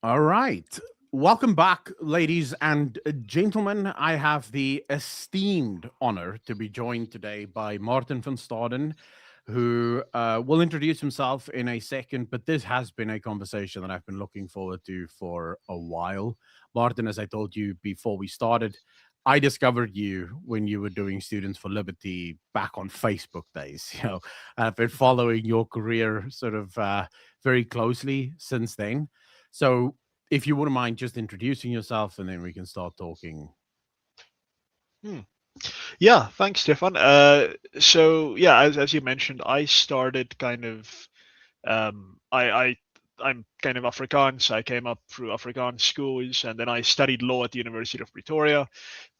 All right. Welcome back, ladies and gentlemen. I have the esteemed honor to be joined today by Martin van Staden, who will introduce himself in a second. But this has been a conversation that I've been looking forward to for a while. Martin, as I told you before we started, I discovered you when you were doing Students for Liberty back on Facebook days. I've been following your career sort of very closely since then. So, if you wouldn't mind just introducing yourself and then we can start talking. Hmm. Yeah, thanks, Stefan. So as you mentioned, I started kind of I'm kind of Afrikaans. I came up through Afrikaans schools, and then I studied law at the University of Pretoria.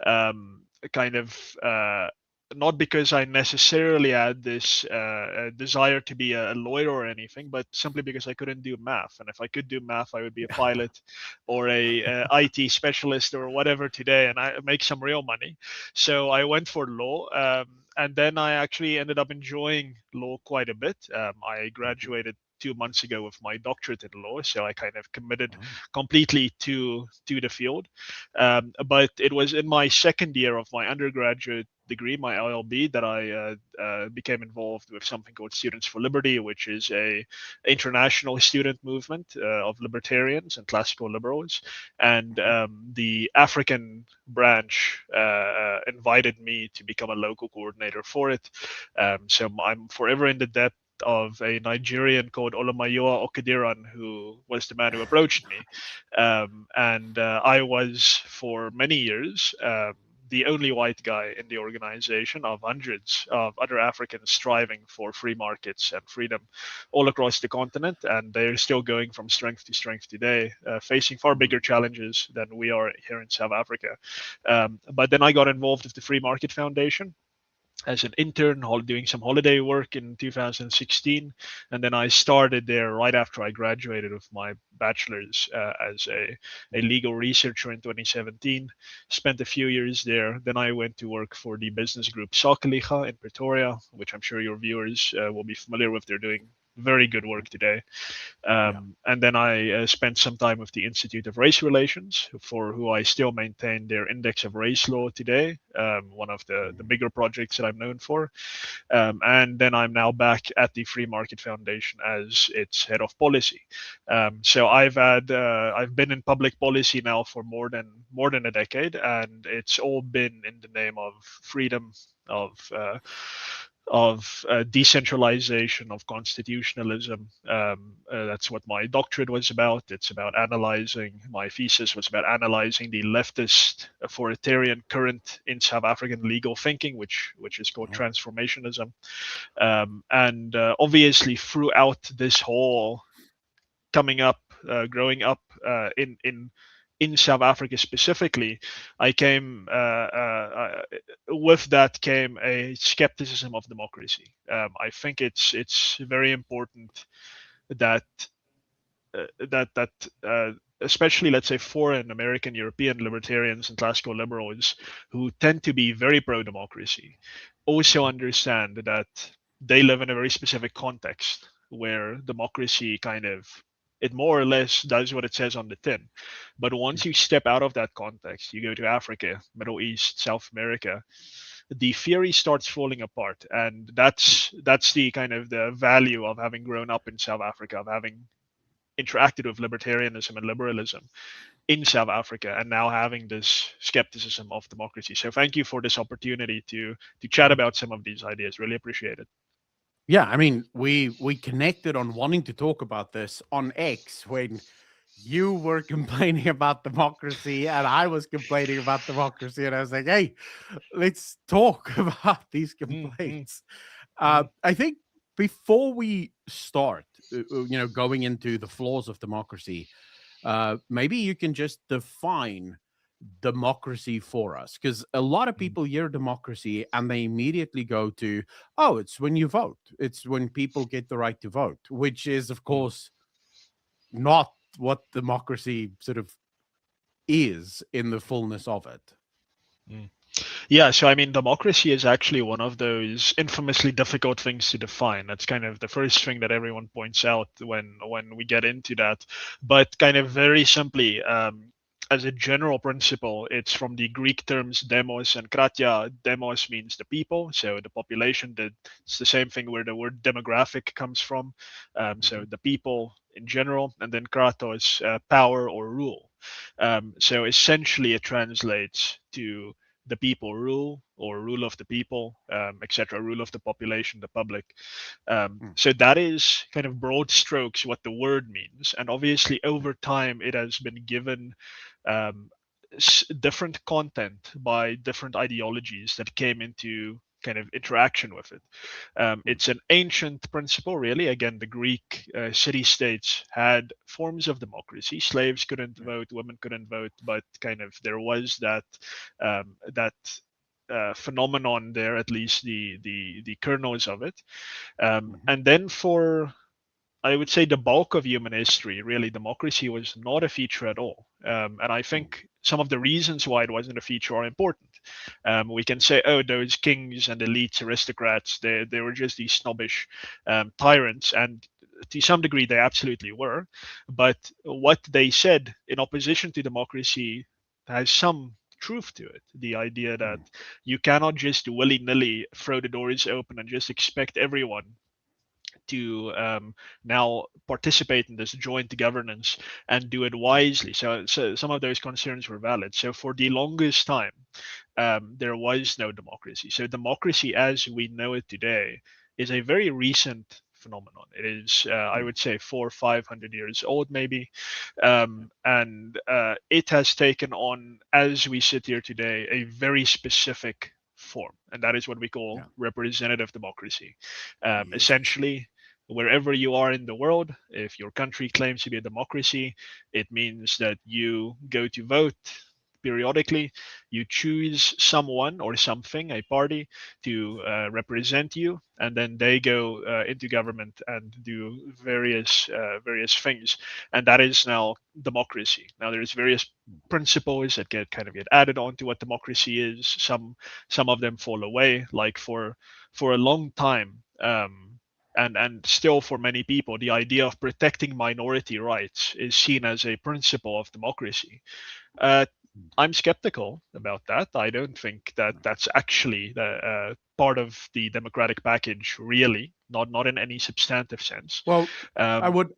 Kind of not because I necessarily had this desire to be a lawyer or anything, but simply because I couldn't do math. And if I could do math, I would be a pilot or a IT specialist or whatever today, and I make some real money. So I went for law. And then I actually ended up enjoying law quite a bit. I graduated 2 months ago with my doctorate in law, so I kind of committed Oh, completely to the field. But it was in my second year of my undergraduate degree, my LLB, that I became involved with something called Students for Liberty, which is a international student movement of libertarians and classical liberals. And mhm. the African branch invited me to become a local coordinator for it. So I'm forever in the debt of a Nigerian called Olamayoa Okediran, who was the man who approached me. And I was, for many years, the only white guy in the organization of hundreds of other Africans striving for free markets and freedom all across the continent. And they're still going from strength to strength today, facing far bigger challenges than we are here in South Africa. But then I got involved with the Free Market Foundation as an intern doing some holiday work in 2016, and then I started there right after I graduated with my bachelor's as a legal researcher in 2017. Spent a few years there. Then I went to work for the business group Sakeliga in Pretoria, which I'm sure your viewers will be familiar with. They're doing very good work today. Yeah. And then I spent some time with the Institute of Race Relations, for who I still maintain their Index of Race Law today, one of the Mhm. bigger projects that I'm known for. And then I'm now back at the Free Market Foundation as its head of policy. So I've been in public policy now for more than a decade, and it's all been in the name of freedom, of decentralization, of constitutionalism. That's what my doctorate was about. It's about analyzing, my thesis was about analyzing the leftist authoritarian current in South African legal thinking, which is called Oh, transformationism. And obviously, throughout this whole coming up, growing up in South Africa specifically, I came with that came a skepticism of democracy. I think it's very important that that especially, let's say, foreign American, European libertarians and classical liberals who tend to be very pro democracy also mhm. understand that they live in a very specific context where democracy kind of, it more or less does what it says on the tin. But Yeah. once you step out of that context, you go to Africa, Middle East, South America, the theory starts falling apart. And that's the kind of the value of having grown up in South Africa, of having interacted with libertarianism and liberalism in South Africa, and now having this skepticism of democracy. So thank you for this opportunity to chat Mhm. about some of these ideas. Really appreciate it. Yeah, I mean, we connected on wanting to talk about this on X when you were complaining about democracy and I was complaining about democracy, and I was like, "Hey, let's talk about these Mm-hmm. complaints." I think before we start, going into the flaws of democracy, maybe you can just define democracy for us, because a lot of people hear democracy and they immediately go to, oh, it's when you vote, it's when people get the right to vote, which is of course not what democracy sort of is in the fullness of it. Yeah, so I mean, democracy is actually one of those infamously difficult things to define. That's kind of the first thing that everyone points out when we get into that. But kind of very simply, as a general principle, it's from the Greek terms demos and kratia. Demos means the people, so the population. It's the same thing where the word demographic comes from. So Mhm. the people in general, and then kratos, power or rule. So essentially, it translates to the people rule or rule of the people, etc., rule of the population, the public. Mm. So that is kind of broad strokes what the word means. And obviously, over time, it has been given um, different content by different ideologies that came into kind of interaction with it. Mm. It's an ancient principle, really. Again, the Greek city states had forms of democracy. Slaves couldn't Yeah. vote, women couldn't vote, but kind of there was that phenomenon there, at least the kernels of it. Mhm. And then for I would say the bulk of human history, really, democracy was not a feature at all. And I Mm. think some of the reasons why it wasn't a feature are important. We can say, oh, those kings and elites, aristocrats, they were just these snobbish tyrants. And to some degree, they absolutely were. But what they said in opposition to democracy has some truth to it. The idea that Mm. you cannot just willy nilly throw the doors open and just expect everyone to now participate in this joint governance and do it wisely. So some of those concerns were valid. So for the longest time, there was no democracy. So democracy, as we know it today, is a very recent phenomenon. It is, I Mm. would say, 400 or 500 years old, maybe, Yeah. and it has taken on, as we sit here today, a very specific form, and that is what we call Yeah. representative democracy. Yes. Essentially, wherever you are in the world, if your country claims to be a democracy, it means that you go to vote periodically, you choose someone or something, a party, to represent you, and then they go into government and do various things, and that is now democracy. Now there's various principles that get added on to what democracy is. Some of them fall away, like for a long time. And still for many people, the idea of protecting minority rights is seen as a principle of democracy. uh, Mm. I'm skeptical about that. I don't think that Yeah. that's actually the part of the democratic package, really, not in any substantive sense. Well, Um,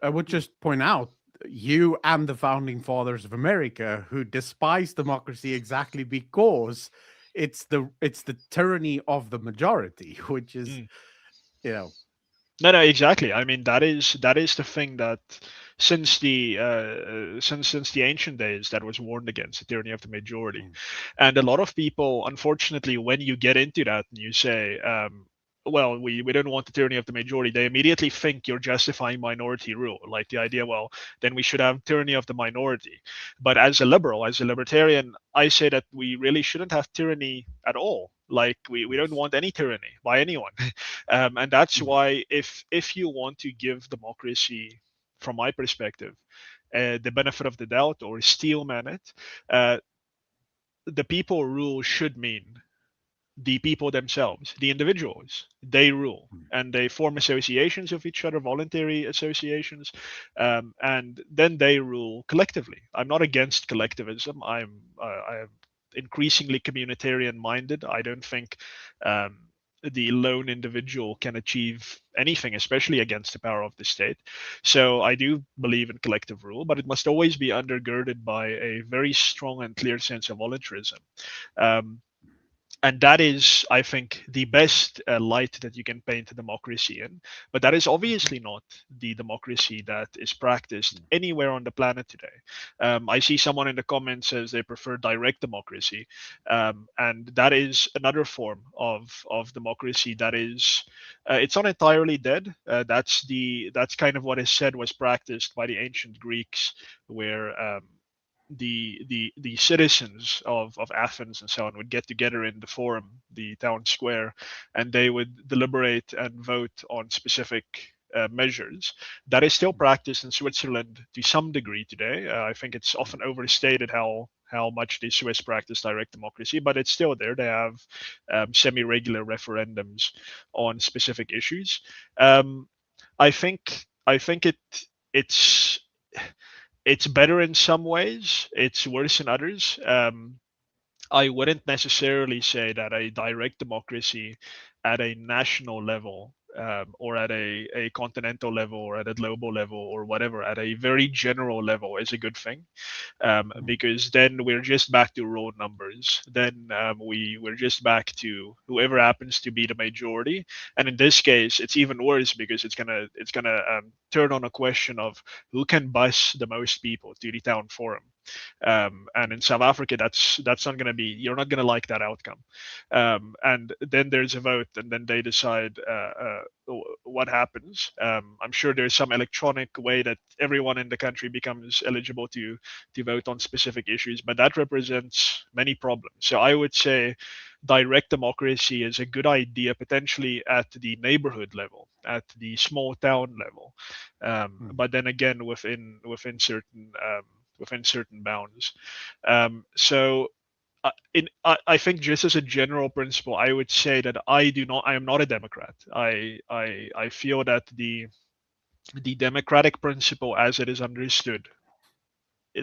I would just point out you and the founding fathers of America who despise democracy exactly because it's the tyranny of the majority, which is, mm. you know. No, no, exactly. I mean, that is the thing that since the ancient days that was warned against, the tyranny of the majority. Mm. And a lot of people, unfortunately, when you get into that and you say, well, we don't want the tyranny of the majority, they immediately think you're justifying minority rule. Like the idea, well, then we should have tyranny of the minority. But as a liberal, as a libertarian, I say that we really shouldn't have tyranny at all. Like we don't Yes. want any tyranny by anyone. And that's Mm. why if you want to give democracy, from my perspective, the benefit of the doubt or steelman it, uh, the people rule should mean the people themselves, the individuals. They rule Mm. and they form associations of each other, voluntary associations, and then they rule collectively. I'm not against collectivism. I am increasingly communitarian minded. I don't think um, the lone individual can achieve anything, especially against the power of the state. So I do believe in collective rule, but it must always be undergirded by a very strong and clear sense of voluntarism. Um, and that is, I think, the best light that you can paint a democracy in. But that is Mhm. obviously not the democracy that is practiced Mm. anywhere on the planet today. I see someone in the comments says they prefer direct democracy, and that is another form of democracy that is, it's not entirely dead. That's kind of what is said was practiced by the ancient Greeks, where the citizens of Athens and so on would get together in the forum, the town square, and they would deliberate and vote on specific measures. That is still practiced in Switzerland to some degree today. I think it's often overstated how much the Swiss practice direct democracy, but it's still there. They have semi-regular referendums on specific issues. Um, I think it's it's better in some ways. It's worse in others. I wouldn't necessarily say that a direct democracy at a national level, or at a continental level or at a global level or whatever, at a very general level is a good thing, because then we're just back to raw numbers. Then we're just back to whoever happens to be the majority, and in this case, it's even worse because it's gonna turn on a question of who can bus the most people to the town forum. And in South Africa, that's not going to be. You're not going to like that outcome. And then there's a vote, and then they decide what happens. I'm sure there's some electronic way that everyone in the country becomes eligible to vote on specific issues, but that represents many problems. So I would say direct democracy is a good idea potentially at the neighborhood level, at the small town level, but then again within certain bounds. So I think just as a general principle, I would say that I am not a Democrat. I feel that the democratic principle as it is understood,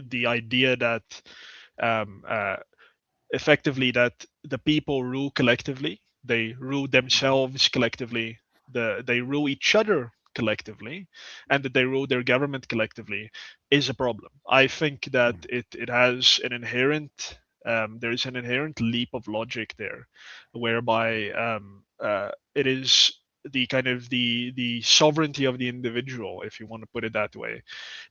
the idea that um, uh, effectively that the people rule collectively, they rule themselves collectively, they rule each other collectively, and that they rule their government collectively is a problem. I think that it has an inherent there's an inherent leap of logic there, whereby it is the kind of the sovereignty of the individual, if you want to put it that way,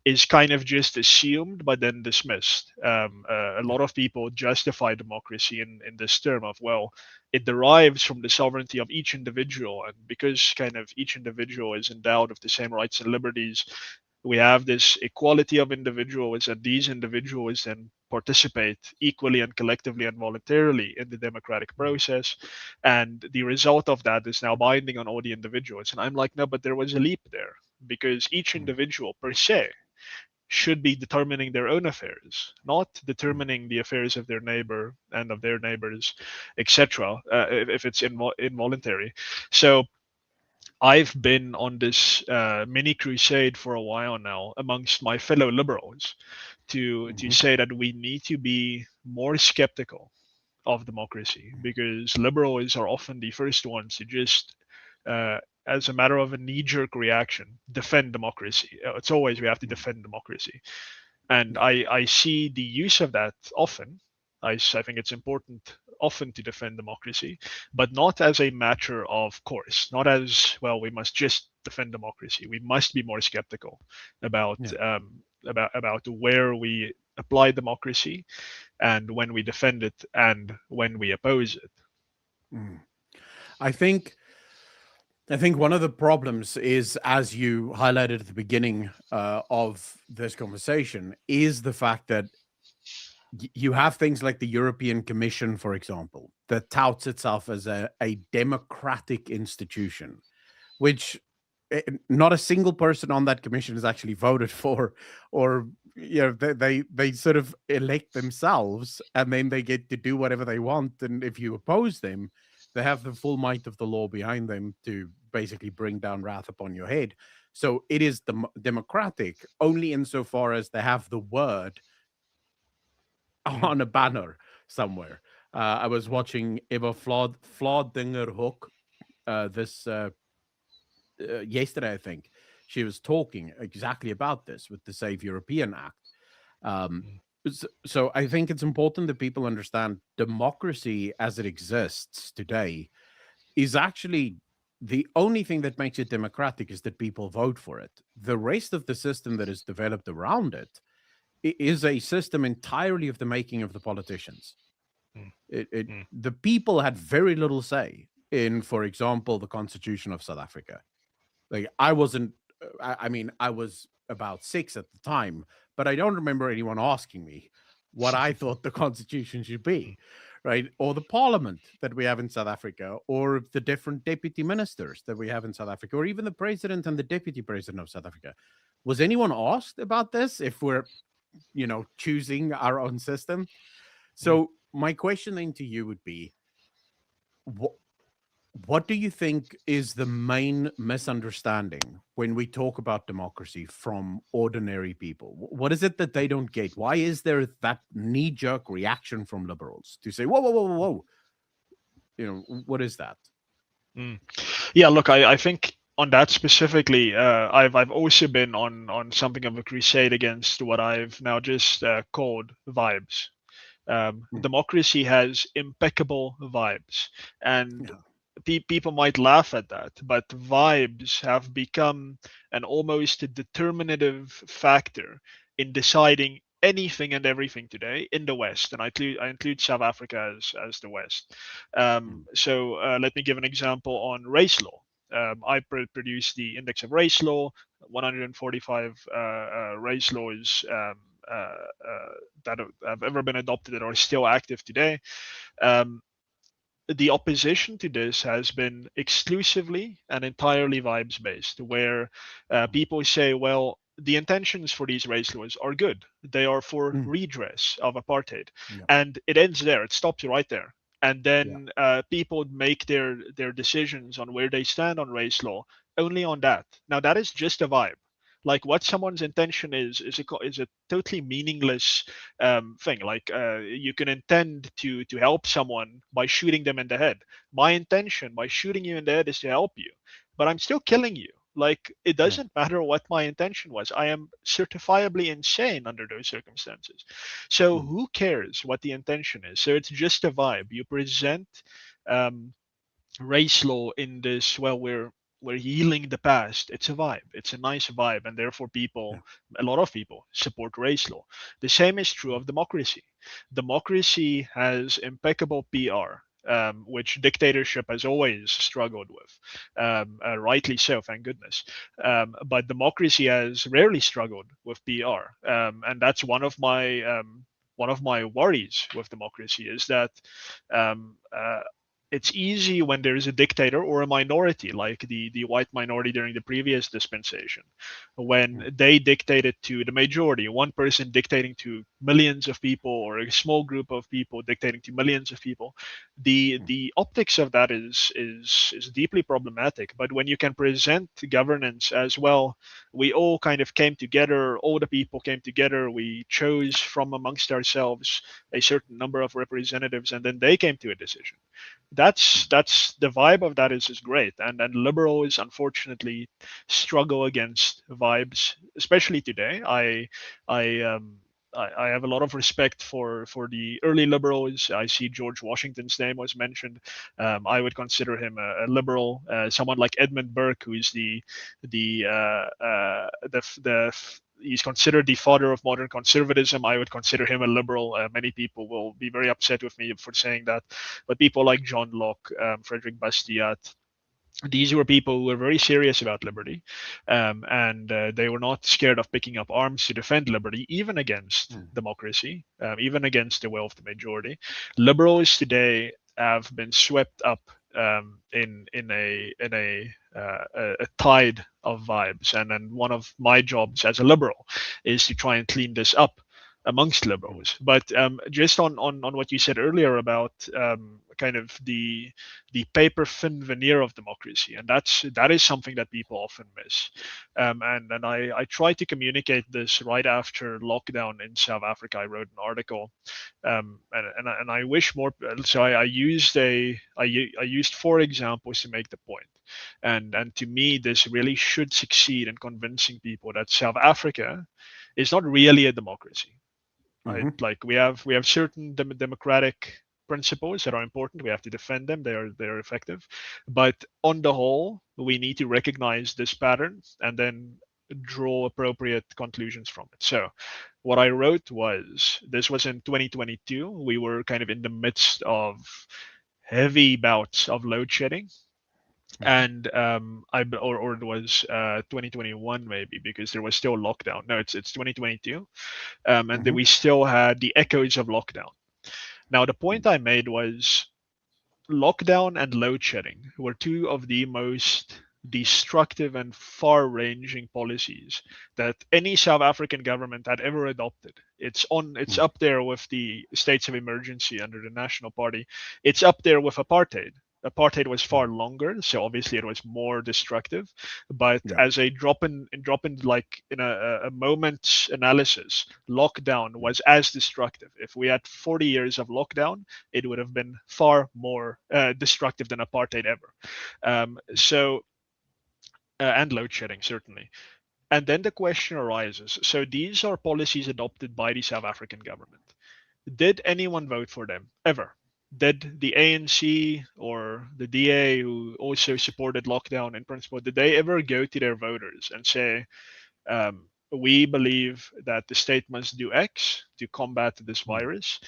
is kind of just assumed but then dismissed. A lot of people justify democracy in this term of, well, it derives from the sovereignty of each individual, and because kind of each individual is endowed with the same rights and liberties, we have this equality of individuals, and these individuals then participate equally and collectively and voluntarily in the democratic process, and the result of that is now binding on all the individuals. And I'm like, no, but there was a leap there, because each individual per se should be determining their own affairs, not determining the affairs of their neighbor and of their neighbors, etc. If it's involuntary. So I've been on this mini crusade for a while now amongst my fellow liberals to say that we need to be more skeptical of democracy, because liberals are often the first ones to just, as a matter of a knee-jerk reaction, defend democracy. It's always we have to defend democracy, and I see the use of that often. I think it's important often to defend democracy, but not as a matter of course, not as, well, we must just defend democracy. We must be more skeptical about Yeah. about where we apply democracy, and when we defend it and when we oppose it. Mm. I think I think one of the problems is, as you highlighted at the beginning of this conversation, is the fact that you have things like the European Commission, for example, that touts itself as a democratic institution, which not a single person on that commission is actually voted for, or they sort of elect themselves, and then they get to do whatever they want. And if you oppose them, they have the full might of the law behind them to basically bring down wrath upon your head. So it is democratic only insofar as they have the word Mm, on a banner somewhere. I was mm, watching Eva Flodinger Hook this yesterday, I think. She was talking exactly about this with the Save European Act. Um, mm, so I think it's important that people understand democracy as it exists today is actually the only thing that makes it democratic is that people vote for it. The rest of the system that is developed around it is a system entirely of the making of the politicians. mm, mm, The people had very little say in, for example, the Constitution of South Africa. Like I wasn't, I mean, I was about 6 at the time, but I don't remember anyone asking me what I thought the Constitution should be, right? Or the parliament that we have in South Africa, or the different deputy ministers that we have in South Africa, or even the president and the deputy president of South Africa. Was anyone asked about this if we're, choosing our own system? Mm. So my question then to you would be, what what do you think is the main misunderstanding when we talk about democracy from ordinary people? What is it that they don't get? Why is there that knee-jerk reaction from liberals to say, "Whoa, whoa, whoa, whoa, whoa"? What is that? Mm. Yeah, look, I think on that specifically, I've also been on something of a crusade against what I've now just called vibes. Mm, Democracy has impeccable vibes, and yeah. people might laugh at that, but vibes have become an almost determinative factor in deciding anything and everything today in the West, and I include South Africa as the West. Mm, So let me give an example on race law. I produced the Index of Race Law, 145 race laws uh, uh, that have ever been adopted that are still active today. Um, the opposition to this has been exclusively and entirely vibes based, where mm, people say, well, the intentions for these race laws are good. They are for mm, redress of apartheid. yeah, And it ends there, it stops right there. And yeah, then people make their decisions on where they stand on race law only on that. Now, that is just a vibe. Like what someone's intention is a totally meaningless thing. Like you can intend to help someone by shooting them in the head. My intention by shooting you in the head is to help you, but I'm still killing you. Like it yeah. doesn't matter what my intention was. I am certifiably insane under those circumstances. So Mm, who cares what the intention is? So it's just a vibe. You present um, race law in this, well, we're healing the past. It's a vibe, it's a nice vibe, and therefore yeah. people, a lot of people support race law. The same is true Mm, of democracy. Democracy has impeccable PR, which dictatorship has always struggled with, rightly so, thank goodness. But democracy has rarely struggled with PR, and that's one of my worries with democracy is that um, uh, it's easy when there is a dictator or a minority, like the white minority during the previous dispensation, when mm, they dictated to the majority, one person dictating to millions of people, or a small group of people dictating to millions of people. The mm, the optics of that is deeply problematic. But when you can present governance as, well, we all kind of came together, all the people came together, we chose from amongst ourselves a certain number of representatives, and then they came to a decision. that's mm, that's the vibe of that is great, and liberals unfortunately struggle against vibes, especially today. I have a lot of respect for the early liberals. I see George Washington's name was mentioned. I would consider him a liberal. Someone like Edmund Burke, who is the he's considered the father of modern conservatism. I would consider him a liberal. Many people will be very upset with me for saying that, but people like John Locke, Frederick Bastiat, these were people who were very serious about liberty, and they were not scared of picking up arms to defend liberty, even against mm, democracy, even against the will of the majority. Liberals today have been swept up in a tide of vibes, and one of my jobs as a liberal is to try and clean this up amongst mm, liberals. But just on what you said earlier about kind of the paper thin veneer of democracy, and that is something that people often miss. And I try to communicate this right after lockdown in South Africa. I wrote an article, and I wish more. So I used four examples to make the point, and to me this really should succeed in convincing people that South Africa is not really a democracy. Right? mhm, Like we have certain democratic principles that are important. We have to defend them. They are effective, but on the whole, we need to recognize this pattern and then draw appropriate conclusions from it. So, what I wrote was, this was in 2022. We were kind of in the midst of heavy bouts of load shedding, mhm, and or it was 2021 maybe, because there was still lockdown. No, it's 2022, and then mhm, we still had the echoes of lockdown. Now, the point I made was lockdown and load shedding were two of the most destructive and far-ranging policies that any South African government had ever adopted. It's Mm. up there with the states of emergency under the National Party. It's up there with apartheid. Apartheid was far Mm. longer, so obviously it was more destructive. But Yeah. as a drop in like in a moment's analysis, lockdown was as destructive. If we had 40 years of lockdown, it would have been far more destructive than apartheid ever. So and load shedding certainly. And then the question arises: so these are policies adopted by the South African government. Did anyone vote for them ever? Did the ANC or the DA, who also supported lockdown in principle, did they ever go to their voters and say, we believe that the state must do X to combat this Mm. virus.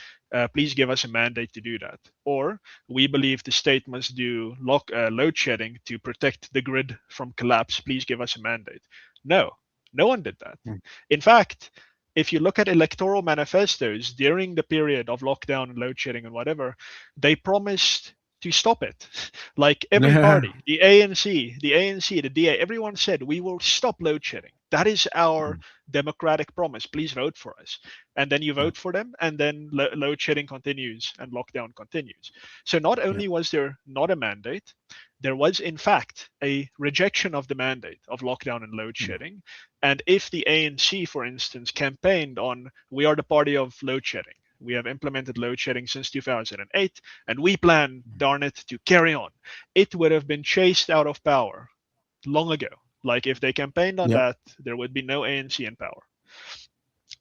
Please give us a mandate to do that. Or we believe the state must do load shedding to protect the grid from collapse. Please give us a mandate. No, no one did that. Mm. In fact, if you look at electoral manifestos during the period of lockdown and load shedding and whatever, they promised to stop it. Like every Yeah. party, the ANC, the DA, everyone said we will stop load shedding. That is our Mm. democratic promise. Please vote for us. And then you Mm. vote for them, and then load shedding continues and lockdown continues. So not Yeah. only was there not a mandate, there was in fact a rejection of the mandate of lockdown and load Mm. shedding. And if the ANC, for instance, campaigned on we are the party of load shedding, we have implemented load shedding since 2008, and we plan, darn it, to carry on, it would have been chased out of power long ago. Like if they campaigned on Yeah. that, there would be no ANC in power.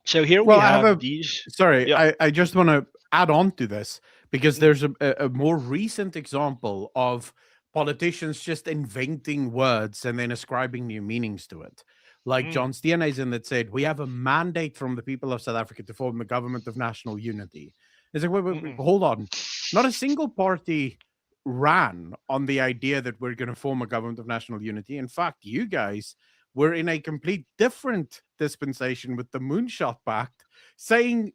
So here we Well, I have have a these. sorry. Yeah. I just want to add on to this because Mm, there's a more recent example of politicians just inventing words and then ascribing new meanings to it. Like mm, John Steenhuisen that said, "We have a mandate from the people of South Africa to form a government of national unity." It's like, wait, mm, hold on. Not a single party ran on the idea that we're going to form a government of national unity. In fact, you guys were in a complete different dispensation with the Moonshot Pact, saying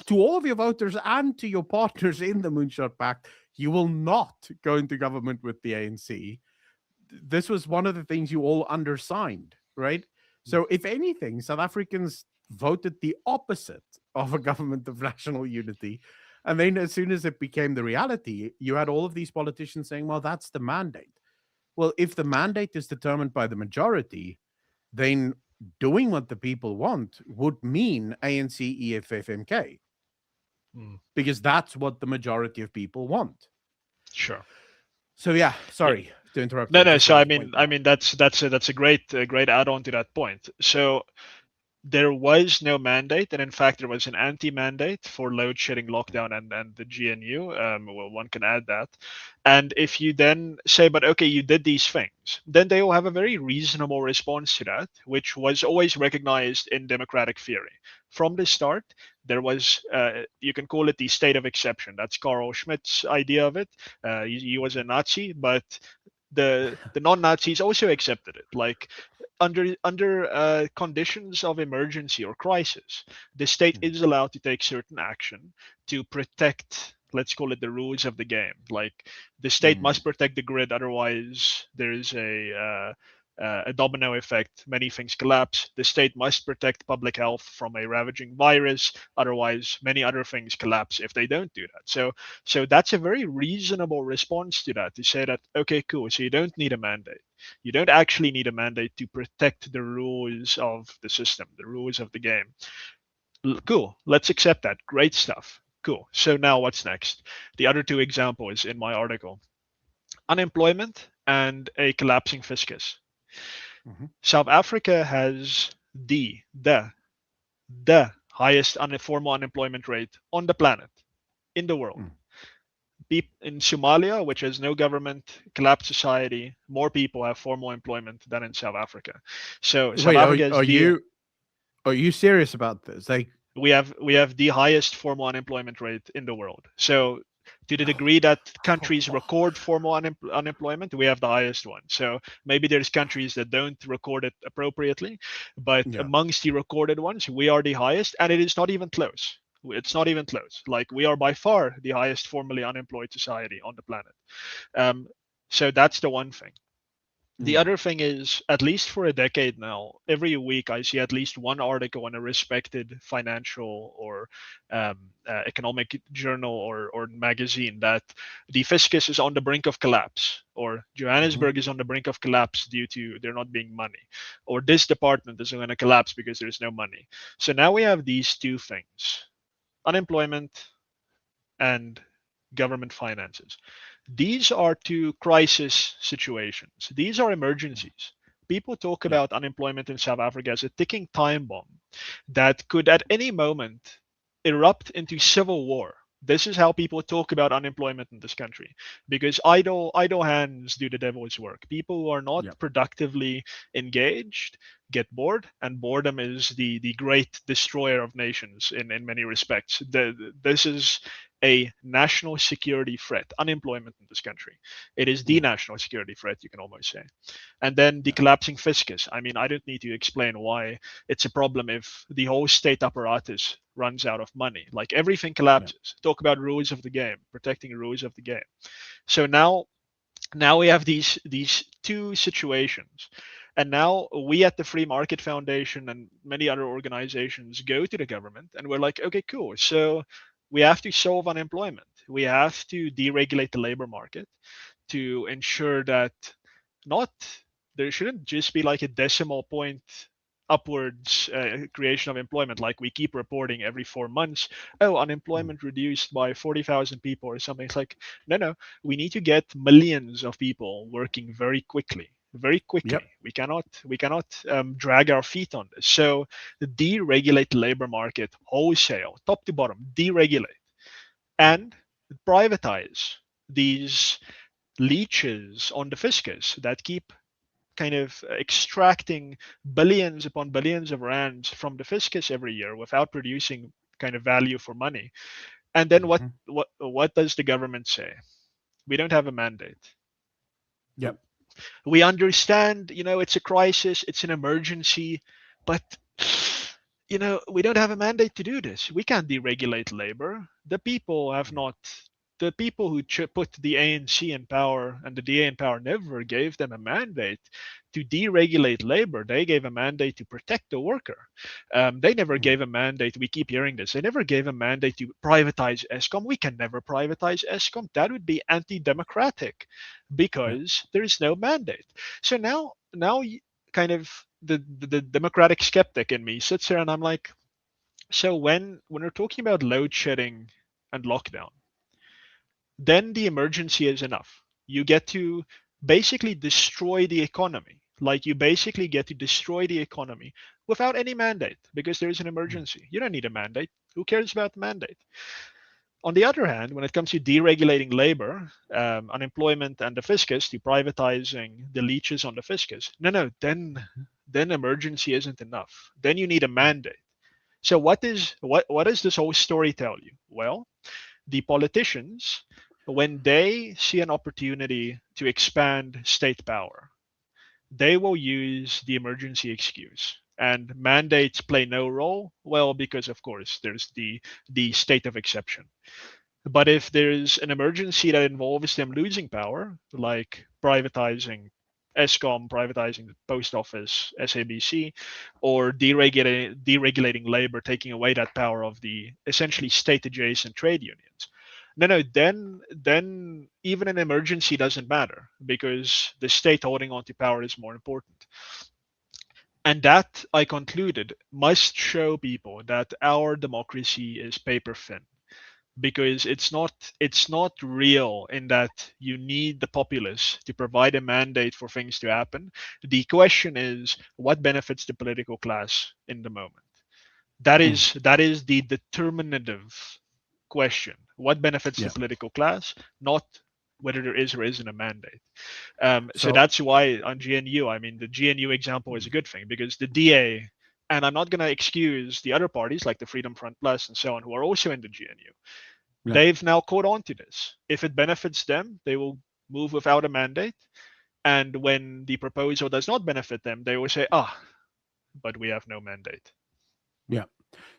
to all of your voters and to your partners in the Moonshot Pact, you will not go into government with the ANC. This was one of the things you all undersigned, right? So, if anything, South Africans voted the opposite of a government of national unity. And then, as soon as it became the reality, you had all of these politicians saying, well, that's the mandate. Well, if the mandate is determined by the majority, then doing what the people want would mean ANC, EFF, MK, mm. because that's what the majority of people want. Sure. So yeah, Yeah. sorry to interrupt you. No, I no. just So wanted to point that I out. mean that's a great add-on to that point. So there was no mandate, and in fact, there was an anti-mandate for load shedding, lockdown, and the GNU. Well, one can add that. And if you then say, but okay, you did these things, then they will have a very reasonable response to that, which was always recognized in democratic theory. From the start, there was, you can call it the state of exception. That's Carl Schmitt's idea of it. He was a Nazi, but the non-Nazis also accepted it. Like under conditions of emergency or crisis, the state Mm. is allowed to take certain action to protect, let's call it, the rules of the game. Like the state Mm. must protect the grid, otherwise there's a domino effect. Many things collapse. The state must protect public health from a ravaging virus, otherwise many other things collapse if they don't do that. So that's a very reasonable response to that, to say that okay, cool, so you don't need a mandate. You don't actually need a mandate to protect the rules of the system, the rules of the game. Cool. Let's accept that. Great stuff. Cool. So now what's next? The other two examples in my article: unemployment and a collapsing fiscus. Mhm. South Africa has the highest formal unemployment rate on the planet, in the world. Mm. In Somalia, which has no government, collapsed society, more people have formal employment than in South Africa. So South Wait, Africa is the are you serious about this? Like, we have the highest formal unemployment rate in the world. So to the degree that countries record formal unemployment, we have the highest one. So maybe there's countries that don't record it appropriately, but yeah. amongst the recorded ones, we are the highest, and it is not even close. It's not even close. Like, we are by far the highest formally unemployed society on the planet. Um, so that's the one thing. The Mm. other thing is, at least for a decade now, every week I see at least one article in a respected financial or economic journal or magazine that the fiscus is on the brink of collapse, or Mhm. Johannesburg is on the brink of collapse due to there not being money, or this department is going to collapse because there's no money. So now we have these two things: unemployment and government finances. These are two crisis situations. These are emergencies. People talk Yeah. about unemployment in South Africa as a ticking time bomb that could at any moment erupt into civil war. This is how people talk about unemployment in this country, because idle hands do the devil's work. People who are not Yeah. productively engaged get bored, and boredom is the great destroyer of nations in many respects. This is a national security threat, unemployment in this country. It is the Mm. national security threat, you can almost say. And then the Yeah. collapsing fiscus. I mean, I don't need to explain why it's a problem if the whole state apparatus runs out of money. Like, everything Yeah. collapses. Talk about rules of the game, protecting rules of the game. So now we have these two situations. And now we at the Free Market Foundation and many other organizations go to the government and we're like, okay, cool. So we have to solve unemployment. We have to deregulate the labor market to ensure that not there shouldn't just be like a decimal point upwards creation of employment, like we keep reporting every 4 months. Oh, Mm. unemployment reduced by 40,000 people or something. It's like, no, we need to get millions of people working very quickly, very quickly. Yep. We cannot drag our feet on this. So deregulate the labor market wholesale, top to bottom, deregulate, Mm. and privatize these leeches on the fiscus that keep kind of extracting billions upon billions of rands from the fiscus every year without producing kind of value for money. And then what Mhm. what does the government say? We don't have a mandate. Yep. We understand, it's a crisis, it's an emergency, but we don't have a mandate to do this. We can't deregulate labor. Yeah. The people who put the ANC in power and the DA in power never gave them a mandate to deregulate labor. They gave a mandate to protect the worker. They never Mm. gave a mandate. We keep hearing this. They never gave a mandate to privatize ESCOM. We can never privatize ESCOM. That would be anti-democratic Yeah. because there is no mandate. So now kind of the democratic skeptic in me sits here and I'm like, so when we're talking about load shedding and lockdown, then the emergency is enough. You get to basically destroy the economy. Like, you basically get to destroy the economy without any mandate because there's an Mm. emergency. You don't need a mandate. Who cares about the mandate? On the other hand, when it comes to deregulating labor, unemployment, and the fiscus, to privatizing the leeches on the fiscus, no, Mhm. then emergency isn't enough. Then you need a Yeah. mandate. So what does this whole story tell you? Well, the politicians, when they see an opportunity to expand state power, they will use the emergency excuse. And mandates play no role, well, because of course there's the state of exception. But if there's an emergency that involves them losing power, like privatizing ESCOM, privatizing the post office, SABC, or deregulating labor, taking away that power of the essentially state adjacent trade unions. No, then even an emergency doesn't matter because the state holding on to power is more important. And that, I concluded, must show people that our democracy is paper thin because it's not real in that you need the populace to provide a mandate for things to happen. The question is what benefits the political class in the moment. that Mm. is that is the determinative question. What benefits the Yeah. political class, not whether there is or isn't a mandate. So So. that's why on GNU, I mean, the GNU example is Mm. a good thing because the DA, and I'm not going to excuse the other parties like the Freedom Front Plus and so on who are also in the GNU. Yeah. They've now caught on to this. If it benefits them, they will move without a mandate. And when the proposal does not benefit them, they will say, but we have no mandate. Yeah.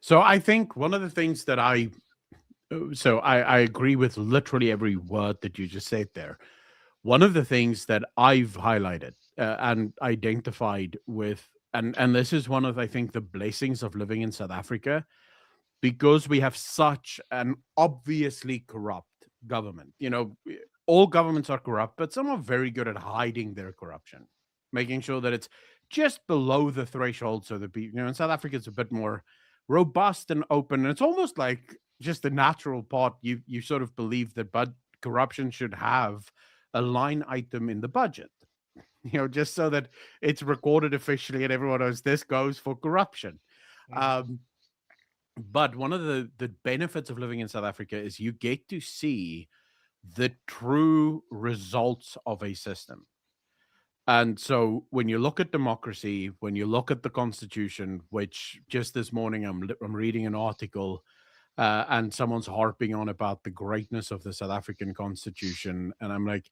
So I think one of the things that I agree with literally every word that you just said there. One of the things that I've highlighted and identified with, and this is one of, I think, the blessings of living in South Africa, because we have such an obviously corrupt government. All governments are corrupt, but some are very good at hiding their corruption, making sure that it's just below the threshold so that people, in South Africa, it's a bit more robust and open. And it's almost like just a natural part. You sort of believe that corruption should have a line item in the budget, just so that it's recorded officially and everyone knows this goes for corruption. Mhm. Um, but one of the benefits of living in South Africa is you get to see the true results of a system. And so when you look at democracy, when you look at the constitution, which just this morning I'm reading an article, and someone's harping on about the greatness of the South African constitution, and I'm like,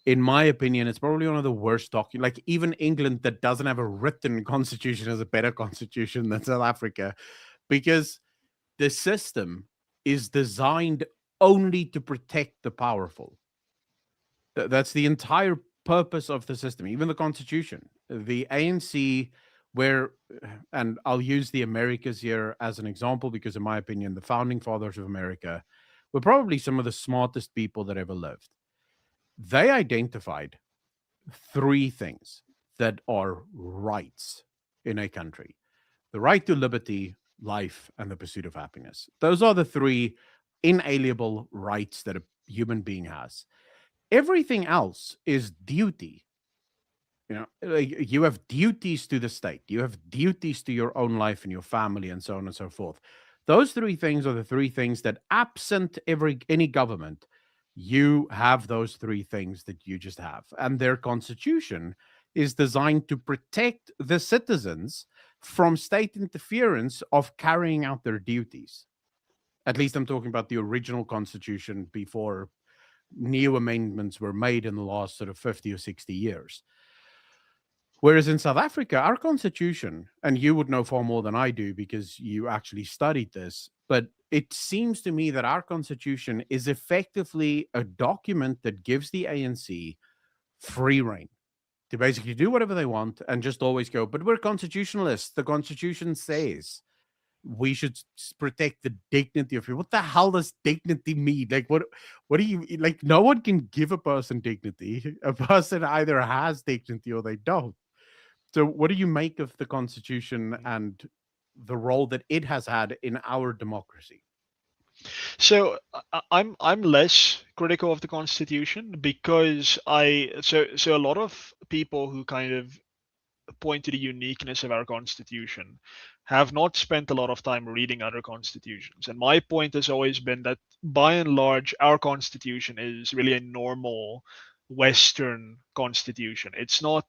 in my opinion, it's probably one of the worst documents. Like, even England, that doesn't have a written constitution, has a better constitution than South Africa, because the system is designed only to protect the powerful. That's the entire purpose of the system, even the constitution. The ANC, where, and I'll use the Americas here as an example, because in my opinion, the founding fathers of America were probably some of the smartest people that ever lived. They identified three things that are rights in a country: the right to liberty, life, and the pursuit of happiness. Those are the three inalienable rights that a human being has. Everything else is duty. Like, you have duties to the state, you have duties to your own life and your family, and so on and so forth. Those three things are the three things that, absent any government, you have those three things that you just have. And their constitution is designed to protect the citizens from state interference of carrying out their duties. At least I'm talking about the original constitution before new amendments were made in the last sort of 50 or 60 years. Whereas in South Africa, our constitution, and you would know far more than I do because you actually studied this, but it seems to me that our constitution is effectively a document that gives the ANC free reign to basically do whatever they want and just always go, but we're constitutionalists. The constitution says we should protect the dignity of people. What the hell does dignity mean? Like, what do you like? No one can give a person dignity. A person either has dignity or they don't. So, what do you make of the Constitution and the role that it has had in our democracy? So I'm less critical of the Constitution because so a lot of people who kind of point to the uniqueness of our constitution have not spent a lot of time reading other constitutions. And my point has always been that by and large, our constitution is really a normal Western constitution. It's not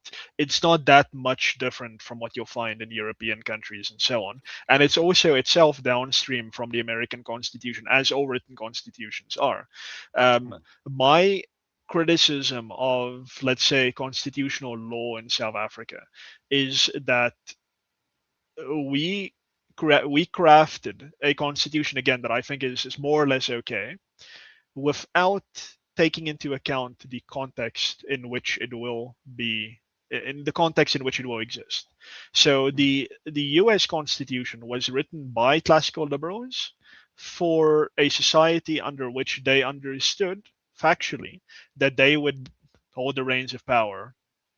that much different from what you'll find in European countries and so on. And it's also itself downstream from the American Constitution, as all written constitutions are. Um, Mm. my criticism of, let's say, constitutional law in South Africa is that we we crafted a constitution again that I think is more or less okay without taking into account the context in which it will be in the context in which it will exist. So Mm. the US Constitution was written by classical liberals for a society under which they understood factually that they would hold the reins of power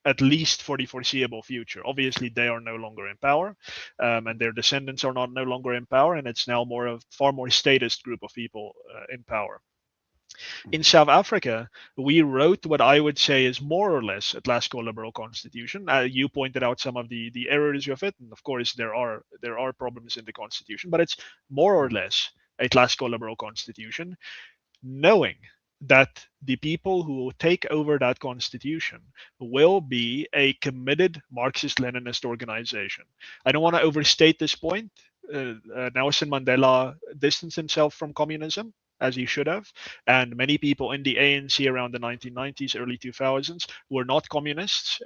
at least for the foreseeable future. Obviously, they are no longer in power, and their descendants are not no longer in power, and it's now more of far more statist group of people in power. In Mm. South Africa, we wrote what I would say is more or less a classical liberal constitution. You pointed out some of the errors of it, and of course there are problems in the constitution, but it's more or Mm. less a classical liberal constitution, knowing that the people who will take over that constitution will be a committed Marxist Leninist organization. I don't want to overstate this point. Nelson Mandela distanced himself from communism, as he should have, and many people in the ANC around the 1990s, early 2000s were not communists.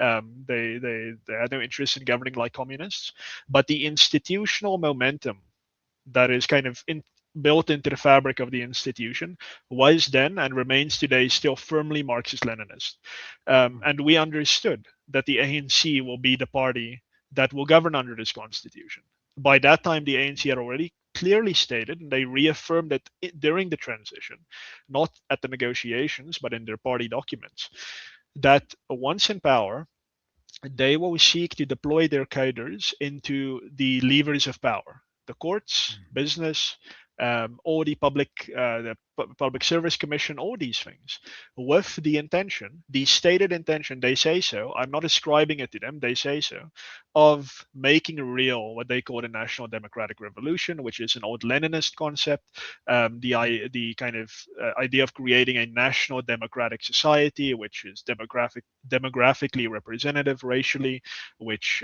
They had no interest in governing like communists, but the institutional momentum that is kind of built into the fabric of the institution was then and remains today still firmly Marxist-Leninist. And we understood that the ANC will be the party that will govern under this constitution. By that time, the ANC had already clearly stated, and they reaffirmed it during the transition, not at the negotiations, but in their party documents, that once in power, they will seek to deploy their cadres into the levers of power, the courts, business, all the public service commission, all these things, with the intention, the stated intention, they say so, I'm not ascribing it to them, they say so, of making real what they call the national democratic revolution, which is an old Leninist concept, the kind of idea of creating a national democratic society, which is demographically representative racially, which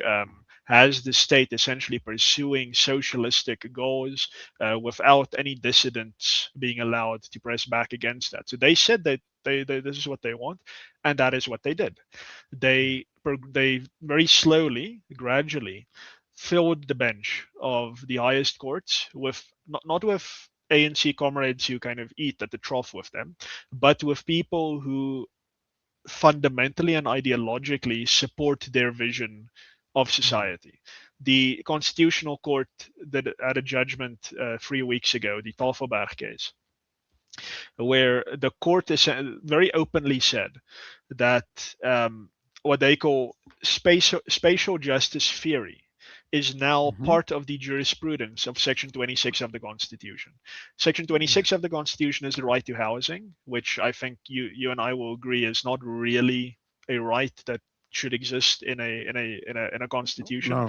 has the state essentially pursuing socialistic goals without any dissidents being allowed to press back against that. So they said that this is what they want, and that is what they did. They very slowly, gradually, filled the bench of the highest courts with not with ANC comrades who kind of eat at the trough with them, but with people who fundamentally and ideologically support their vision of society. The Constitutional Court that had a judgment 3 weeks ago, the Tafelberg case, where the court very openly said that what they call spatial justice theory is now part of the jurisprudence of Section 26 of the Constitution. Section 26 of the Constitution is the right to housing, which I think you and I will agree is not really a right that should exist in a constitution. No.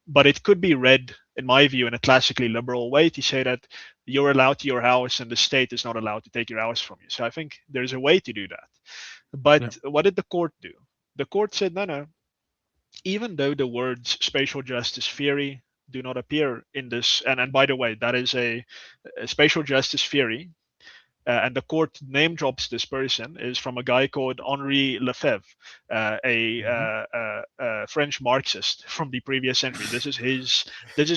But it could be read, in my view, in a classically liberal way to say that you're allowed to your house and the state is not allowed to take your house from you. So I think there's a way to do that. But what did the court do? The court said, no, even though the words spatial justice theory do not appear in this, and by the way, that is a spatial justice theory, and the court name drops this person, is from a guy called Henri Lefebvre, a French Marxist from the previous century. This is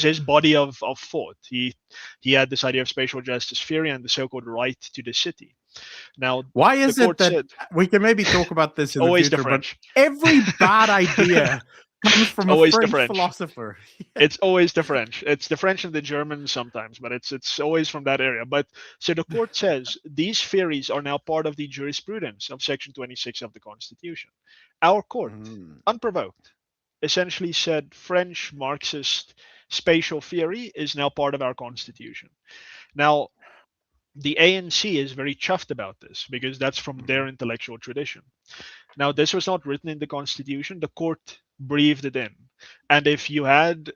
his body of thought. He had this idea of spatial justice theory and the so-called right to the city. Now, why is it that we can maybe talk about this in the future, but every bad idea comes from a French philosopher? It's always the French. It's the French and the Germans sometimes, but it's always from that area. But so the court says these theories are now part of the jurisprudence of Section 26 of the Constitution. Our court, unprovoked, essentially said French Marxist spatial theory is now part of our Constitution. Now, the ANC is very chuffed about this because that's from their intellectual tradition. Now, this was not written in the Constitution. The court breathed it in. And if you had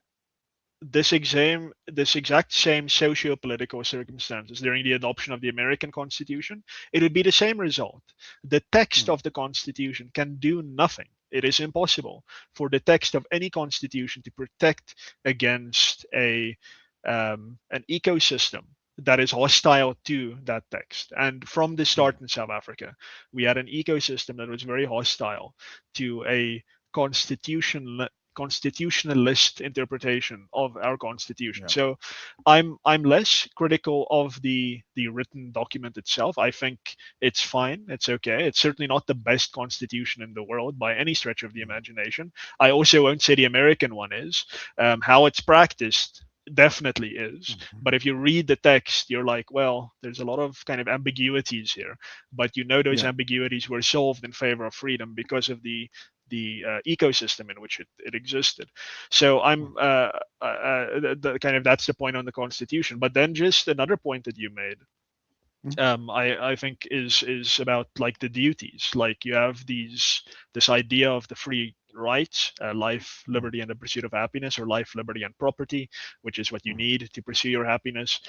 this exact same socio-political circumstances during the adoption of the American Constitution, it would be the same result. The text of the Constitution can do nothing. It is impossible for the text of any constitution to protect against an ecosystem that is hostile to that text. And from the start in South Africa, we had an ecosystem that was very hostile to a constitutionalist interpretation of our constitution. So I'm less critical of the written document itself. I think it's fine. It's okay. It's certainly not the best constitution in the world by any stretch of the imagination. I also won't say the American one is. How it's practiced definitely is. But if you read the text, you're like, well, there's a lot of kind of ambiguities here. But those ambiguities were solved in favor of freedom because of the ecosystem in which it existed. So I'm that's the point on the Constitution. But then just another point that you made, I think is about like the duties. Like you have this idea of the free rights, life, liberty, and the pursuit of happiness, or life, liberty, and property, which is what you need to pursue your happiness.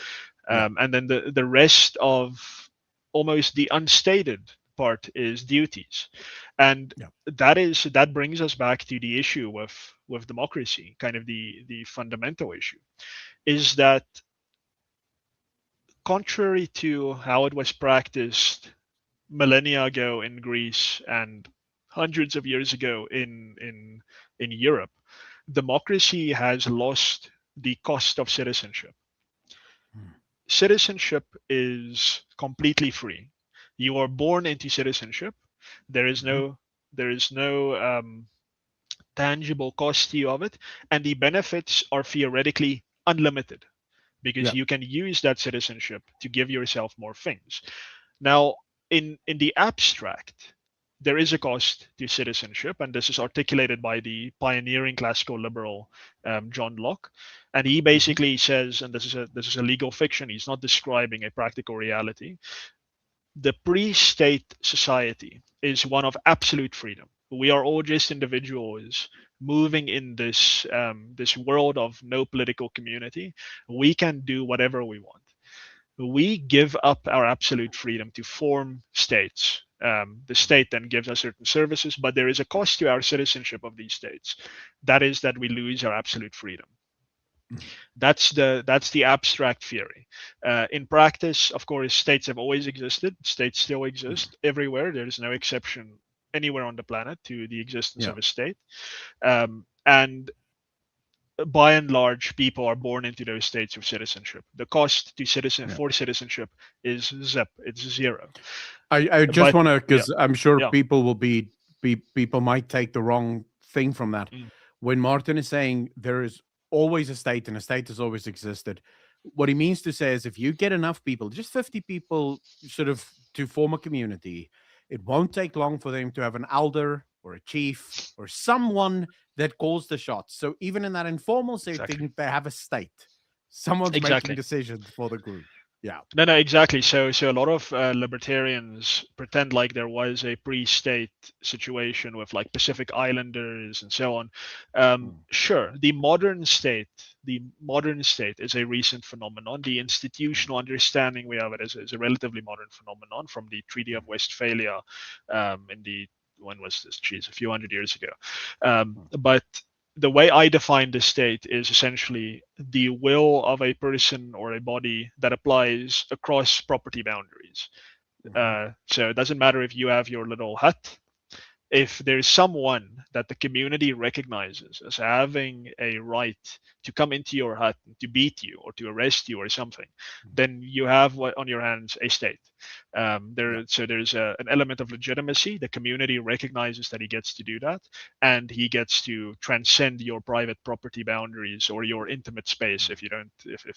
And then the rest of almost the unstated part is duties. And that brings us back to the issue with democracy, kind of the fundamental issue, is that contrary to how it was practiced millennia ago in Greece and hundreds of years ago in Europe, democracy has lost the cost of citizenship. citizenship is completely free. You are born into citizenship. There is Mhm. no tangible cost to you of it, and the benefits are theoretically unlimited because Yeah. you can use that citizenship to give yourself more things. Now, in the abstract, there is a cost to citizenship, and this is articulated by the pioneering classical liberal John Locke, and he Mhm. basically says, and this is a legal fiction. He's not describing a practical reality. The pre-state society is one of absolute freedom. We are all just individuals moving in this world of no political community. We can do whatever we want. We give up our absolute freedom to form states. The state then gives us certain services, but there is a cost to our citizenship of these states. That is that we lose our absolute freedom. Mhm. That's the abstract theory. In practice, of course, states have always existed. States still Mhm. exist everywhere. There is no exception anywhere on the planet to the existence Yeah. of a state. And by and large, people are born into those states of citizenship. The cost to citizen Yeah. for citizenship is zip. It's zero. I just But want to, yeah, because I'm sure yeah, people will people might take the wrong thing from that. mm, When Martin is saying there is always a state and a state has always existed, what he means to say is if you get enough people, just 50 people, sort of to form a community, it won't take long for them to have an elder or a chief or someone that calls the shots. So even in that informal exactly, setting, they have a state. Someone's making exactly. decisions for the group. Yeah. No, no, exactly. So a lot of libertarians pretend like there was a pre-state situation with like Pacific Islanders and so on. Mm. Sure, the modern state is a recent phenomenon. The Mm. institutional understanding we have it is a relatively modern phenomenon from the Treaty of Westphalia, in the when was this? Geez, a few hundred years ago. Mm. But the way I define the state is essentially the will of a person or a body that applies across property boundaries. Mhm. So it doesn't matter if you have your little hut. If there's someone that the community recognizes as having a right to come into your hut and to beat you or to arrest you or something, Mm. then you have on your hands a state. Yeah. So there's an element of legitimacy. The community recognizes that he gets to do that, and he gets to transcend your private property boundaries or your intimate space Mm. if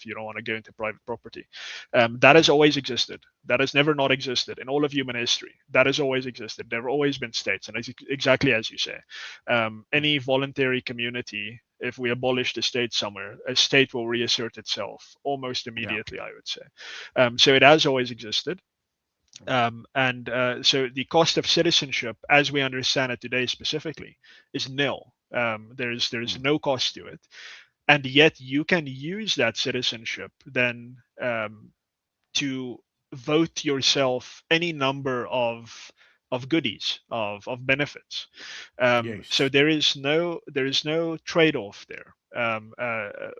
you don't want to go into private property. That has Mhm. always existed. That has never not existed in all of human history. That has always existed. There have always been states, and exactly as you say, Mm. any voluntary community, if we abolish the state somewhere, a state will reassert itself almost Yeah. immediately, I would say. So it has always existed. Mm. And so the cost of citizenship, as we understand it today specifically, is nil. There's Mm. no cost to it, and yet you can use that citizenship then to vote yourself any number of goodies of benefits. So Yes. there is no trade-off there.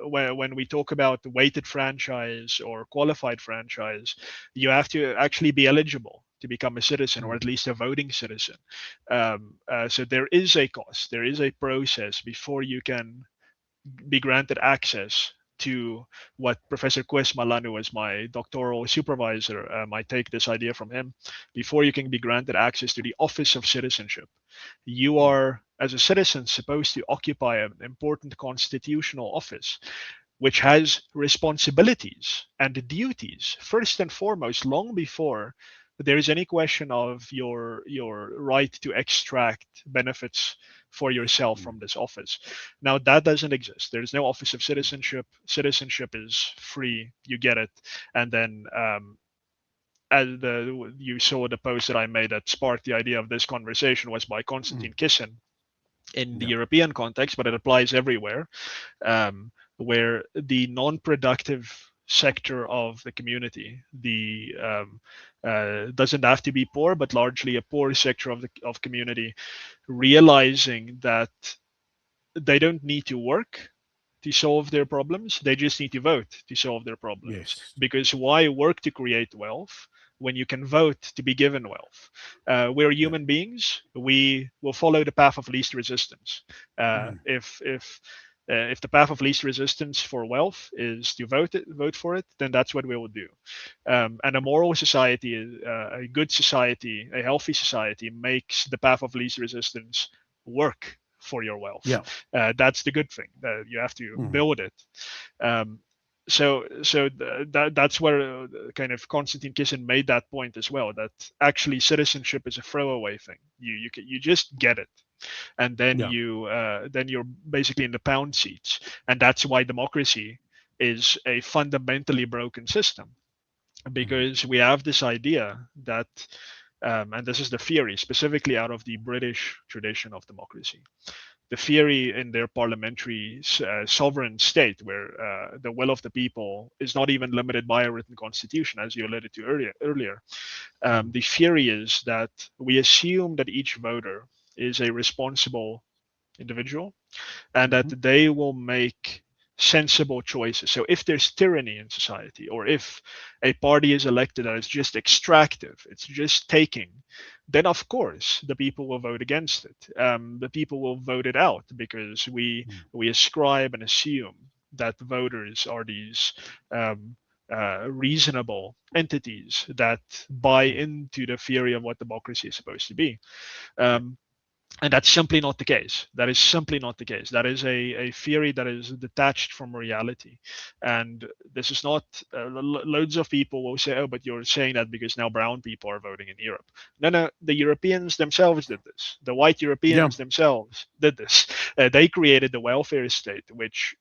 When we talk about weighted franchise or qualified franchise, you have to actually be eligible to become a citizen or Mm. at least a voting citizen. So there is a cost, there is a process before you can be granted access to what Professor Quest Malanu was my doctoral supervisor. I take this idea from him. Before you can be granted access to the office of citizenship, you Mm. are, as a citizen, supposed to occupy an important constitutional office, which has responsibilities and duties, first and foremost, long before there is any question of your right to extract benefits for yourself Mm. from this office. Now that doesn't exist. There's no office of citizenship. Citizenship is free. You get it, and then as you saw the post that I made that sparked the idea of this conversation was by Mm. Konstantin Kisin in the Yeah. European context, but it applies everywhere, where the non-productive sector of the community, the doesn't have to be poor, but largely a poor sector of community, realizing that they don't need to work to solve their problems. They just need to vote to solve their problems. Yes. Because why work to create wealth when you can vote to be given wealth? We're Yeah. human beings. We will follow the path of least resistance. Mm. If If the path of least resistance for wealth is to vote for it, then that's what we will do. And a moral society, a good society, a healthy society makes the path of least resistance work for your wealth. Yeah. That's the good thing. You have to Mhm. build it. Um, that's where kind of Konstantin Kisin made that point as well. That actually citizenship is a throwaway thing. You just get it, and Yeah. then you're basically in the pound seats, and that's why democracy is a fundamentally broken system, Mhm. because we have this idea that, and this is the theory specifically out of the British tradition of democracy, the theory in their parliamentary sovereign state, where the will of the people is not even limited by a written constitution, as you alluded to earlier. Mhm. The theory is that we assume that each voter is a responsible individual, and that Mhm. they will make sensible choices. So if there's tyranny in society, or if a party is elected that is just extractive, it's just taking, then of course the people will vote against it. The people will vote it out, because Mhm. we ascribe and assume that voters are these um, reasonable entities that buy Mhm. into the theory of what democracy is supposed to be. Yeah. Um, and that's simply not the case. That is simply not the case. That is a theory that is detached from reality. And this is not, loads of people will say, oh, but you're saying that because now brown people are voting in Europe. No, no, the Europeans themselves did this. The white Yeah. Europeans themselves did this. They created the welfare state, which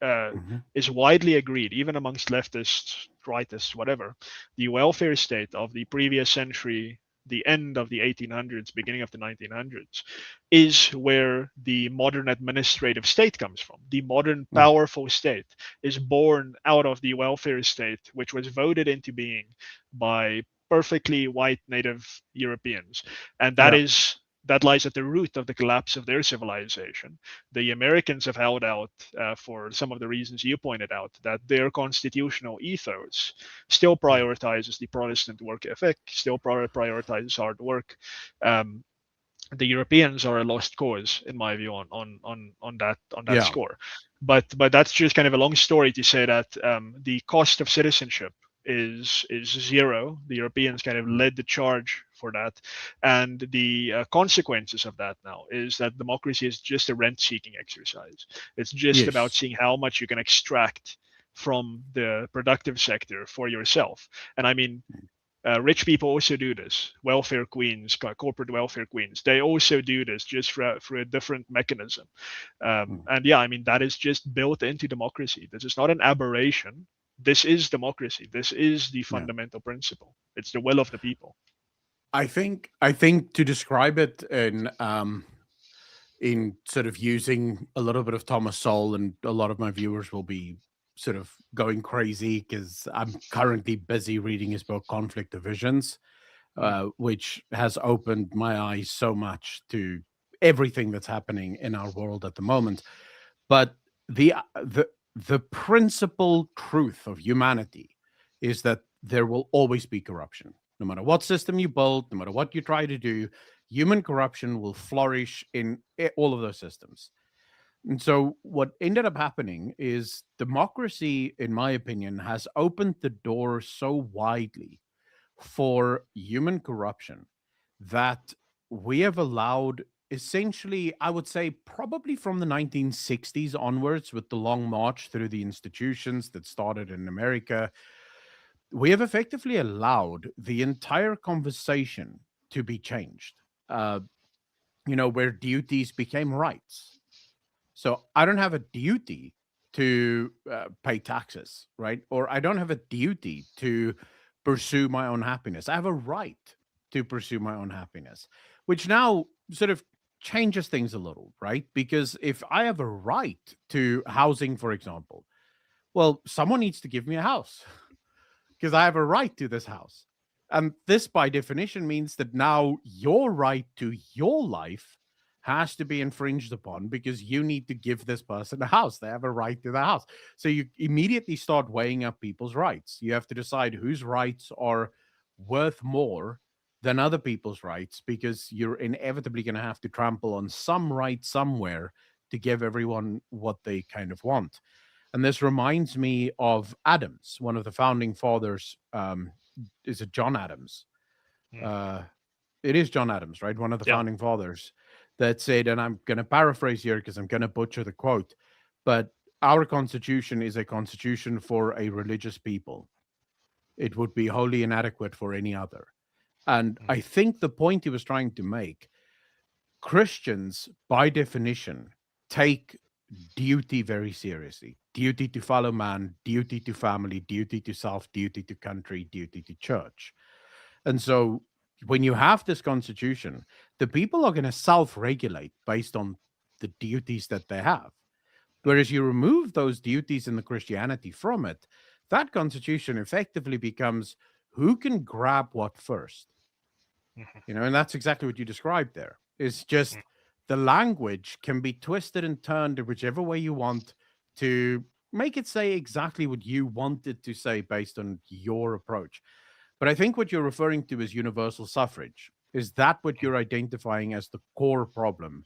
uh, Mhm. is widely agreed, even amongst leftists, rightists, whatever. The welfare state of the previous century, the end of the 1800s, beginning of the 1900s, is where the modern administrative state comes from. The modern Mhm. powerful state is born out of the welfare state, which was voted into being by perfectly white native Europeans. And Yeah. that lies at the root of the collapse of their civilization. The Americans have held out for some of the reasons you pointed out, that their constitutional ethos still Mhm. prioritizes the Protestant work ethic, still prioritizes hard work. Um, the Europeans are a lost cause, in my view, on that Yeah. score. But that's just kind of a long story to say that the cost of citizenship is zero. The Europeans kind of Mhm. led the charge for that, and the consequences of that now is that democracy is just a rent-seeking exercise. It's just about Yes. seeing how much you can extract from the productive sector for yourself. And I mean, rich people also do this. Welfare queens, corporate welfare queens, they also do this just through a different mechanism. Mhm. And yeah, I mean, that is just built into democracy. This is not an aberration. This is democracy. This is the Yeah. fundamental principle. It's the will of the people. I think to describe it in sort of using a little bit of Thomas Sowell, and a lot of my viewers will be sort of going crazy because I'm currently busy reading his book Conflict of Visions, Mm, which has opened my eyes so much to everything that's happening in our world at the moment. But the principal truth of humanity is that there will always be corruption. No matter what system you build, no matter what you try to do, human corruption will flourish in all of those systems. And so, what ended up happening is democracy, in my opinion, has opened the door so widely for human corruption that we have allowed, essentially, I would say, probably from the 1960s onwards, with the long march through the institutions that started in America, we have effectively allowed the entire conversation to be changed. Uh, where duties became rights. So I don't have a duty to pay taxes, right? Or I don't have a duty to pursue my own happiness. I have a right to pursue my own happiness, which now sort of changes things a little, right? Because if I have a right to housing, for example, well, someone needs to give me a house because I have a right to this house. And this, by definition, means that now your right to your life has to be infringed upon because you need to give this person a house. They have a right to the house. So you immediately start weighing up people's rights. You have to decide whose rights are worth more than other people's rights because you're inevitably going to have to trample on some right somewhere to give everyone what they kind of want. And this reminds me of Adams, one of the founding fathers. Is it John Adams? Mm. Uh, it is John Adams, right? One of the Yeah. founding fathers that said, and I'm going to paraphrase here because I'm going to butcher the quote, but our constitution is a constitution for a religious people. It would be wholly inadequate for any other. And Mm. I think the point he was trying to make, Christians, by definition, take duty very seriously. Duty to fellow man, duty to family, duty to self, duty to country, duty to church. And so when you have this constitution, the people are going to self regulate based on the duties that they have. Whereas you remove those duties in the Christianity from it, that constitution effectively becomes who can grab what first. Mhm. And that's exactly what you described there. It's just the language can be twisted and turned in whichever way you want to make it say exactly what you want it to say based on your approach. But I think what you're referring to is universal suffrage. Is that what you're identifying as the core problem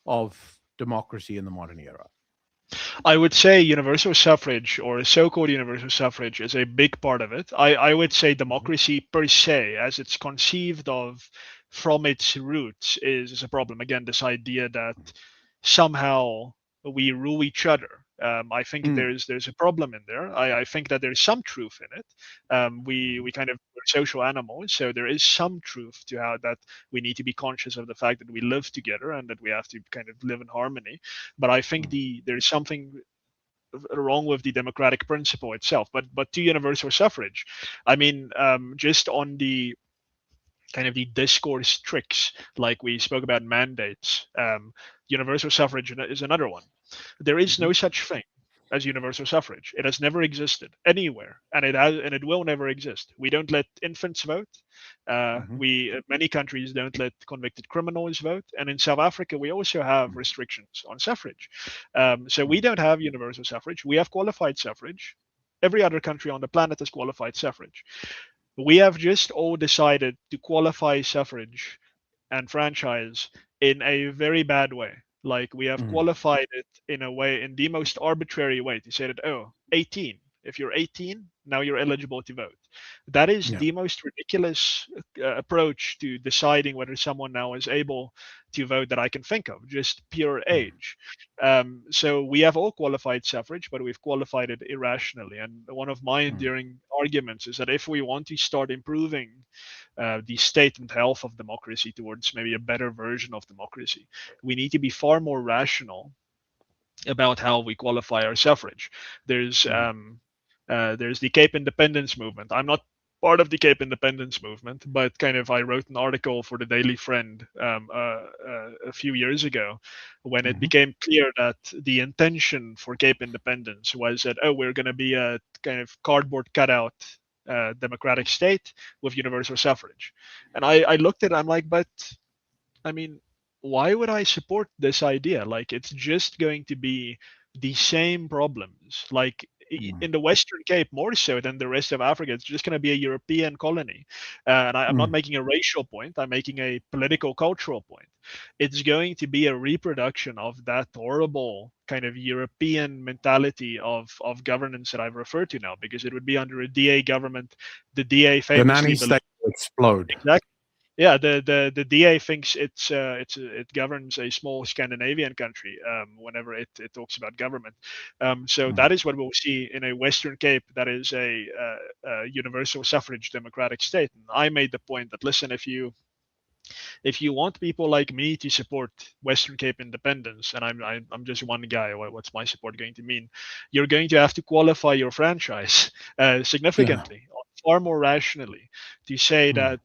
of democracy in the modern era? I would say universal suffrage, or so-called universal suffrage, is a big part of it. I would say Mhm. democracy per se, as it's conceived of from its roots, is a problem. Again, this idea that somehow we rule each other. I think Mm, there's a problem in there. I think that there's some truth in it. We mhm, kind of we're social animals, so there is some truth to how that we need to be conscious of the fact that we live together and that we have to kind of live in harmony. But I think mm, there's something wrong with the democratic principle itself. But to universal suffrage, I mean, just on the kind of the discourse tricks, like we spoke about mandates, universal suffrage is another one. There is mhm, no such thing as universal suffrage. It has never existed anywhere, and it will never exist. We don't let infants vote. mhm, We Many countries don't let convicted criminals vote, and in South Africa we also have mm, restrictions on suffrage. So we mm, don't have universal suffrage. We have qualified suffrage. Every other country on the planet has qualified suffrage. We have just all decided to qualify suffrage and franchise in a very bad way. Like we have mm. qualified it in a way, in the most arbitrary way, to say that, oh, 18. If you're 18, now you're eligible to vote. That is Yeah. the most ridiculous approach to deciding whether someone now is able to vote that I can think of, just pure Mm, age. So we have all qualified suffrage, but we've qualified it irrationally. And one of my mm, enduring arguments is that if we want to start improving the state and health of democracy towards maybe a better version of democracy, we need to be far more rational about how we qualify our suffrage. There's mm, um, there's the Cape Independence movement. I'm not part of the Cape Independence movement, but kind of I wrote an article for the Daily Friend a few years ago when it mhm, became clear that the intention for Cape Independence was that, oh, we're going to be a kind of cardboard cutout democratic state with universal suffrage. And I looked at it, I'm like, but I mean, why would I support this idea? Like, it's just going to be the same problems. Like, mm, in the Western Cape, more so than the rest of Africa, it's just going to be a European colony. And I'm not mm, making a racial point, I'm making a political, cultural point. It's going to be a reproduction of that horrible kind of European mentality of governance that I've referred to now, because it would be under a DA government. The DA the nanny famously believes. state will explode. Exactly. Yeah, the DA thinks it governs a small Scandinavian country whenever it talks about government. So Mm, that is what we'll see in a Western Cape that is a universal suffrage democratic state. And I made the point that, listen, if you want people like me to support Western Cape independence, and I'm just one guy, what's my support going to mean? You're going to have to qualify your franchise yeah. significantly, far more rationally, to say Mm, that.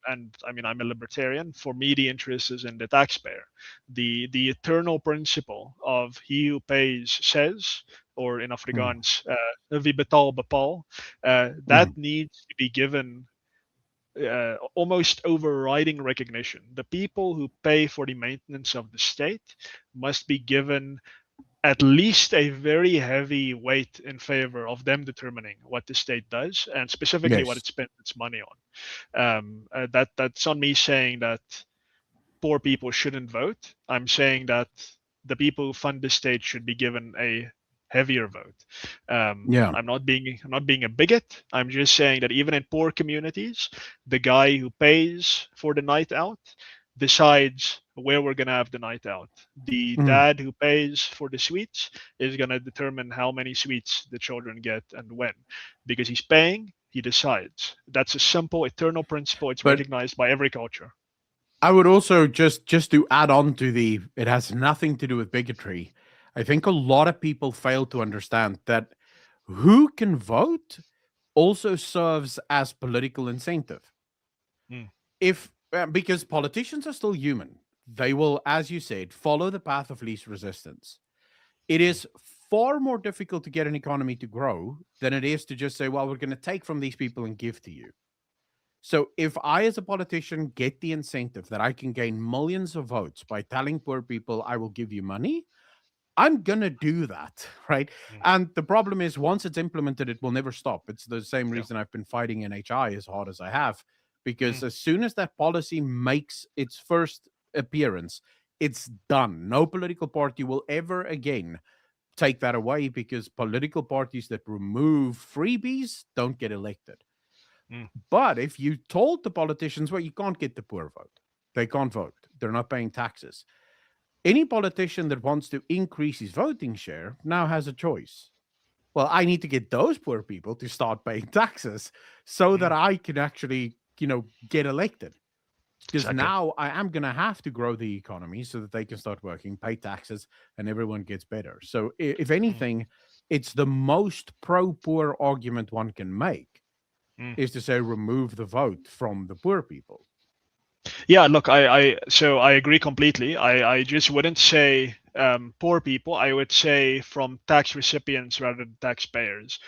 And I mean, I'm a libertarian. For me, the interest is in the taxpayer. The eternal principle of he who pays says, or in mm, Afrikaans, wie betaal bepaal. That mm, needs to be given almost overriding recognition. The people who pay for the maintenance of the state must be given at least a very heavy weight in favor of them determining what the state does, and specifically what yes. it spends its money on. That's on me saying that poor people shouldn't vote. I'm saying that the people who fund the state should be given a heavier vote. Yeah. I'm not being a bigot. I'm just saying that even in poor communities, the guy who pays for the night out decides where we're going to have the night out. The Mm. dad who pays for the sweets is going to determine how many sweets the children get and when. Because he's paying, he decides. That's a simple eternal principle. It's But recognized by every culture. I would also just to add on to the it has nothing to do with bigotry. I think a lot of people fail to understand that who can vote also serves as political incentive. Mm, If Because politicians are still human, they will, as you said, follow the path of least resistance. It mm, is far more difficult to get an economy to grow than it is to just say, well, we're going to take from these people and give to you. So if I, as a politician, get the incentive that I can gain millions of votes by telling poor people I will give you money, I'm going to do that, right? mm. And the problem is, once it's implemented, it will never stop. It's the same Yeah. reason I've been fighting NHI as hard as I have, because Mm, as soon as that policy makes its first appearance, it's done. No political party will ever again take that away, because political parties that remove freebies don't get elected. mm, But if you told the politicians, well, you can't get the poor vote, they can't vote, they're not paying taxes. Any politician that wants to increase his voting share now has a choice. Well, I need to get those poor people to start paying taxes so that mm. I can actually, get elected. Because Exactly. now I am going to have to grow the economy so that they can start working, pay taxes, and everyone gets better. So, if Mm, anything, it's the most pro poor argument one can make, mm. is to say remove the vote from the poor people. Yeah, look, I agree completely. I just wouldn't say poor people. I would say from tax recipients rather than taxpayers.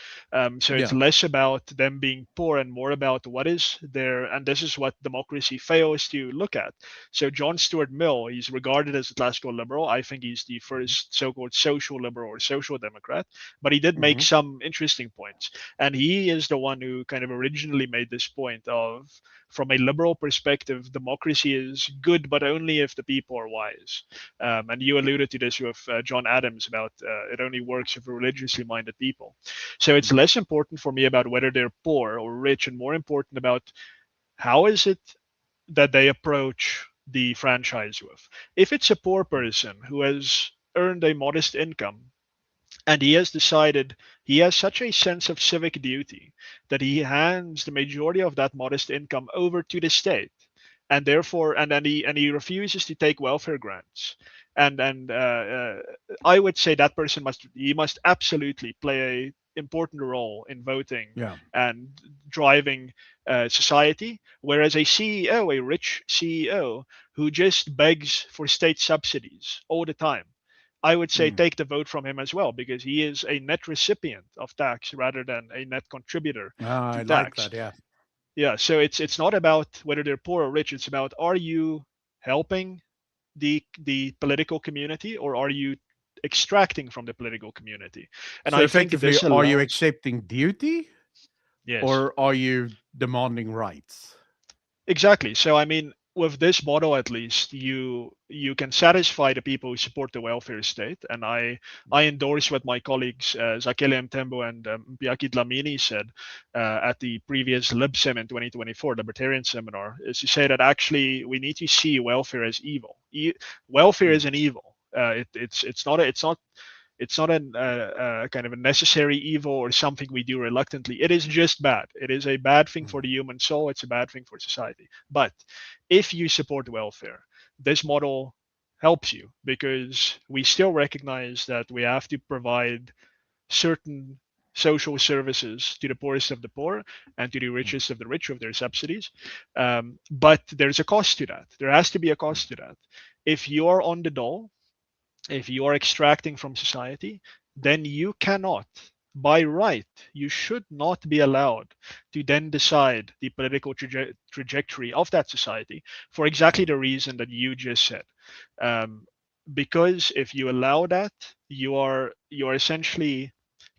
So it's Yeah. less about them being poor and more about what is there, and this is what democracy fails to look at. So John Stuart Mill, he's regarded as a classical liberal. I think he's the first so-called social liberal or social democrat, but he did make Hmm. some interesting points, and he is the one who kind of originally made this point of, from a liberal perspective, democracy is good, but only if the people are wise. And you alluded to this with John Adams about it only works with religiously minded people. So it's less important for me about whether they're poor or rich, and more important about how is it that they approach the franchise with. If it's a poor person who has earned a modest income, and he has decided, he has such a sense of civic duty that he hands the majority of that modest income over to the state, and therefore, and he refuses to take welfare grants. And I would say that person must absolutely play a important role in voting Yeah. and driving society. Whereas a CEO, a rich CEO who just begs for state subsidies all the time, I would say Mm. take the vote from him as well, because he is a net recipient of tax rather than a net contributor to I like tax. that. Yeah. Yeah, so it's not about whether they're poor or rich. It's about, are you helping the political community, or are you extracting from the political community? And So I think effectively, this are you allows, accepting duty yes. or are you demanding rights? Exactly. So I mean, with this model, at least you can satisfy the people who support the welfare state, and I endorse what my colleagues Zakele Mtembo and Mpiaki Dlamini said at the previous LibSem in 2024 Libertarian seminar, is to say that actually we need to see welfare as evil. Welfare is Mm. an evil. It's not a kind of a necessary evil or something we do reluctantly. It is just bad. It is a bad thing for Mm. the human soul. It's a bad thing for society. But if you support welfare, this model helps you, because we still recognize that we have to provide certain social services to the poorest of the poor and to the Mm. richest of the rich with their subsidies. But there's a cost to that. There has to be a Mm. cost to that. If you are on the dole, if you are extracting from society, then you cannot, by right, you should not be allowed to then decide the political trajectory of that society for exactly Mm. the reason that you just said. Um, because if you allow that, you are essentially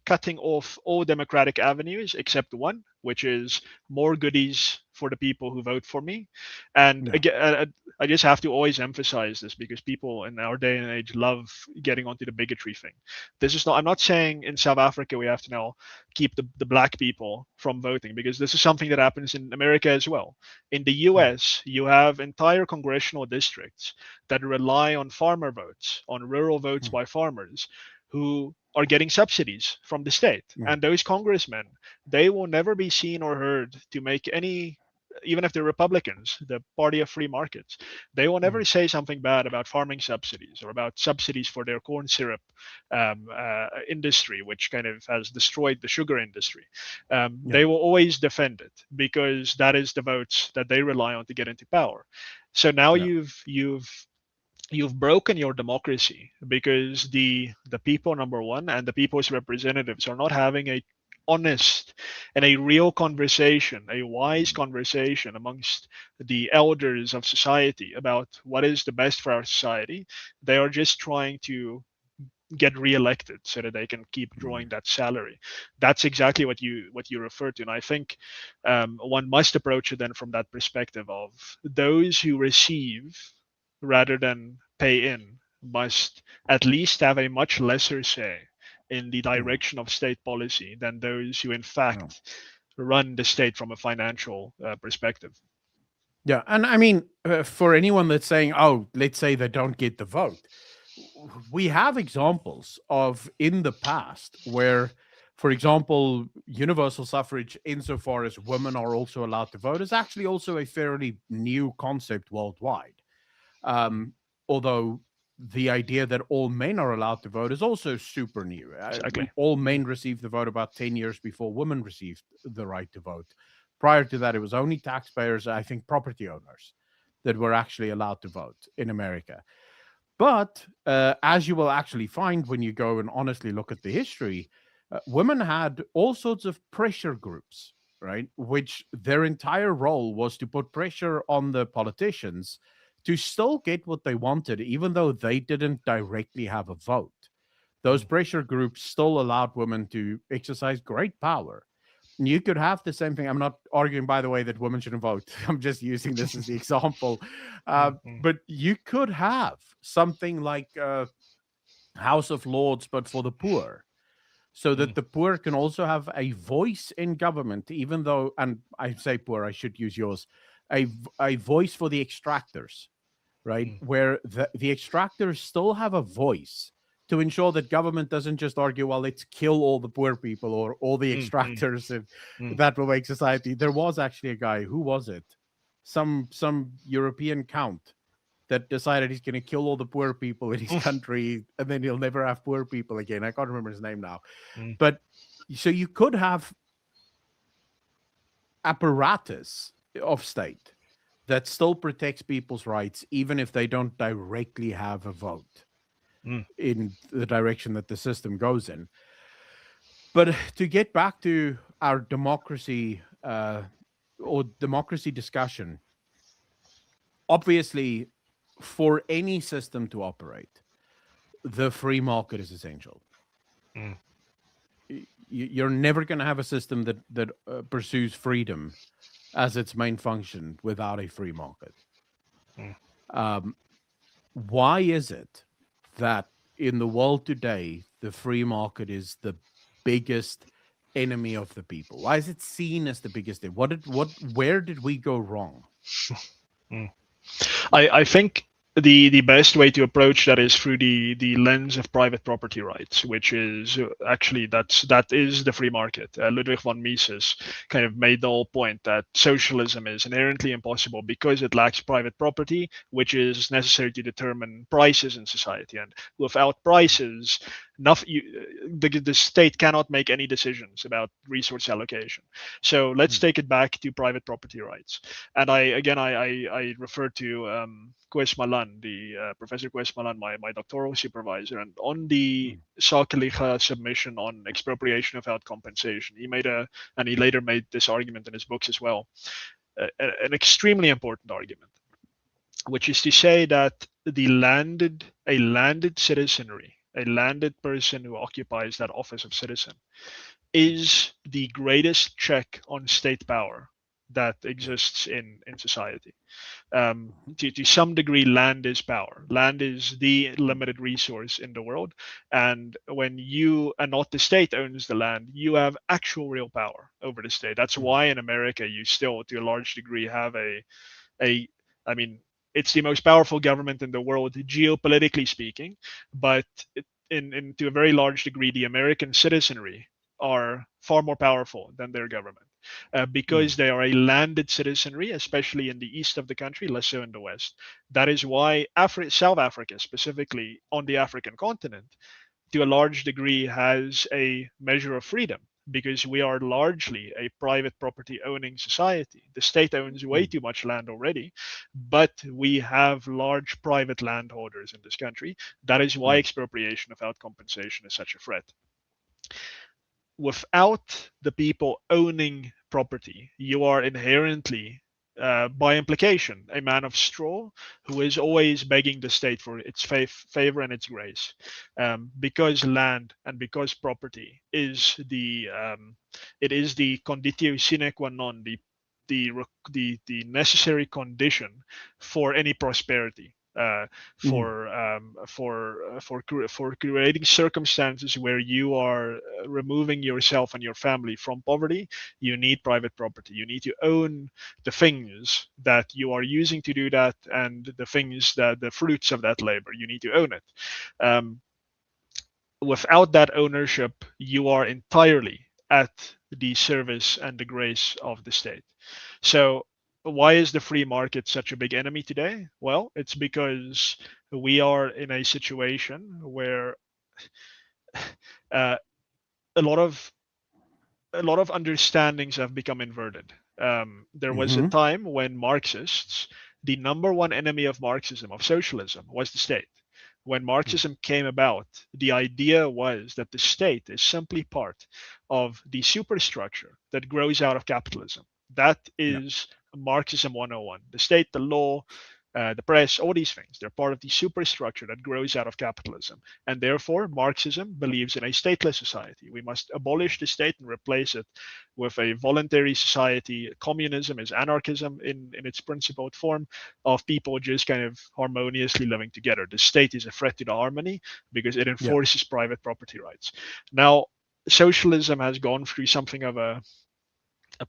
cutting off all democratic avenues except one, which is more goodies for the people who vote for me. And Yeah. again, I just have to always emphasize this because people in our day and age love getting onto the bigotry thing. This is not, I'm not saying in South Africa we have to now keep the black people from voting, because this is something that happens in America as well. In the US, you have entire congressional districts that rely on farmer votes, on rural votes by farmers who are getting subsidies from the state. And those congressmen, they will never be seen or heard to make any, even if they're Republicans, the party of free markets, they will never say something bad about farming subsidies or about subsidies for their corn syrup industry, which kind of has destroyed the sugar industry. They will always defend it because that is the votes that they rely on to get into power. So now you've broken your democracy because the people, number one, and the people's representatives are not having a honest and a real conversation, a wise conversation amongst the elders of society about what is the best for our society. They are just trying to get reelected so that they can keep drawing that salary. That's exactly what you refer to, and I think one must approach it then from that perspective of those who receive rather than pay in must at least have a much lesser say in the direction of state policy than those who in fact run the state from a financial perspective. Yeah, and I mean, for anyone that's saying, "Oh, let's say they don't get the vote," we have examples of in the past where, for example, universal suffrage, insofar as women are also allowed to vote, is actually also a fairly new concept worldwide. Although the idea that all men are allowed to vote is also super new. Exactly. All men received the vote about 10 years before women received the right to vote. Prior to that, it was only taxpayers, I think property owners, that were actually allowed to vote in America. But as you will actually find when you go and honestly look at the history, women had all sorts of pressure groups, right? Which their entire role was to put pressure on the politicians to still get what they wanted, even though they didn't directly have a vote. Those pressure groups still allowed women to exercise great power. You could have the same thing. I'm not arguing, by the way, that women shouldn't vote. I'm just using this as the example. But you could have something like House of Lords, but for the poor, so that the poor can also have a voice in government, even though, and I say poor, I should use yours, a voice for the extractors, right? Where the extractors still have a voice to ensure that government doesn't just argue, well, let's kill all the poor people or all the extractors, and that will make society. There was actually a guy, who was it? Some European count that decided he's going to kill all the poor people in his country, and then he'll never have poor people again. I can't remember his name now. But so you could have apparatus of state that still protects people's rights, even if they don't directly have a vote in the direction that the system goes in. But to get back to our democracy or democracy discussion, obviously, for any system to operate, the free market is essential. You're never going to have a system that pursues freedom as its main function without a free market. Why is it that in the world today, the free market is the biggest enemy of the people? Why is it seen as the biggest? Where did we go wrong? I think the best way to approach that is through the lens of private property rights, which is actually that is the free market. Ludwig von Mises kind of made the whole point that socialism is inherently impossible because it lacks private property, which is necessary to determine prices in society. And without prices, the state cannot make any decisions about resource allocation. So let's take it back to private property rights. And I refer to Koos Malan, Professor Koos Malan, my doctoral supervisor, and on the Sakeliga submission on expropriation without compensation, and he later made this argument in his books as well, an extremely important argument, which is to say that a landed citizenry, a landed person who occupies that office of citizen, is the greatest check on state power that exists in society. To some degree, land is power. Land is the limited resource in the world. And when you and not the state owns the land, you have actual real power over the state. That's why in America, you still, to a large degree, have a I mean, it's the most powerful government in the world, geopolitically speaking, but in to a very large degree, the American citizenry are far more powerful than their government because they are a landed citizenry, especially in the east of the country, less so in the west. That is why South Africa, specifically on the African continent, to a large degree has a measure of freedom because we are largely a private property owning society. The state owns way too much land already, but we have large private landholders in this country. That is why expropriation without compensation is such a threat. Without the people owning property, you are inherently, by implication, a man of straw who is always begging the state for its favor and its grace, because land and because property is it is the conditio sine qua non, the the necessary condition for any prosperity. For creating circumstances where you are removing yourself and your family from poverty, you need private property. You need to own the things that you are using to do that, and the things that the fruits of that labor. You need to own it. Um, Without that ownership, you are entirely at the service and the grace of the state. So, why is the free market such a big enemy today? Well, it's because we are in a situation where uh, a lot of understandings have become inverted. There was a time when Marxists, the number one enemy of Marxism, of socialism, was the state. When Marxism came about, the idea was that the state is simply part of the superstructure that grows out of capitalism. That Yeah. is Marxism 101. The state, the law, the press, all these things, they're part of the superstructure that grows out of capitalism. And therefore, Marxism believes in a stateless society. We must abolish the state and replace it with a voluntary society. Communism is anarchism in its principled form of people just kind of harmoniously living together. The state is a threat to the harmony because it Yeah. enforces private property rights. Now, socialism has gone through something of a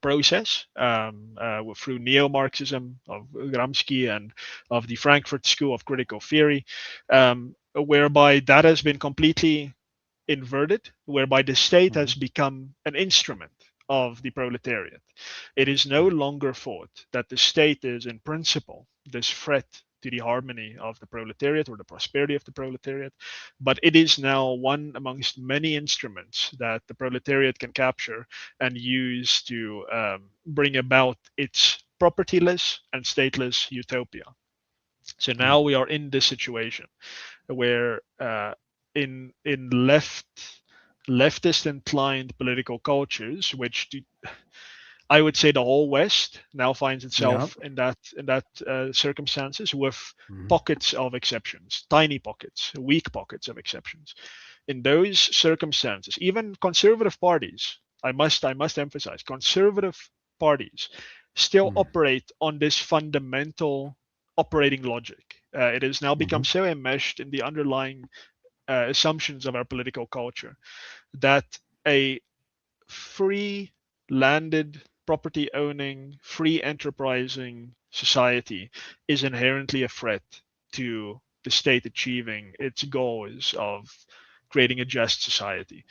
process through neo-Marxism of Gramsci and of the Frankfurt School of Critical Theory, whereby that has been completely inverted, whereby the state has become an instrument of the proletariat. It is no longer thought that the state is, in principle, this threat to the harmony of the proletariat or the prosperity of the proletariat, but it is now one amongst many instruments that the proletariat can capture and use to bring about its propertyless and stateless utopia. So now we are in this situation where in leftist inclined political cultures, which I would say the whole West now finds Yeah. itself in that circumstances with Mhm. pockets of exceptions, tiny pockets, weak pockets of exceptions. In those circumstances, even conservative parties, I must emphasize, conservative parties still operate on this fundamental operating logic. It has now become Mhm. so enmeshed in the underlying assumptions of our political culture that a free landed property owning, free enterprising society is inherently a threat to the state achieving its goals of creating a just society,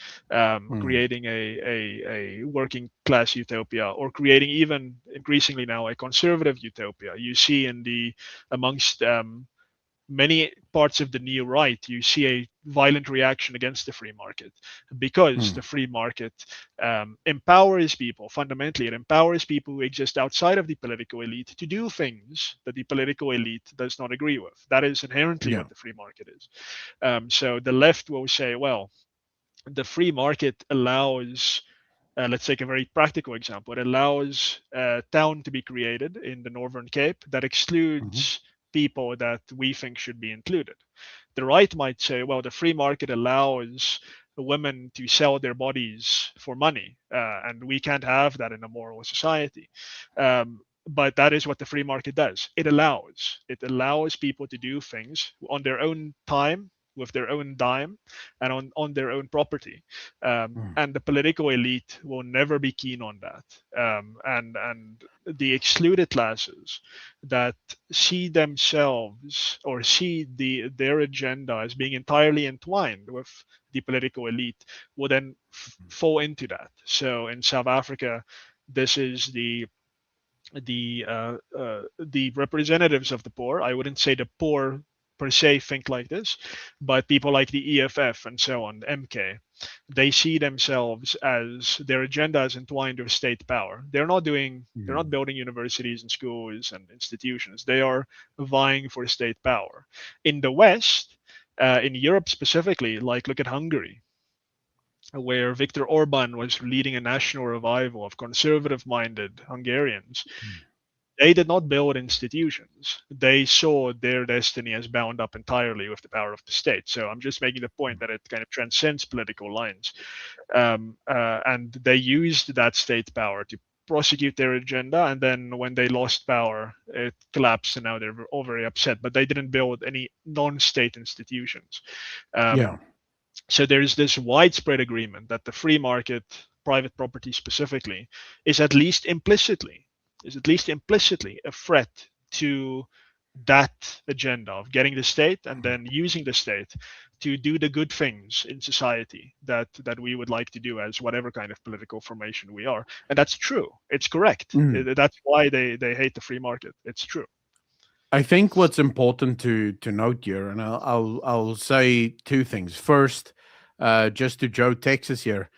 creating a working class utopia, or creating even increasingly now a conservative utopia. You see in the amongst many parts of the new right, you see a violent reaction against the free market because the free market empowers people. Fundamentally, it empowers people who exist outside of the political elite to do things that the political elite does not agree with. That is inherently Yeah. what the free market is. So the left will say, well, the free market allows let's take a very practical example. It allows a town to be created in the Northern Cape that Mhm. excludes people that we think should be included. The right might say, well, the free market allows women to sell their bodies for money, and we can't have that in a moral society. But that is what the free market does. It allows people to do things on their own time, with their own dime, and on their own property. Mm. And the political elite will never be keen on that. And the excluded classes that see themselves, or see their agenda as being entirely entwined with the political elite, will then fall into that. So in South Africa, this is the representatives of the poor. I wouldn't say the poor per se think like this, but people like the EFF and so on, MK, they see themselves as their agenda is entwined with state power. They're not Mm. building universities and schools and institutions. They are vying for state power. In the West, in Europe specifically, like look at Hungary, where Viktor Orban was leading a national revival of conservative minded Hungarians. Mm. They did not build institutions. They saw their destiny as bound up entirely with the power of the state. So I'm just making the point that it kind of transcends political lines. And they used that state power to prosecute their agenda. And then when they lost power, it collapsed, and now they're all very upset. But they didn't build any non state institutions. Yeah. Um, so there's this widespread agreement that the free market, private property specifically, is at least implicitly a threat to that agenda of getting the state and then using the state to do the good things in society that we would like to do as whatever kind of political formation we are. And that's true. It's correct. Mm. That's why they hate the free market. It's true. I think what's important to note here, and I'll say two things. First, just to Joe Texas here,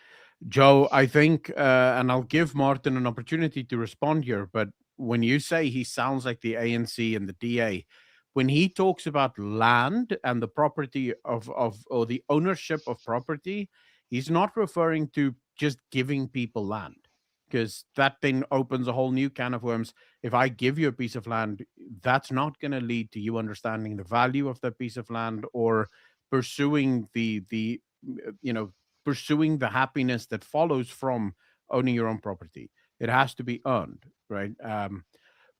Joe. I think, and I'll give Martin an opportunity to respond here. But when you say he sounds like the ANC and the DA, when he talks about land and the property of or the ownership of property, he's not referring to just giving people land, because that then opens a whole new can of worms. If I give you a piece of land, that's not going to lead to you understanding the value of that piece of land, or pursuing the you know pursuing the happiness that follows from owning your own property. It has to be earned, right?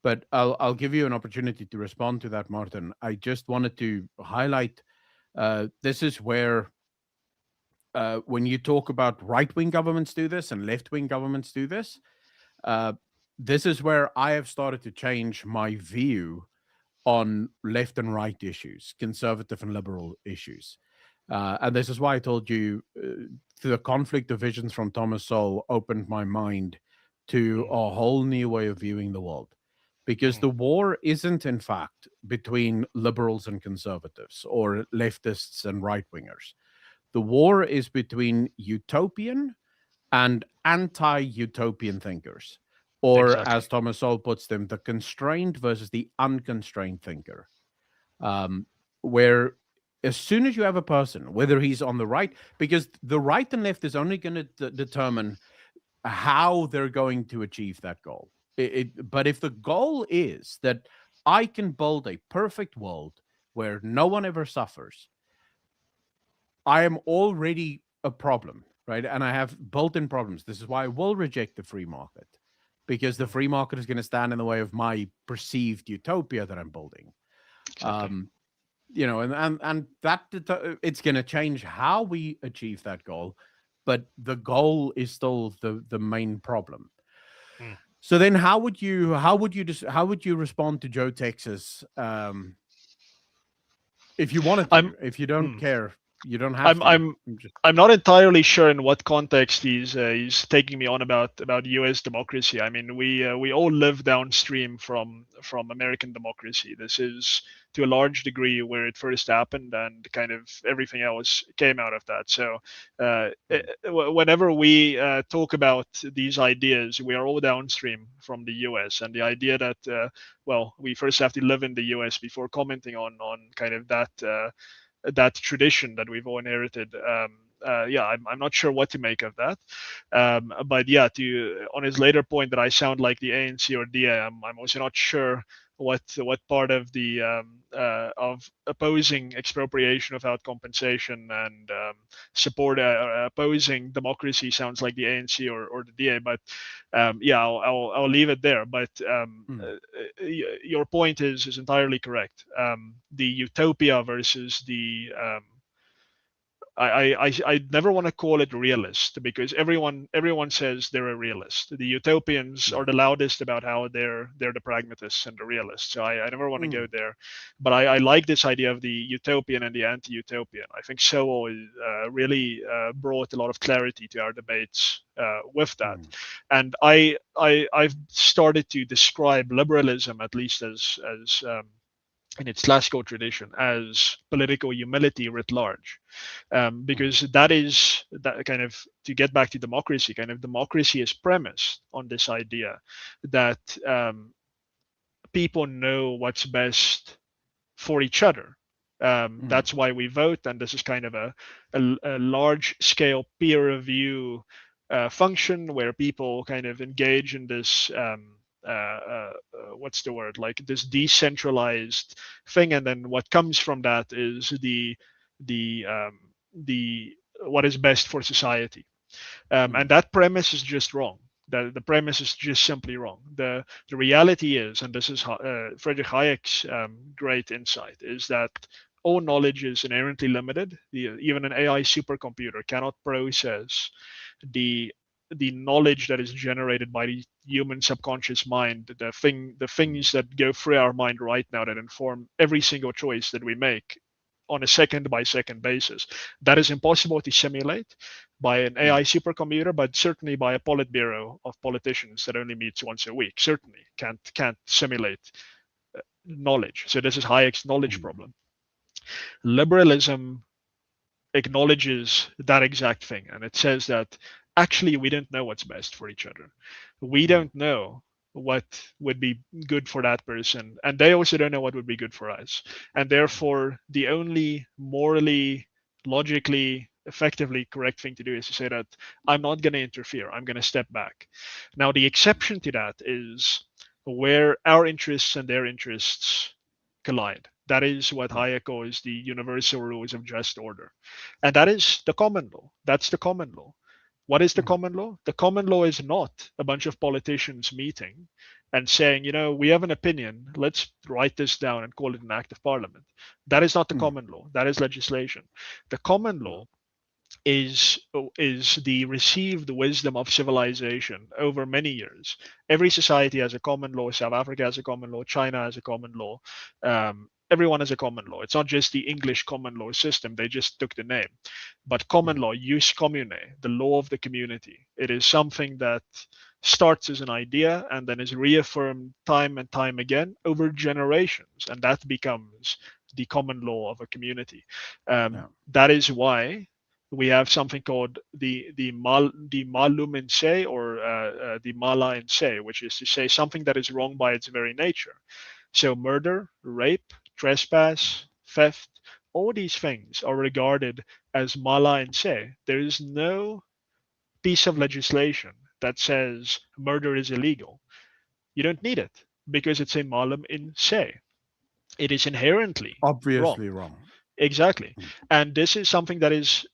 But I'll give you an opportunity to respond to that, Martin. I just wanted to highlight, this is where, when you talk about right wing governments do this and left wing governments do this, uh, this is where I have started to change my view on left and right issues, conservative and liberal issues. And this is why I told you, the conflict of visions from Thomas Sowell opened my mind to Mm, a whole new way of viewing the world. Because mm, the war isn't, in fact, between liberals and conservatives, or leftists and right wingers. The war is between utopian and anti utopian thinkers, or exactly. as Thomas Sowell puts them, the constrained versus the unconstrained thinker. Um, where as soon as you have a person, whether he's on the right, because the right and left is only going to determine how they're going to achieve that goal. But if the goal is that I can build a perfect world where no one ever suffers, I am already a problem, right? And I have built-in problems. This is why I will reject the free market, because the Mm, free market is going to stand in the way of my perceived utopia that I'm building. exactly. Um, and that it's going to change how we achieve that goal, but the goal is still the main problem. Mm. So then, how would you respond to Joe Texas? If you wanted I'm to, if you don't mm, care, you don't have I'm to. I'm I'm just I'm not entirely sure in what context he's taking me on about U.S. democracy. I mean, we all live downstream from American democracy. This is to a large degree where it first happened, and kind of everything else came out of that. So, whenever we talk about these ideas, we are all downstream from the U.S. And the idea that well, we first have to live in the U.S. before commenting on kind of that tradition that we've all inherited. Yeah, I'm not sure what to make of that. But yeah, to on his later point that I sound like the ANC or DA, I'm also not sure what part of the of opposing expropriation without compensation and support opposing democracy sounds like the ANC or the DA. But yeah, I'll leave it there. But your point is entirely correct. The utopia versus the I never want to call it realist, because everyone says they're a realist. The utopians are the loudest about how they're the pragmatists and the realists. So I never want to go there, but I like this idea of the utopian and the anti-utopian. I think Sowell really brought a lot of clarity to our debates with that. And I've started to describe liberalism, at least as in its classical tradition, as political humility writ large, because that is that kind of, to get back to democracy, kind of democracy is premised on this idea that people know what's best for each other. That's why we vote, and this is kind of a large scale peer review function where people kind of engage in this what's the word, like this decentralized thing, and then what comes from that is the what is best for society. And that premise is just wrong. The premise is just simply wrong. The reality is, and this is Friedrich Hayek's great insight, is that all knowledge is inherently limited. Even an AI supercomputer cannot process the knowledge that is generated by the human subconscious mind, the things that go through our mind right now that inform every single choice that we make on a second by second basis. That is impossible to simulate by an AI supercomputer, but certainly by a politburo of politicians that only meets once a week. Certainly can't simulate knowledge. So this is Hayek's knowledge problem. Liberalism acknowledges that exact thing, and it says that actually we don't know what's best for each other. We don't know what would be good for that person, and they also don't know what would be good for us. And therefore, the only morally, logically, effectively correct thing to do is to say that I'm not going to interfere, I'm going to step back. Now, the exception to that is where our interests and their interests collide. That is what Hayek calls the universal rules of just order. And that is the common law. That's the common law. What is the common law? The common law is not a bunch of politicians meeting and saying, you know, we have an opinion, let's write this down and call it an act of parliament. That is not the common law. That is legislation. The common law is the received wisdom of civilization over many years. Every society has a common law. South Africa has a common law. China has a common law. Everyone has a common law. It's not just the English common law system. They just took the name. But common law, jus commune, the law of the community. It is something that starts as an idea and then is reaffirmed time and time again over generations. And that becomes the common law of a community. That is why we have something called the malum in se, or the mala in se, which is to say something that is wrong by its very nature. So murder, rape, trespass, theft, all these things are regarded as mala in se. There is no piece of legislation that says murder is illegal. You don't need it because it's a malum in se. It is inherently obviously wrong. Exactly. And this is something that is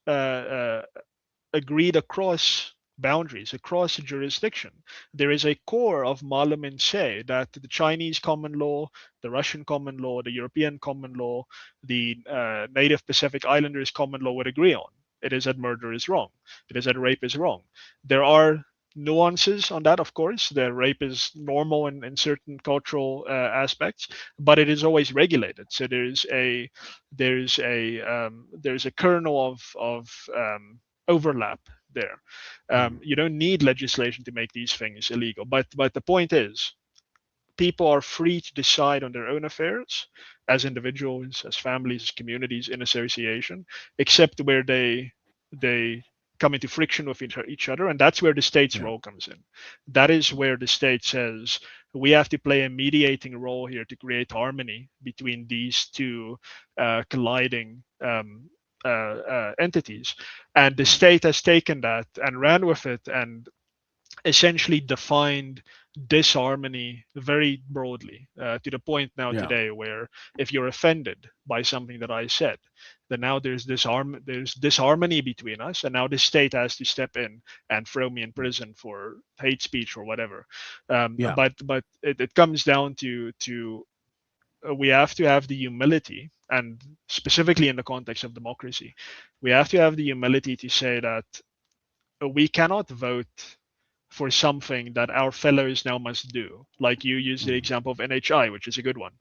agreed across boundaries, across jurisdiction. There is a core of malum in se that the Chinese common law, the Russian common law, the European common law, the native Pacific Islanders common law would agree on. It is that murder is wrong. It is that rape is wrong. There are nuances on that, of course. The rape is normal in certain cultural aspects, but it is always regulated. So there's a kernel of overlap there. You don't need legislation to make these things illegal. But the point is, people are free to decide on their own affairs as individuals, as families, as communities, in association, except where they come into friction with each other, and that's where the state's role comes in. That is where the state says we have to play a mediating role here to create harmony between these two colliding entities. And the state has taken that and ran with it and essentially defined disharmony very broadly, to the point now Yeah. today where if you're offended by something that I said, then now there's disharmony between us, and now the state has to step in and throw me in prison for hate speech or whatever. Yeah. But it comes down to we have to have the humility, and specifically in the context of democracy, we have to have the humility to say that we cannot vote for something that our fellows now must do. Like you use the Mm. example of NHI, which is a good one,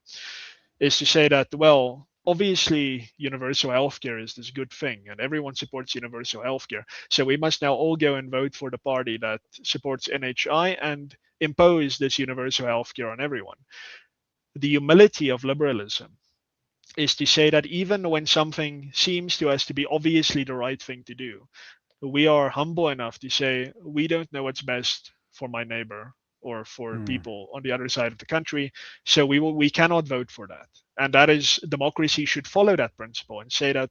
is to say that, well, obviously universal healthcare is this good thing and everyone supports universal healthcare. So we must now all go and vote for the party that supports NHI and impose this universal healthcare on everyone. The humility of liberalism is to say that even when something seems to us to be obviously the right thing to do, we are humble enough to say we don't know what's best for my neighbor or for Mm. people on the other side of the country, so we cannot vote for that. And that is, democracy should follow that principle and say that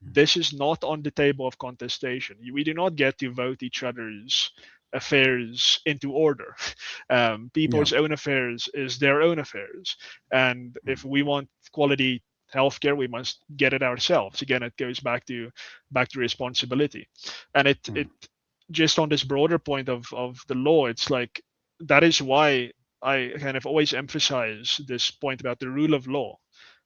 Mm. this is not on the table of contestation. We do not get to vote each other's affairs into order. Yeah. People's own affairs is their own affairs, and Mm. if we want quality healthcare, we must get it ourselves. Again, it goes back to responsibility, and it Mm. just on this broader point of the law, it's like that is why I kind of always emphasize this point about the rule of law.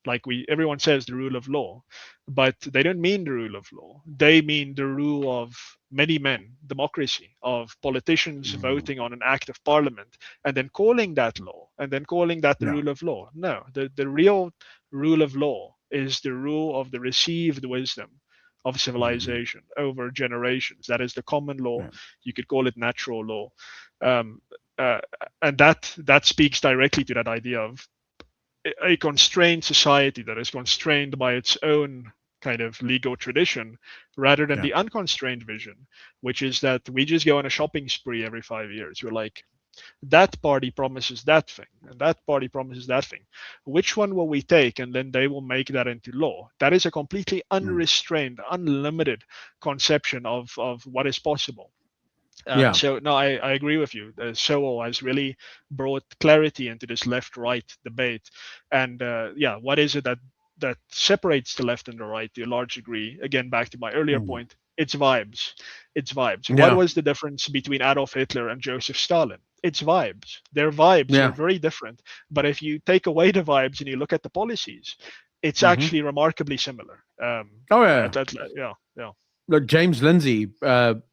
Like everyone says the rule of law, but they don't mean the rule of law. They mean the rule of many men, democracy, of politicians Mm. voting on an act of parliament and then calling that law and then calling that the Yeah. rule of law. No, the real rule of law is the rule of the received wisdom of Hmm. civilization over generations. That is the common law. Yeah. You could call it natural law. Um, uh, and that speaks directly to that idea of a constrained society that is constrained by its own kind of legal tradition rather than Yeah. the unconstrained vision, which is that we just go on a shopping spree every 5 years. We're like, that party promises that thing and that party promises that thing. Which one will we take? And then they will make that into law. That is a completely Mm. unrestrained, unlimited conception of what is possible. Yeah. So no, I agree with you. Sowell has really brought clarity into this left-right debate, and yeah, what is it that separates the left and the right to a large degree? Again, back to my earlier Mm. point, it's vibes. It's vibes. What Yeah. was the difference between Adolf Hitler and Joseph Stalin? It's vibes. Their vibes were Yeah. very different, but if you take away the vibes and you look at the policies, it's Hmm. actually remarkably similar. Oh yeah. Yeah, yeah. Look, James Lindsay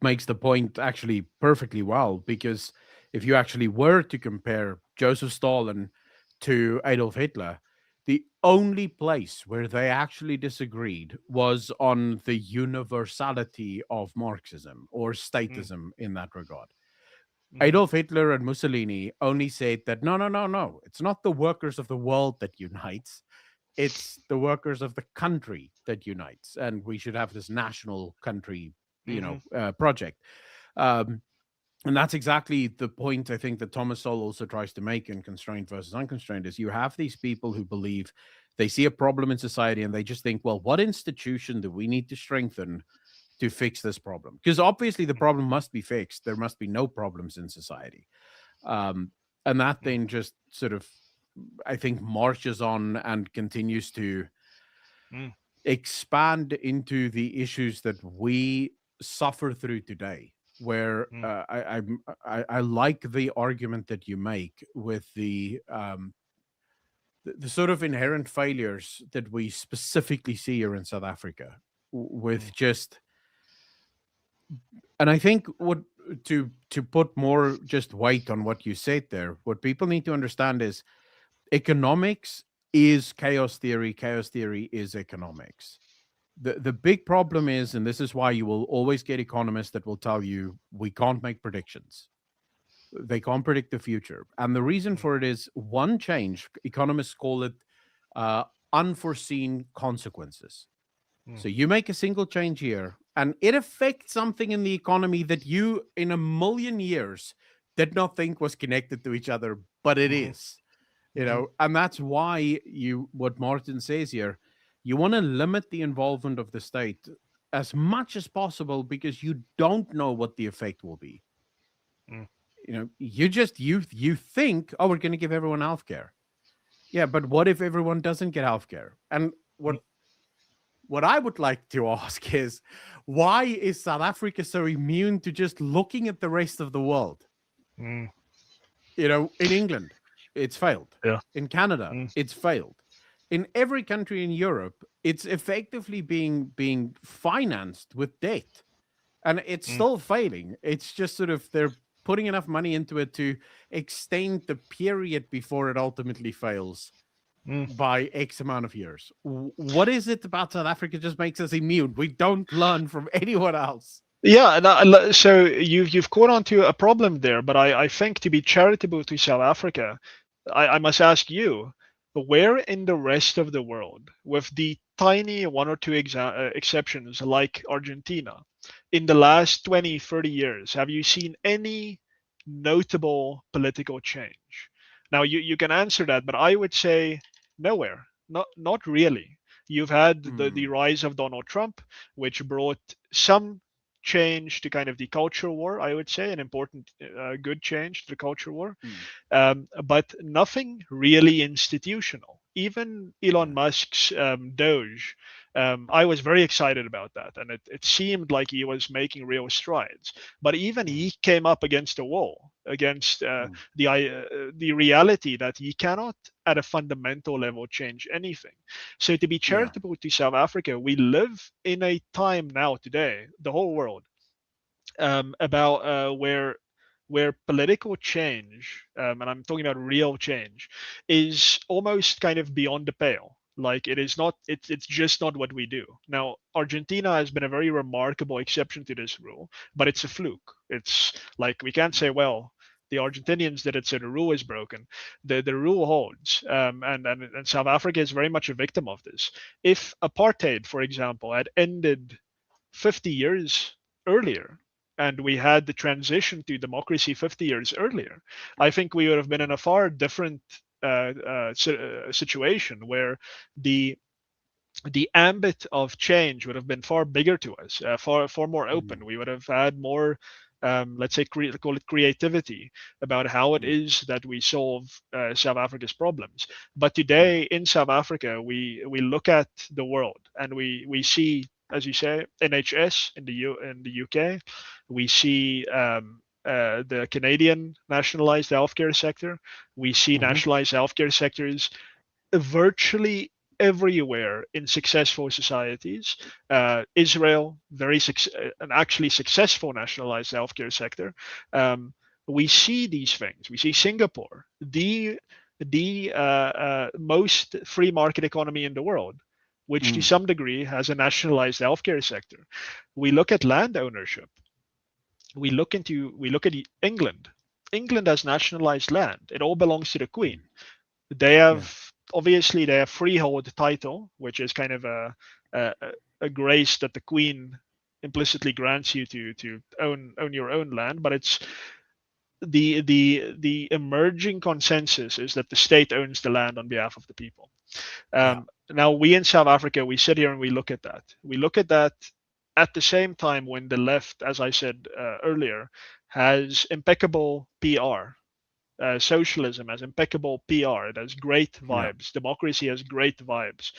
makes the point actually perfectly well, because if you actually were to compare Joseph Stalin to Adolf Hitler, the only place where they actually disagreed was on the universality of Marxism or Mm, statism in that regard. mhm, Adolf Hitler and Mussolini only said that no, no, no, no, it's not the workers of the world that unites, it's the workers of the country that unites, and we should have this national country, mhm, project. Um, and that's exactly the point I think that Thomas Sowell also tries to make in Constrained versus Unconstrained, is you have these people who believe they see a problem in society and they just think, well, what institution do we need to strengthen to fix this problem? Because obviously the problem must be fixed. There must be no problems in society. Um, and that mm, then just sort of, I think, marches on and continues to mm, expand into the issues that we suffer through today. Where mm, I like the argument that you make with the sort of inherent failures that we specifically see here in South Africa, mm, with just, and I think what, to put more just weight on what you said there, what people need to understand is economics is chaos theory is economics. The big problem is, and this is why you will always get economists that will tell you we can't make predictions, they can't predict the future, and the reason mm, for it is one change, economists call it uh, unforeseen consequences. mm, So you make a single change here and it affects something in the economy that you in a million years did not think was connected to each other, but it mhm, is. mhm, And that's why you, what Martin says here, you want to limit the involvement of the state as much as possible, because you don't know what the effect will be. mm. you think, oh, we're going to give everyone healthcare. Yeah, but what if everyone doesn't get healthcare? And what I would like to ask is, why is South Africa so immune to just looking at the rest of the world? Mm, In England, it's failed. yeah. In Canada, Mm, it's failed. In every country in Europe, it's effectively being financed with debt, and it's mm, still failing. It's just sort of they're putting enough money into it to extend the period before it ultimately fails mm. by X amount of years. What is it about South Africa just makes us immune? We don't learn from anyone else. Yeah, and so you've caught on to a problem there, but I think to be charitable to South Africa, I must ask you, where in the rest of the world, with the tiny one or two exceptions like Argentina, in the last 20, 30 years, have you seen any notable political change? Now you can answer that, but I would say nowhere. Not really. You've had the Mm, rise of Donald Trump, which brought some change to kind of the culture war, I would say, an important, good change to the culture war, mm, but nothing really institutional. Even Elon yeah, Musk's Doge, I was very excited about that, and it seemed like he was making real strides. But even mm, he came up against a wall, against mm, the reality that he cannot, at a fundamental level, change anything. So to be yeah. charitable to South Africa, we live in a time now today, the whole world, about where political change, and I'm talking about real change, is almost kind of beyond the pale. Like it is not, it's just not what we do. Now, Argentina has been a very remarkable exception to this rule, but it's a fluke. It's like we can't say, well, the Argentinians did it, so the rule is broken. The rule holds, and South Africa is very much a victim of this. If apartheid, for example, had ended 50 years earlier and we had the transition to democracy 50 years earlier, I think we would have been in a far different situation where the the ambit of change would have been far bigger to us, far more Mm, open. We would have had more, let's say, call it creativity about how it mm, is that we solve South Africa's problems. But yeah. today in South Africa, we look at the world and we see, as you say, NHS in the UK. We see. The Canadian nationalized healthcare sector. We see Hmm. nationalized healthcare sectors virtually everywhere in successful societies. Israel, an actually successful nationalized healthcare sector. Um, we see these things. We see Singapore, the most free market economy in the world, which to Mm, some degree has a nationalized healthcare sector. We look at land ownership. We look at England. England has nationalized land. It all belongs to the mm, Queen. They yeah. have obviously they have freehold title, which is kind of a, a grace that the Queen implicitly grants you to own your own land. But it's the emerging consensus is that the state owns the land on behalf of the people. Yeah. Now we in South Africa, we sit here and we look at that. We look at that at the same time when the left, as I said earlier, has impeccable PR. Socialism has impeccable PR. It has great Yeah. vibes. Democracy has great vibes.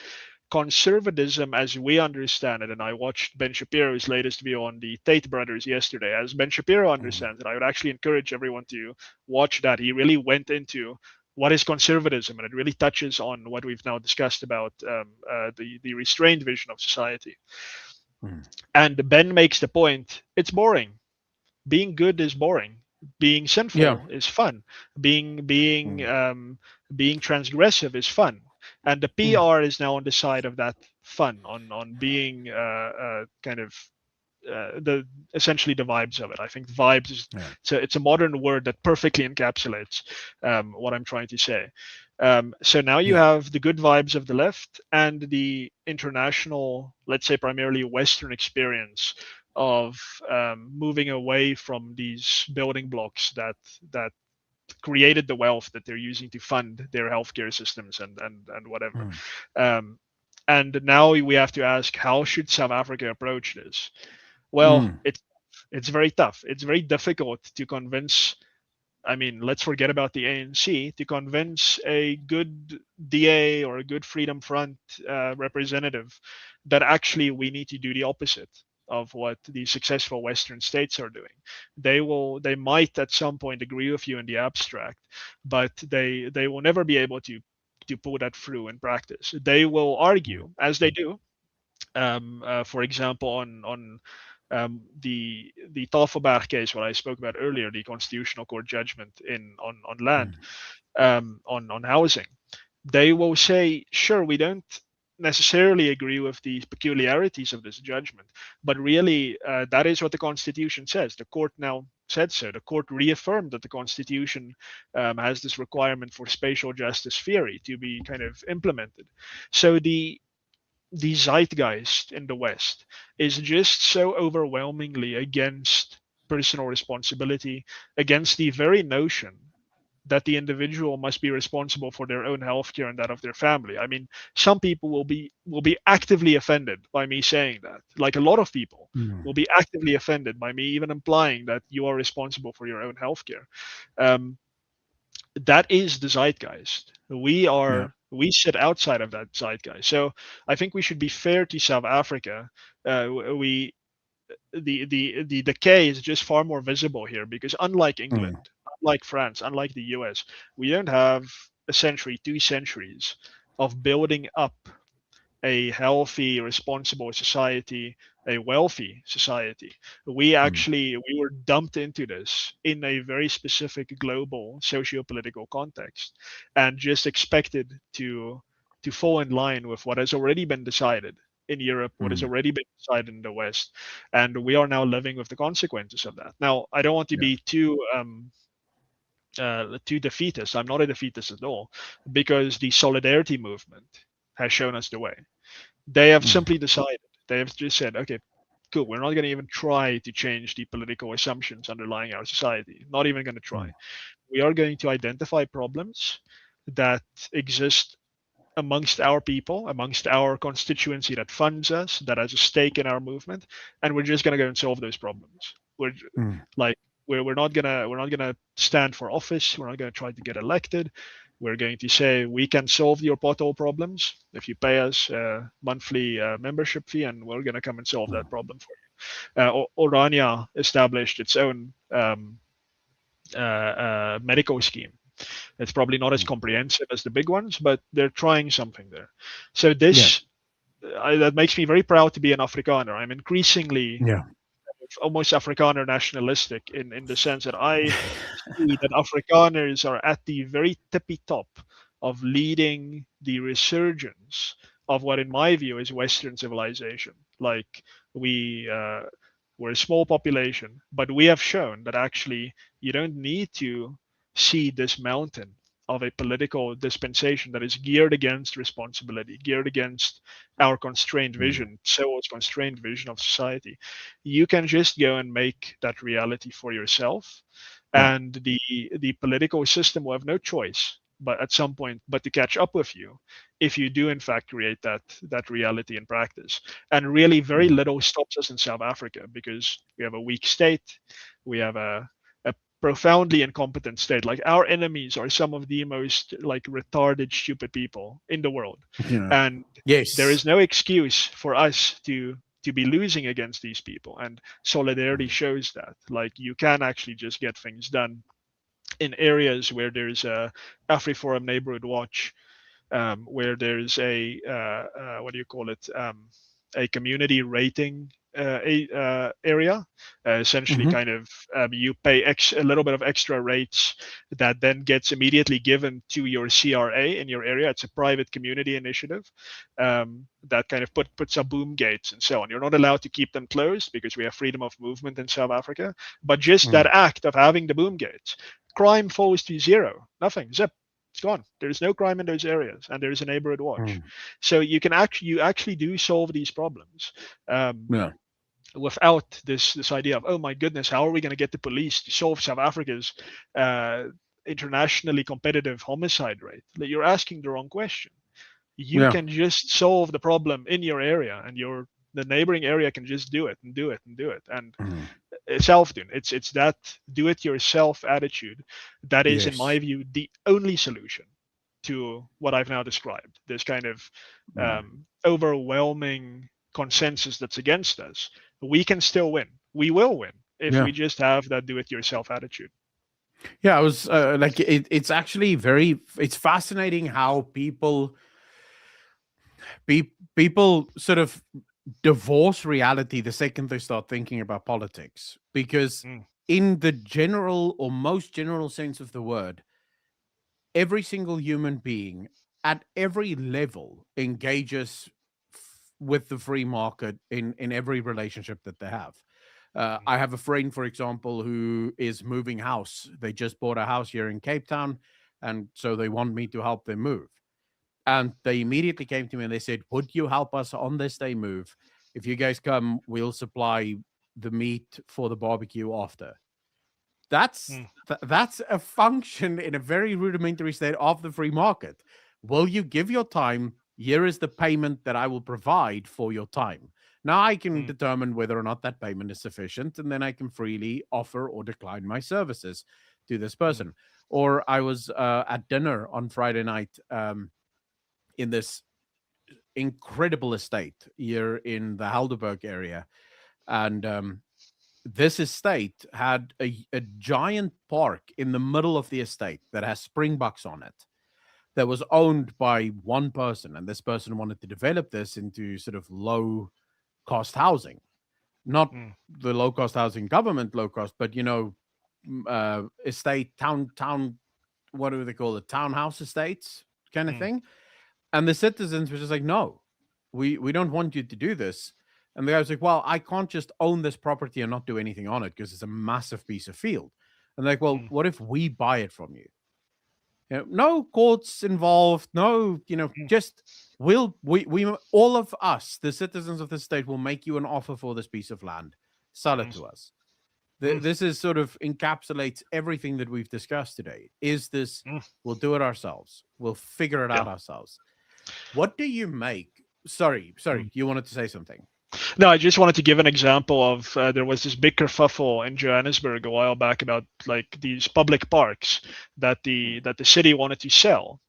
Conservatism, as we understand it, and I watched Ben Shapiro's latest video on the Tate brothers yesterday. As Ben Shapiro Mm, understands it, I would actually encourage everyone to watch that. He really went into what is conservatism, and it really touches on what we've now discussed about the restrained vision of society. mm, And Ben makes the point: it's boring. Being good is boring. Being yeah. sinful is fun. Being Mm, being transgressive is fun. And the mm, PR is now on the side of that fun, on being kind of the essentially the vibes of it. I think vibes is yeah. it's a modern word that perfectly encapsulates what I'm trying to say. So now you Yeah. have the good vibes of the left and the international, let's say primarily Western experience of moving away from these building blocks that created the wealth that they're using to fund their healthcare systems and whatever. Mm, Um, and now we have to ask, how should South Africa approach this? Well, mm, it's very tough. It's very difficult to convince. I mean, let's forget about the ANC, to convince a good DA or a good Freedom Front representative that actually we need to do the opposite of what the successful Western states are doing. They might at some point agree with you in the abstract, but they will never be able to put that through in practice. They will argue, as they do, for example, on the Tafelberg case, what I spoke about earlier, the Constitutional Court judgment on land, on housing. They will say, sure, we don't necessarily agree with the peculiarities of this judgment, but really that is what the Constitution says. The court now said so. The court reaffirmed that the Constitution has this requirement for spatial justice theory to be kind of implemented. So the zeitgeist in the West is just so overwhelmingly against personal responsibility, against the very notion that the individual must be responsible for their own healthcare and that of their family. I mean, some people will be actively offended by me saying that. Like a lot of people will be actively offended by me even implying that you are responsible for your own healthcare. Um, that is the zeitgeist. We sit outside of that zeitgeist. So I think we should be fair to South Africa. We the decay is just far more visible here because unlike England, unlike France, unlike the US, we don't have a century, 2 centuries of building up a healthy, responsible society, a wealthy society. We were dumped into this in a very specific global socio-political context and just expected to fall in line with what has already been decided in Europe, what has already been decided in the West, and we are now living with the consequences of that. Now, I don't want to be too defeatist. I'm not a defeatist at all, because the solidarity movement has shown us the way. They have simply decided, they have just said, okay, cool, we're not going to even try to change the political assumptions underlying our society. Not even going to try. We are going to identify problems that exist amongst our people, amongst our constituency that funds us, that has a stake in our movement, and we're just going to go and solve those problems. We're like we're not gonna stand for office. We're not gonna try to get elected. We're going to say we can solve your pothole problems if you pay us a monthly membership fee, and we're gonna come and solve that problem for you. Orania established its own medical scheme. It's probably not as comprehensive as the big ones, but they're trying something there. So this that makes me very proud to be an Afrikaner. I'm increasingly almost Afrikaner nationalistic in the sense that I see that Afrikaners are at the very tippy top of leading the resurgence of what, in my view, is Western civilization. Like we're a small population, but we have shown that actually you don't need to see this mountain of a political dispensation that is geared against responsibility, geared against our constrained vision, Sewell's constrained vision of society. You can just go and make that reality for yourself, and the political system will have no choice but at some point but to catch up with you if you do in fact create that reality in practice. And really very little stops us in South Africa because we have a weak state, we have a profoundly incompetent state. Like our enemies are some of the most like retarded, stupid people in the world, and there is no excuse for us to be losing against these people. And solidarity shows that. Like you can actually just get things done in areas where there's a AfriForum Neighborhood Watch, where there's a what do you call it? A community rating area. Essentially, kind of you pay a little bit of extra rates that then gets immediately given to your CRA in your area. It's a private community initiative that kind of puts up boom gates and so on. You're not allowed to keep them closed because we have freedom of movement in South Africa. But just that act of having the boom gates, crime falls to zero. Nothing. Zip. It's gone. There's no crime in those areas, and there's a neighborhood watch. So you actually do solve these problems. Without this idea of, oh my goodness, how are we going to get the police to solve South Africa's internationally competitive homicide rate? You're asking the wrong question. You can just solve the problem in your area, and the neighboring area can just do it and do it and do it. And self-doing. It's that do-it-yourself attitude that is, in my Yes. view, the only solution to what I've now described. This kind of Mm. overwhelming consensus that's against us. We can still win. We will win if Yeah. we just have that do-it-yourself attitude. Yeah, I was like, it's actually it's fascinating how people sort of divorce reality the second they start thinking about politics. Because Mm, in the general or most general sense of the word, every single human being at every level engages with the free market in every relationship that they have. mm, I have a friend, for example, who is moving house. They just bought a house here in Cape Town, and so they want me to help them move. And they immediately came to me and they said, "Would you help us on this day move? If you guys come, we'll supply the meat for the barbecue after." mm, That's a function in a very rudimentary state of the free market. Will you give your time? Here is the payment that I will provide for your time. Now I can mm, determine whether or not that payment is sufficient, and then I can freely offer or decline my services to this mm, person. Or I was at dinner on Friday night in this incredible estate here in the Helderberg area, and this estate had a giant park in the middle of the estate that has springboks on it, that was owned by one person, and this person wanted to develop this into sort of low cost housing, not mm, the low cost housing government low cost, but estate town, what do they call it, townhouse estates kind of mm, thing. And the citizens were just like, no, we don't want you to do this. And the guy was like, well, I can't just own this property and not do anything on it because it's a massive piece of field. And like, well, mm, what if we buy it from you? No courts involved, no, mm, just we all of us, the citizens of the state, will make you an offer for this piece of land. Sell it mm, to us. mm, This is sort of encapsulates everything that we've discussed today. Is this, mm. we'll do it ourselves. We'll figure it Yeah. out ourselves. What do you make? Sorry, Mm. you wanted to say something. No, I just wanted to give an example of there was this big kerfuffle in Johannesburg a while back about like these public parks that the city wanted to sell,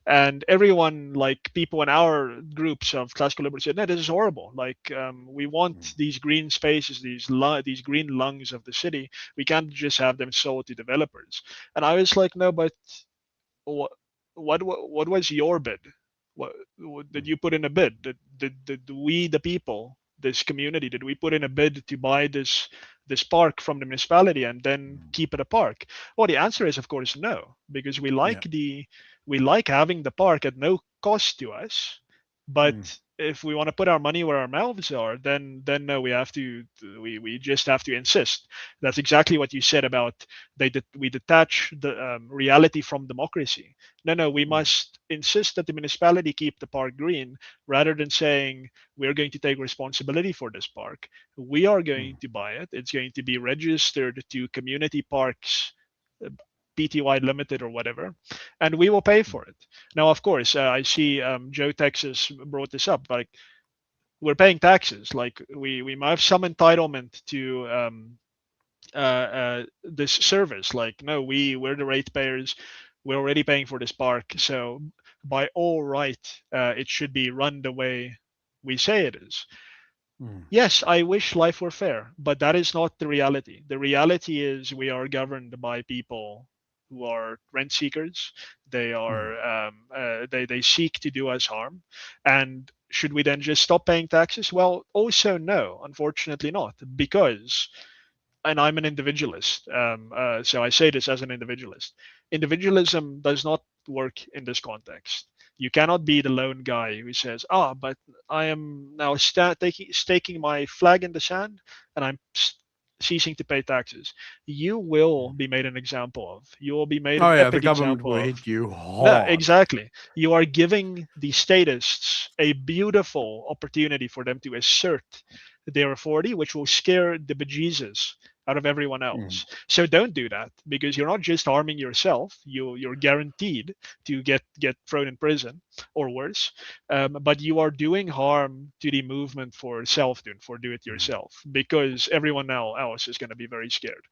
and everyone, like people in our groups of classical liberals, said, "No, this is horrible. Like we want these green spaces, these green lungs of the city. We can't just have them sold to developers." And I was like, "No, but what what was your bid? What did you put in a bid? Did we, the people, this community, did we put in a bid to buy this park from the municipality and then keep it a park?" Well, the answer is of course no, because Yeah. we like having the park at no cost to us. Mm, But if we want to put our money where our mouths are, then no, we just have to insist. That's exactly what you said about we detach the reality from democracy. No, we mm, must insist that the municipality keep the park green, rather than saying we're going to take responsibility for this park. We are mm, going to buy it. It's going to be registered to Community Parks Pty Limited or whatever, and we will pay mm, for it. Now, of course, I see Joe Texas brought this up. Like, we're paying taxes. Like, we might have some entitlement to this service. Like, no, we're the ratepayers. We're already paying for this park, so by all right, it should be run the way we say it is. mm, Yes, I wish life were fair, but that is not the reality. The reality is we are governed by people who are rent seekers. They mm, are they seek to do us harm. And should we then just stop paying taxes? Well, also no, unfortunately not, because, and I'm an individualist, so I say this as an individualist. Individualism does not work in this context. You cannot be the lone guy who says, "Ah, but I am now staking my flag in the sand, and I'm ceasing to pay taxes." You will mm. be made an example of. You will be made an Oh yeah, the epic government example will of. hit you No, hard. exactly. You are giving the statists a beautiful opportunity for them to assert their authority, which will scare the bejesus out of everyone Mm. else. So don't do that, because you're not just harming yourself. You're guaranteed to get thrown in prison or worse, but you are doing harm to the movement for for do it Mm. yourself, because everyone now else is going to be very scared.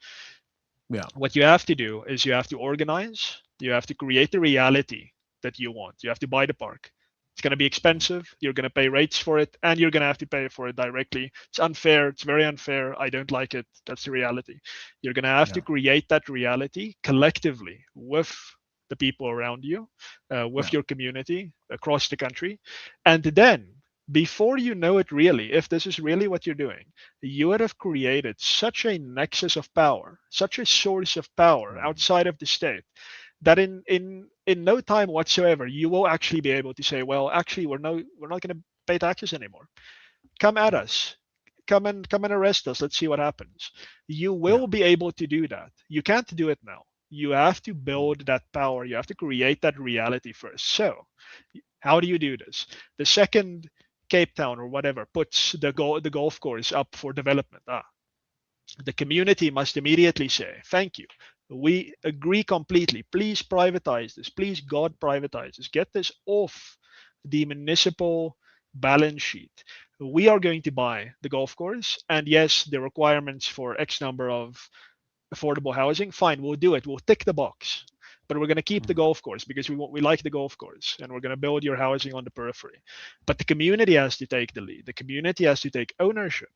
Yeah. What you have to do is you have to organize, you have to create the reality that you want. You have to buy the park. It's going to be Mm. expensive. You're going to pay rates for it, and you're going to have to pay for it directly. It's unfair. It's very unfair. I don't like it. That's the reality. You're going to have to Yeah. create that reality collectively with the people around you, with Yeah. your community across the country. And then, before you know it really, if this is really what you're doing, you would have created such a nexus of power, such a source of power Mm. outside of the state, that in no time whatsoever you will actually be able to say, well, actually we're not going to pay taxes anymore. Come at Yeah. us. Come and arrest us. Let's see what happens. You Yeah. will be able to do that. You can't do it now. You have to Mm. build that power. You have to create that reality first. So, how do you do this? The second Cape Town or whatever puts the golf course up for development. The community must immediately say, thank you. We agree completely. Please privatize this. Please, God, privatize this. Get this off the municipal balance sheet. We are going to buy the golf course. And yes, the requirements for X number of affordable housing, fine, we'll do it. We'll tick the box. But we're going to keep the Mm. golf course because we like the golf course, and we're going to build your housing on the periphery. But the community has to take the lead. The community has to take ownership,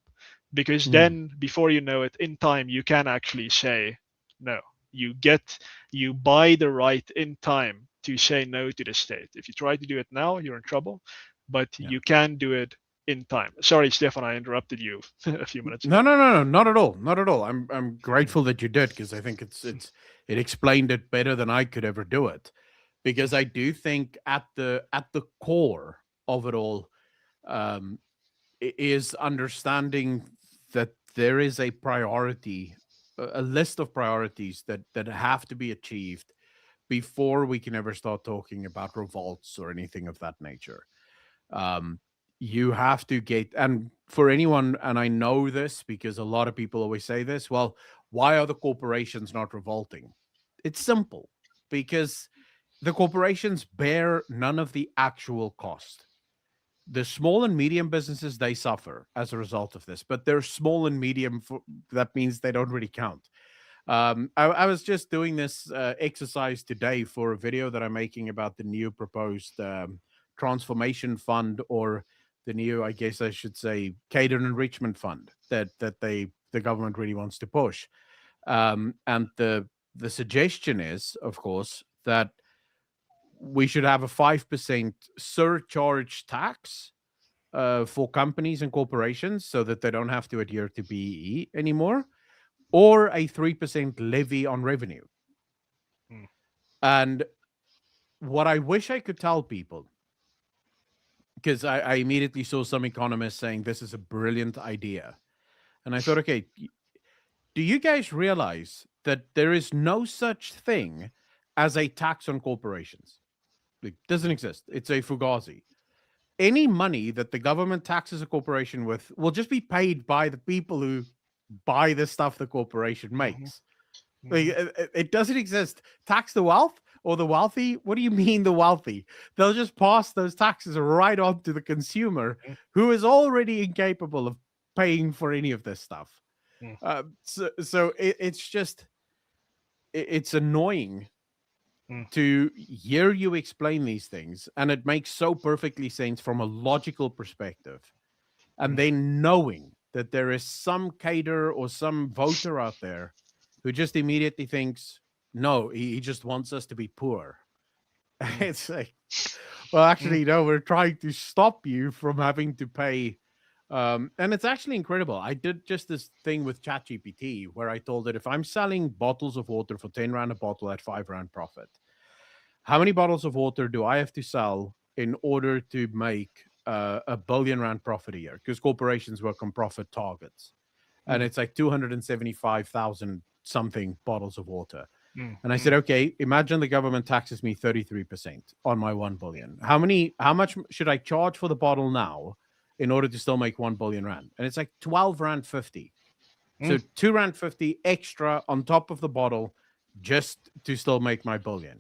because Mm. then before you know it, in time you can actually say no. You buy the right in time to say no to the state. If you try to do it now, you're in trouble, but Yeah. you can do it in time. Sorry, Stefan, I interrupted you a few minutes No, ago. no, no, no, not at all, not at all. I'm grateful that you did, because I think it explained it better than I could ever do it, because I do think at the core of it all, um, is understanding that there is a priority, a list of priorities that have to be achieved before we can ever start talking about revolts or anything of that nature. um, you have to get, and for anyone, and I know this because a lot of people always say this, well, why are the corporations not revolting? It's simple, because the corporations bear none of the actual cost. The small and medium businesses, they suffer as a result of this, but they're small and medium that means they don't really count. I was just doing this exercise today for a video that I'm making about the new proposed transformation fund, or the new, I guess I should say, cadre enrichment fund that the government really wants to push. And the suggestion is, of course, that we should have a 5% surcharge tax for companies and corporations, so that they don't have to adhere to BEE anymore, or a 3% levy on revenue. Mm, And what I wish I could tell people, because I immediately saw some economists saying this is a brilliant idea. And I thought, okay, do you guys realize that there is no such thing as a tax on corporations? It doesn't exist. It's a fugazi. Any money that the government taxes a corporation with will just be paid by the people who buy the stuff the corporation mhm, makes. Like, mhm, it doesn't exist. Tax the wealth or the wealthy? What do you mean the wealthy? They'll just pass those taxes right on to the consumer, mm, who is already incapable of paying for any of this stuff. mm, So it's just it's annoying mm, to hear you explain these things, and it makes so perfectly sense from a logical perspective. And mm, then knowing that there is some caterer or some voter out there who just immediately thinks, no, he just wants us to be poor. mm, It's like, well, mm, actually, no, we're trying to stop you from having to pay. And it's actually incredible. I did just this thing with ChatGPT where I told it, if I'm selling bottles of water for 10 Rand a bottle at 5 Rand profit, how many bottles of water do I have to sell in order to make R1 billion profit a year? Because corporations work on profit targets. And mm, it's like 275,000 something bottles of water. mm, And I said, mm, okay, imagine the government taxes me 33% on my 1 billion. How much should I charge for the bottle now in order to still make 1 billion Rand? And it's like 12 Rand 50. So 2 rand 50 extra on top of the bottle just to still make my billion.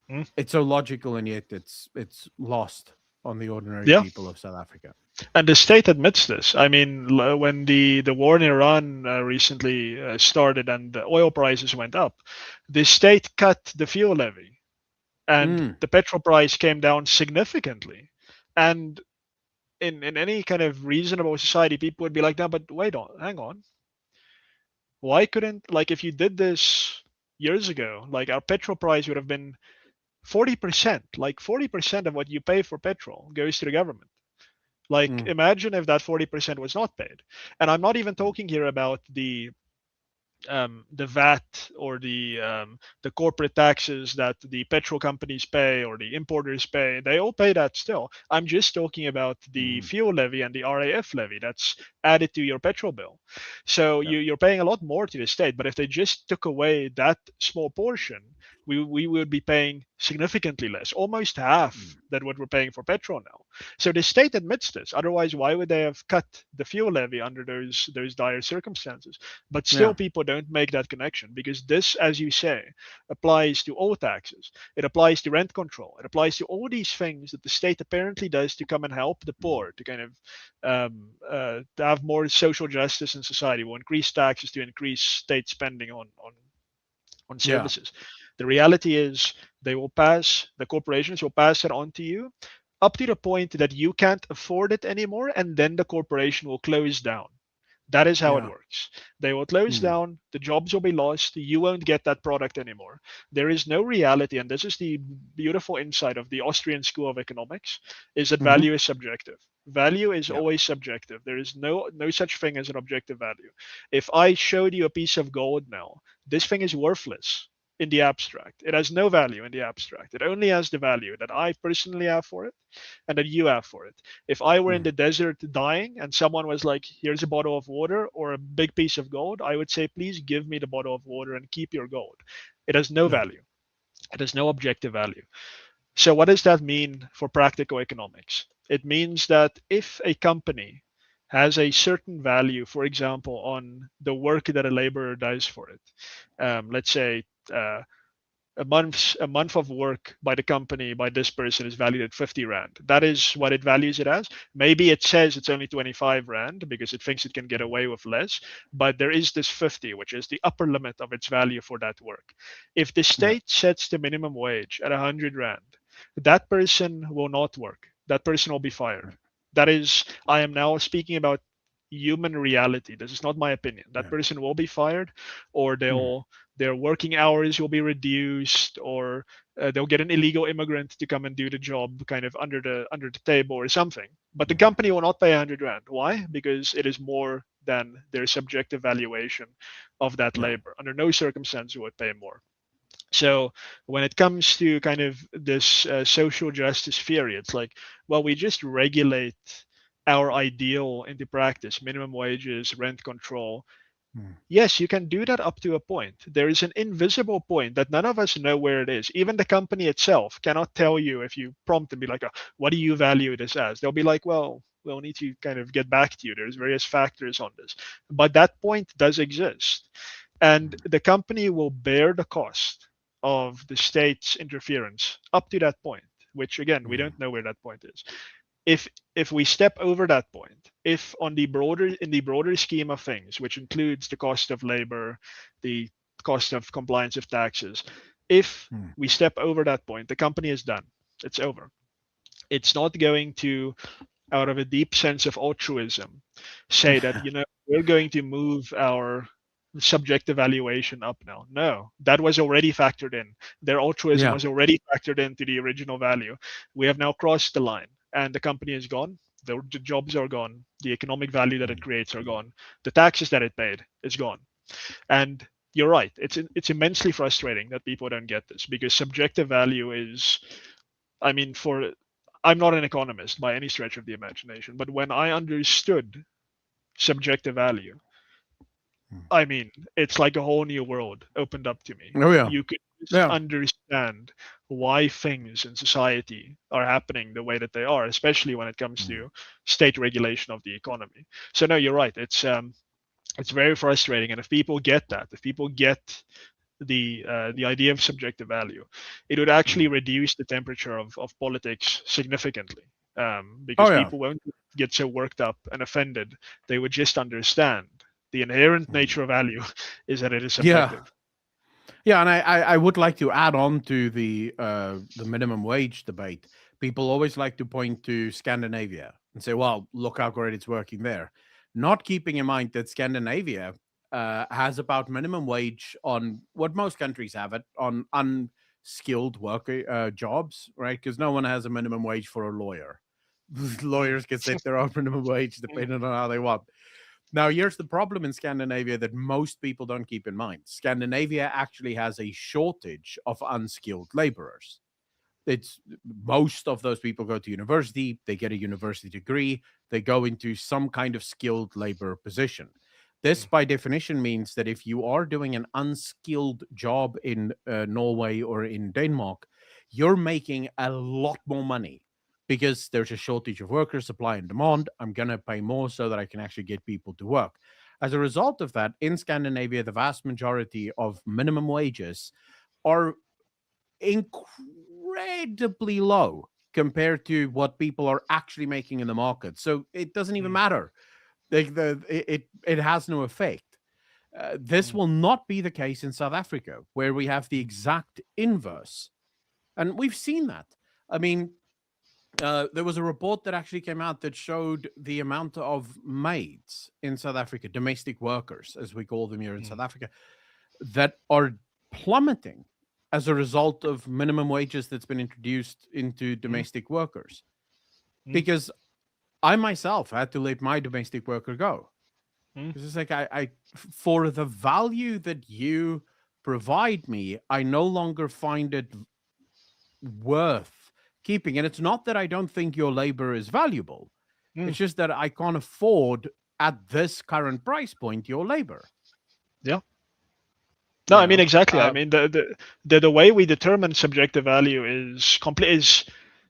Mm. It's so logical, and yet it's lost on the ordinary Yeah. people of South Africa. And the state admits this. I mean, when the war in Iran recently started and the oil prices went up, the state cut the fuel levy, and Mm, the petrol price came down significantly. And in any kind of reasonable society, people would be like, no, but wait on, hang on. Why couldn't, like, if you did this years ago, like our petrol price would have been 40%, like 40% of what you pay for petrol goes to the government. Like, mm, imagine if that 40% was not paid. And I'm not even talking here about the VAT or the corporate taxes that the petrol companies pay or the importers pay. They all pay that still. I'm just talking about the mm, fuel levy and the RAF levy that's added to your petrol bill. So yeah. you're paying a lot more to the state. But if they just took away that small portion, we would be paying significantly less, almost half Mm, than what we're paying for petrol now. So the state admits this. Otherwise, why would they have cut the fuel levy under those dire circumstances? But still, yeah. people don't make that connection because this, as you say, applies to all taxes. It applies to rent control. It applies to all these things that the state apparently does to come and help the Mm, poor, to kind of to have more social justice in society. Will increase taxes to increase state spending on yeah. services. The reality is the corporations will pass it on to you up to the point that you can't afford it anymore, and then the corporation will close down. That is how it Yeah. works. They will close Mm, down, the jobs will be lost, you won't get that product anymore. There is no reality, and this is the beautiful insight of the Austrian School of Economics, is that hmm. value is subjective. Value is Yeah. always subjective. There is no such thing as an objective value. If I showed you a piece of gold now, this thing is worthless in the abstract. It has no value in the abstract. It only has the value that I personally have for it and that you have for it. If I were in Mm, the desert dying and someone was like, here's a bottle of water or a big piece of gold, I would say, please give me the bottle of water and keep your gold. It has no yeah. value. It has no objective value. So, what does that mean for practical economics? It means that if a company has a certain value, for example, on the work that a laborer does for it, let's say uh, a month of work by the company by this person is valued at 50 rand. That is what it values it as. Maybe it says it's only 25 rand because it thinks it can get away with less, but there is this 50, which is the upper limit of its value for that work. If the Yeah. state sets the minimum wage at 100 rand, that person will not work. That person will be fired. That is, I am now speaking about human reality. This is not my opinion. That Yeah. person will be fired, or Mm, their working hours will be reduced, or they'll get an illegal immigrant to come and do the job kind of under the table or something. But the mhm. company will not pay 100 rand. Why? Because it is more than their subjective valuation of that Yeah. labor. Under no circumstance would pay more. So when it comes to kind of this social justice theory, it's like, well, we just regulate our ideal into practice: minimum wages, rent control. Mm, Yes, you can do that up to a point. There is an invisible point that none of us know where it is. Even the company itself cannot tell you. If you prompt and be like, what do you value this as? They'll be like, well, we'll need to kind of get back to you. There's various factors on this. But that point does exist. And mm, the company will bear the cost of the state's interference up to that point, which again, we mm, don't know where that point is. If we step over that point, if on the broader in the broader scheme of things, which includes the cost of labor, the cost of compliance of taxes, if mm. we step over that point, the company is done. It's over. It's not going to, out of a deep sense of altruism, say that, we're going to move our subjective valuation up now. No, that was already factored in. Their altruism Yeah. was already factored into the original value. We have now crossed the line, and the company is gone. The jobs are gone. The economic value that it Mm, creates are gone. The taxes that it paid is gone. And you're right. It's immensely frustrating that people don't get this because subjective value is, I mean, I'm not an economist by any stretch of the imagination, but when I understood subjective value, mm. I mean, it's like a whole new world opened up to me. Oh yeah. You could just Yeah. understand why things in society are happening the way that they are, especially when it comes Mm, to state regulation of the economy. So no, you're right. It's very frustrating. And if people get that, if people get the idea of subjective value, it would actually Mm. reduce the temperature of politics significantly, Oh because yeah. people won't get so worked up and offended. They would just understand the inherent Mm. nature of value is that it is Yeah. subjective. Yeah, and I would like to add on to the minimum wage debate. People always like to point to Scandinavia and say, "Well, look how great it's working there," not keeping in mind that Scandinavia has about minimum wage on what most countries have it on unskilled worker jobs, right? Because no one has a minimum wage for a lawyer. Mm, Lawyers can set their own minimum wage mm, depending on how they want. Now, here's the problem in Scandinavia that most people don't keep in mind. Scandinavia actually has a shortage of unskilled laborers. It's most of those people go to university, they get a university degree, they go into some kind of skilled labor position. This, mm, by definition, means that if you are doing an unskilled job in Norway or in Denmark, you're making a lot more money because there's a shortage of workers, supply and demand. I'm going to pay more so that I can actually get people to work. As a result of that, in Scandinavia, the vast majority of minimum wages are incredibly low compared to what people are actually making in the market. So it doesn't even mm, matter. It has no effect. This mm, will not be the case in South Africa, where we have the exact inverse, and we've seen that. I mean, there was a report that actually came out that showed the amount of maids in South Africa, domestic workers, as we call them here in mm, South Africa, that are plummeting as a result of minimum wages that's been introduced into mm, domestic workers. mm, Because I myself had to let my domestic worker go. mm, Because it's like for the value that you provide me, I no longer find it worth keeping. And it's not that I don't think your labor is valuable. mm. It's just that I can't afford at this current price point your labor. Yeah. No, You I mean know, exactly. I mean the way we determine subjective value is complete is,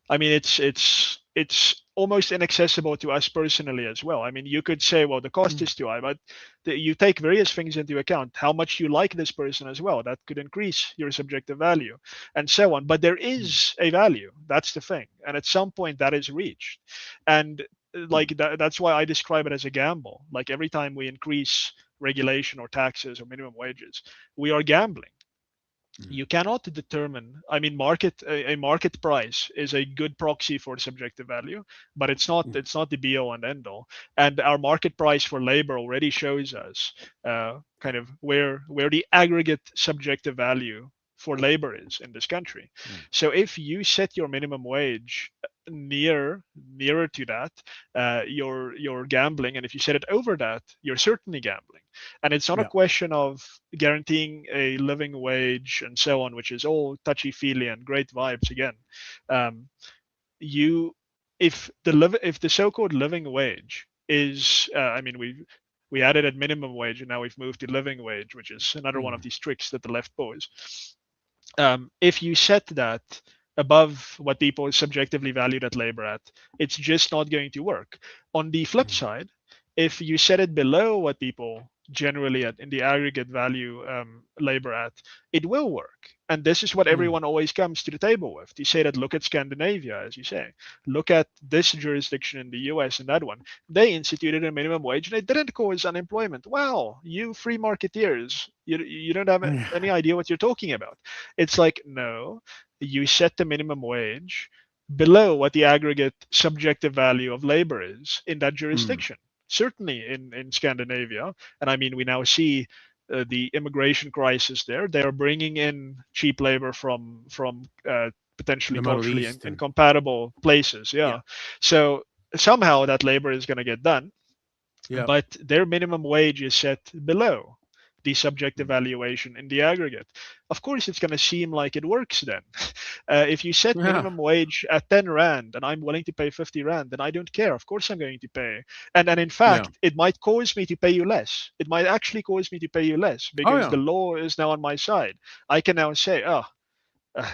I mean it's almost inaccessible to us personally as well. I mean you could say, well, the cost mm, is too high, but you take various things into account. How much you like this person as well, that could increase your subjective value, and so on. But there mm, is a value. That's the thing, and at some point that is reached, and mm, like that's why I describe it as a gamble. Like every time we increase regulation or taxes or minimum wages, we are gambling. mm, You cannot determine, I mean a market price is a good proxy for subjective value, but mm, it's not the be all and end all. And our market price for labor already shows us kind of where the aggregate subjective value for labor is in this country. mm, So if you set your minimum wage nearer to that, you're gambling, and if you set it over that, you're certainly gambling. And it's not a yeah. question of guaranteeing a living wage and so on, which is all touchy feely and great vibes again. Um, you, if the so-called living wage is, I mean, we added at minimum wage and now we've moved to living wage, which is another one of Mm, these tricks that the left pulls. If you set that above what people subjectively value that labor at, it's just not going to work. On the flip mm, side, if you set it below what people generally at in the aggregate value labor at, it will work. And this is what mm, everyone always comes to the table with. You say that, look at Scandinavia, as you say, look at this jurisdiction in the US and that one. They instituted a minimum wage and it didn't cause unemployment. Wow, you free marketeers, you don't have any yeah. idea what you're talking about. It's like, no, you set the minimum wage below what the aggregate subjective value of labor is in that Mm, jurisdiction. Certainly in Scandinavia, and I mean, we now see the immigration crisis there. They are bringing in cheap labor from potentially the Middle culturally East and incompatible places. yeah, Yeah, so somehow that labor is going to get done, yeah. but their minimum wage is set below the subjective Mm, valuation in the aggregate. Of course, it's going to seem like it works then. If you set yeah, minimum wage at 10 Rand and I'm willing to pay 50 Rand, then I don't care. Of course, I'm going to pay. And in yeah. fact, it might cause me to pay you less. It might actually cause me to pay you less Oh because yeah. the law is now on my side. I can now say, oh, uh,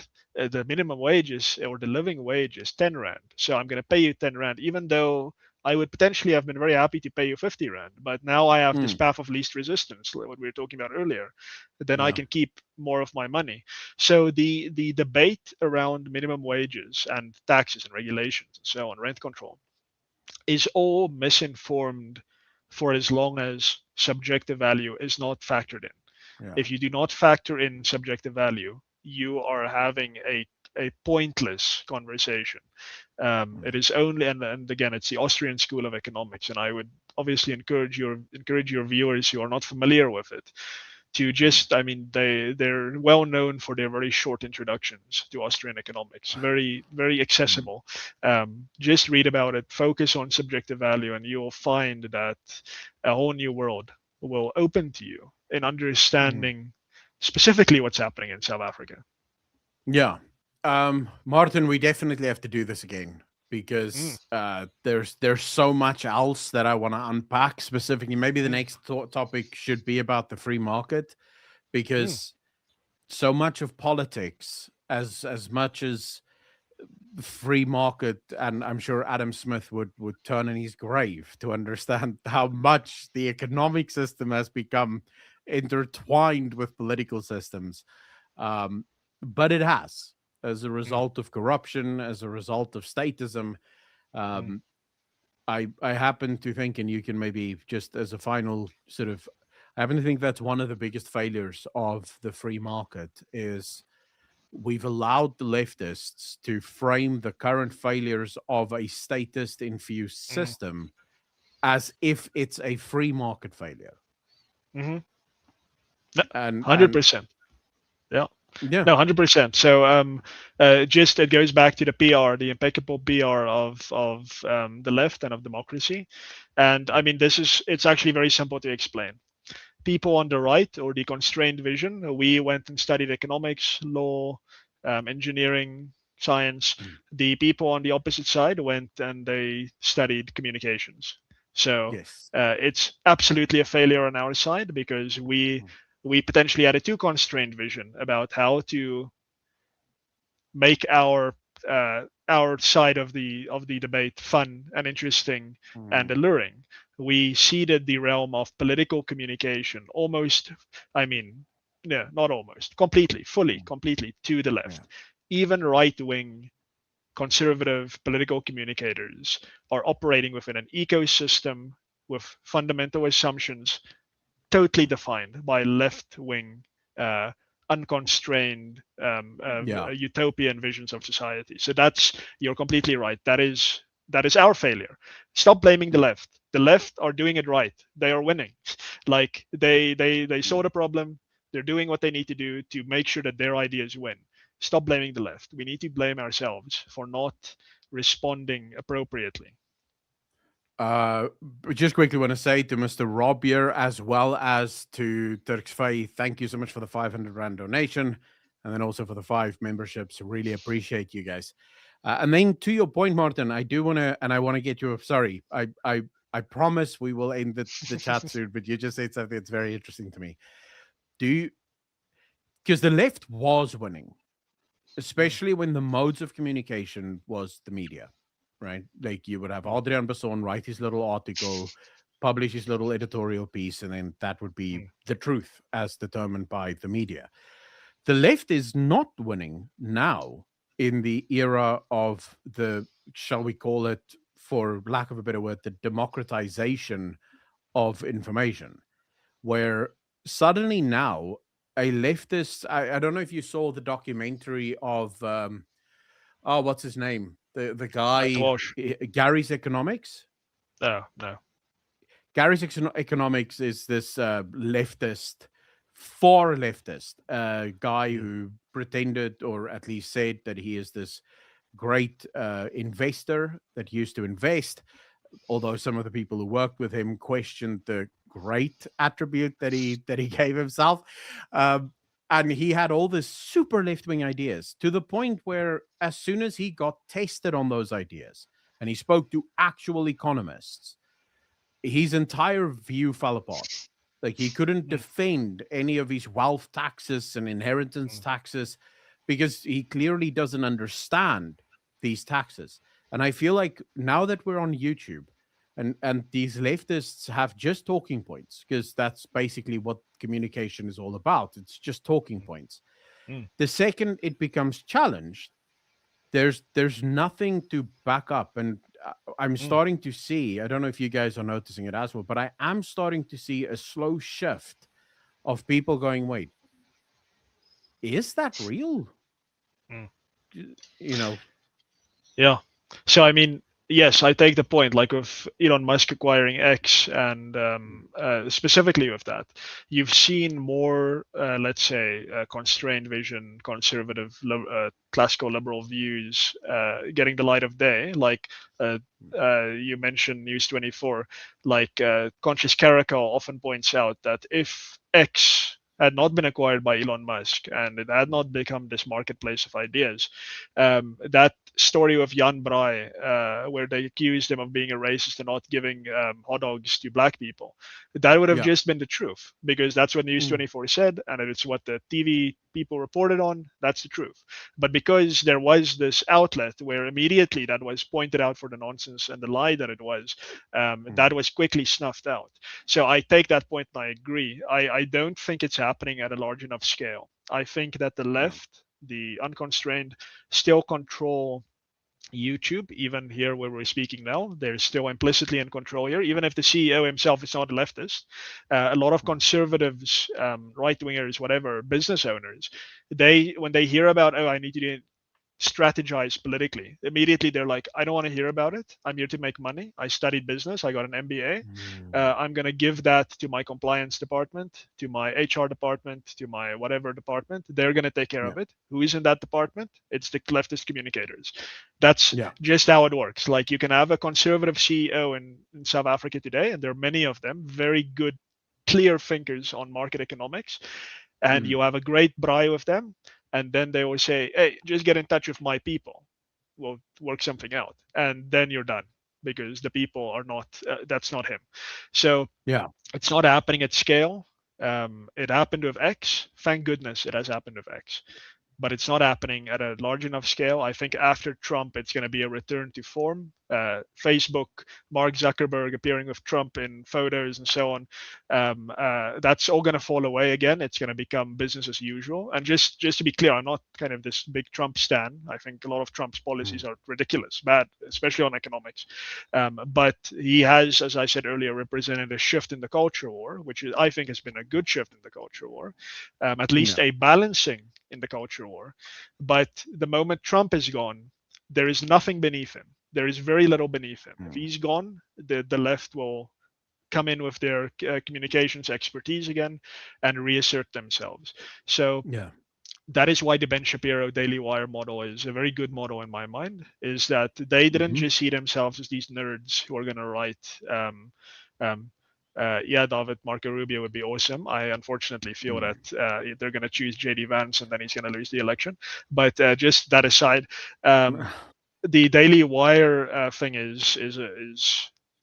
the minimum wage is, or the living wage is 10 Rand. So I'm going to pay you 10 Rand, even though I would potentially have been very happy to pay you 50 rand, but now I have this Mm, path of least resistance, like what we were talking about earlier. Then I yeah. can keep more of my money. So the debate around minimum wages and taxes and regulations and so on, rent control, is all misinformed for as long as subjective value is not factored in. Yeah. If you do not factor in subjective value, you are having a pointless conversation. Mm, It is only, and again, it's the Austrian school of economics, and I would obviously encourage your viewers who are not familiar with it to mm, just, I mean, they're well known for their very short introductions to Austrian economics, very mm, accessible. Just read about it, focus on subjective value, and you'll find that a whole new world will open to you in mm. understanding specifically what's happening in South Africa. Yeah. Martin, we definitely have to do this again Mm, because there's so much else that I want to unpack. Specifically, maybe the mm, next topic should be about the free market, mm, because so much of politics, as much as the free market, and I'm sure Adam Smith would turn in his grave to understand how much the economic system has become intertwined with political systems. um, but it has, as a mm, result of corruption, as a result of statism. mm, um, I happen to think, and you can maybe just as a final sort of, I happen to think that's one of the biggest failures of the free market is we've allowed the leftists to frame the current failures of a statist infused mm, system as if it's a free market failure. mm. And 100%. Yeah. yeah. No, 100%. So, just it goes back to the PR, the impeccable PR of the left and of democracy. And I mean, it's actually very simple to explain. People on the right, or the constrained vision, we went and studied economics, law, engineering, science. Mm. The people on the opposite side went and they studied communications. So Yes. it's absolutely a failure on our side because Mm. we potentially had a too constrained vision about how to make our side of the debate fun and interesting and Mm. alluring. We ceded the realm of political communication almost, I mean, no, not almost, completely, fully, Mm. completely to the Yeah. left. Even right wing conservative political communicators are operating within an ecosystem with fundamental assumptions totally defined by left-wing, uh, unconstrained, Yeah. utopian visions of society. So you're completely right. That is our failure. Stop blaming the Yeah. left. The left are doing it right. They are winning. Like they saw Mm. the problem. They're doing what they need to do to make sure that their ideas win. Stop blaming the left. We need to blame ourselves for not responding appropriately. Just quickly want to say to Mr. Rob here, as well as to Turks Fay, thank you so much for the 500 Rand donation, and then also for the 5 memberships. Really appreciate you guys. And then to your point, Martin, I do want to, and I want to get you. Sorry, I promise we will end the chat soon. But you just said something that's very interesting to me. Do you? Because the left was winning, Mm, especially when the modes of communication was the media, right? Like you would have mm, Adrian Basson write his little article, publish his little editorial piece, and then that would be mm, the truth as determined by the media. The left is not winning now in the era of the, shall we call it, for lack of a better word, the democratization of information, where suddenly now a leftist, I don't know if you saw the documentary of oh, what's his name? The Matt guy, Walsh. Gary's Economics. No, no. Gary's Economics is this leftist, far leftist guy Mm, who pretended, or at least said, that he is this great investor that used to invest. Although some of the people who worked with him questioned the great attribute that he gave himself. Um, and he had all this super left wing ideas, to the point where, as soon as he got tested on those ideas and he spoke to actual economists, his entire view fell apart. Like he couldn't mm, defend any of his wealth taxes and inheritance mm, taxes because he clearly doesn't understand these taxes. And I feel like now that we're on YouTube, and these leftists have just talking points, because that's basically what communication is all about. It's just talking points. Mm, The second it becomes challenged, there's nothing to back up. And I'm mm, starting to see, I don't know if you guys are noticing it as well, but I am starting to see a slow shift of people going, wait, is that real? mm. You know. Yeah. So I mean, yes, I take the point. Like with Elon Musk acquiring X, and specifically with that, you've seen more, let's say, constrained vision, conservative, classical liberal views getting the light of day. Like uh, you mentioned News 24. Like Conscious Caracal often points out that if X had not been acquired by Elon Musk and it had not become this marketplace of ideas, that story of Jan Brai, where they accused him of being a racist and not giving hot dogs to black people, that would have Yeah. just been the truth, because that's what News Mm, 24 said, and it's what the TV people reported on. That's the truth. But because there was this outlet where immediately that was pointed out for the nonsense and the lie that it was, that mm, was quickly snuffed out. So I take that point and I agree. I don't think it's happening at a large enough scale. I think that the yeah. left, the unconstrained, still control YouTube. Even here where we're speaking now, they're still implicitly in control here, even if the CEO himself is not a leftist. A lot of Mm, conservatives, right wingers, whatever, business owners, they, when they hear about, oh, I need to do strategize politically, immediately they're like, I don't want to hear about it. I'm here to make money. I studied business. I got an MBA. mm, I'm going to give that to my compliance department, to my HR department, to my whatever department. They're going to take care yeah. of it. Who is in that department? It's the leftist communicators. That's Yeah. just how it works. Like you can have a conservative CEO in South Africa today, and there are many of them, very good, clear thinkers on market economics, and Mm, you have a great braai with them, and then they will say, hey, just get in touch with my people, we'll work something out, and then you're done, because the people are not, that's not him. So yeah. it's not happening at scale. It happened with X. Thank goodness it has happened with X, but it's not happening at a large enough scale. I think after Trump, it's going to be a return to form. Facebook, Mark Zuckerberg appearing with Trump in photos and so on. That's all going to fall away again. It's going to become business as usual. And just to be clear, I'm not kind of this big Trump stan. I think a lot of Trump's policies Mm, are ridiculous, bad, especially on economics. But he has, as I said earlier, represented a shift in the culture war, which is, I think has been a good shift in the culture war, at least yeah. a balancing in the culture war. But the moment Trump is gone, there is nothing beneath him. There is very little beneath him. If Mm, he's gone, the left will come in with their communications expertise again and reassert themselves. So yeah. that is why the Ben Shapiro Daily Wire model is a very good model in my mind, is that they didn't Hmm. just see themselves as these nerds who are going to write, um, yeah, David, Marco Rubio would be awesome. I unfortunately feel Mm. that they're going to choose JD Vance and then he's going to lose the election. But just that aside, um, the Daily Wire thing is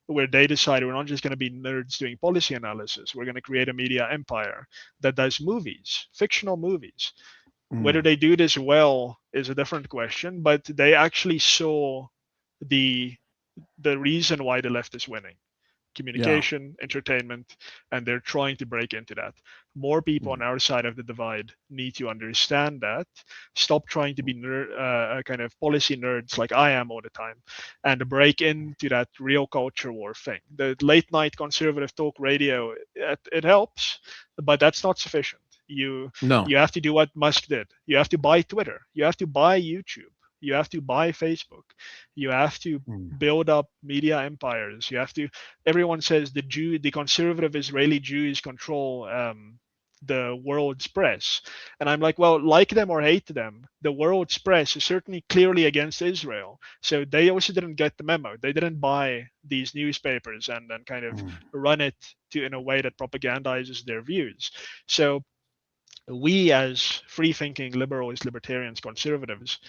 where they decided we're not just going to be nerds doing policy analysis. We're going to create a media empire that does movies, fictional movies. Whether Mm, they do this well is a different question, but they actually saw the the reason why the left is winning: yeah. communication, entertainment, and they're trying to break into that. More people on Mm, our side of the divide need to understand that. Stop trying to be kind of policy nerds like I am all the time, and break into that real culture war thing. The late night conservative talk radio, it helps, but that's not sufficient. You no. you have to do what Musk did. You have to buy Twitter. You have to buy YouTube. You have to buy Facebook. You have to Mm, build up media empires. You have to. Everyone says the conservative Israeli Jews control the world's press, and I'm like, well, like them or hate them, the world's press is certainly clearly against Israel. So they also didn't get the memo. They didn't buy these newspapers and then kind of mm, run it to in a way that propagandizes their views. So we, as free thinking liberals, libertarians, conservatives,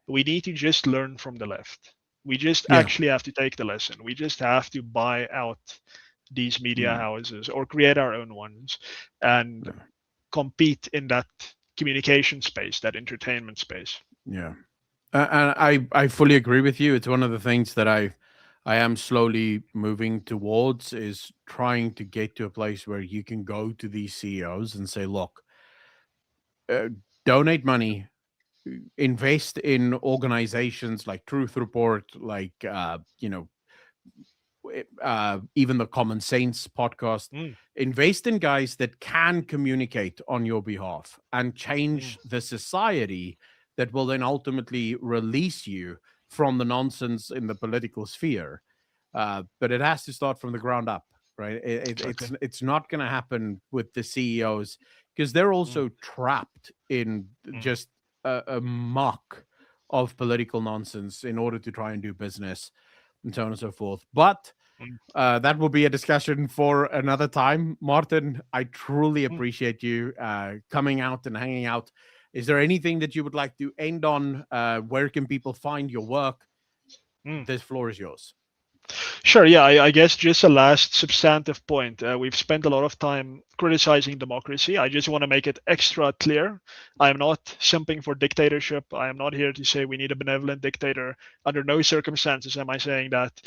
we need to just learn from the left. We just yeah. actually have to take the lesson. We just have to buy out these media Mm, houses or create our own ones and yeah. compete in that communication space, that entertainment space. Yeah. And I fully agree with you. It's one of the things that I I am slowly moving towards is trying to get to a place where you can go to these CEOs and say, look, uh, donate money, invest in organizations like Truth Report, like, even the Common Sense podcast. Mm, Invest in guys that can communicate on your behalf and mm, change the society that will then ultimately release you from the nonsense in the political sphere. But it has to start from the ground up, right? exactly. It's not going to happen with the CEOs because they're Mm, also trapped in mm, just a muck of political nonsense in order to try and do business and so on and so forth. But mm, that will be a discussion for another time. Martin, I truly mm, appreciate you coming out and hanging out. Is there anything that you would like to end on? Where can people find your work? mm. This floor is yours. Sure. Yeah. I guess just a last substantive point. We've spent a lot of time criticizing democracy. I just want to make it extra clear. I am not simping for dictatorship. I am not here to say we need a benevolent dictator. Under no circumstances am I saying that.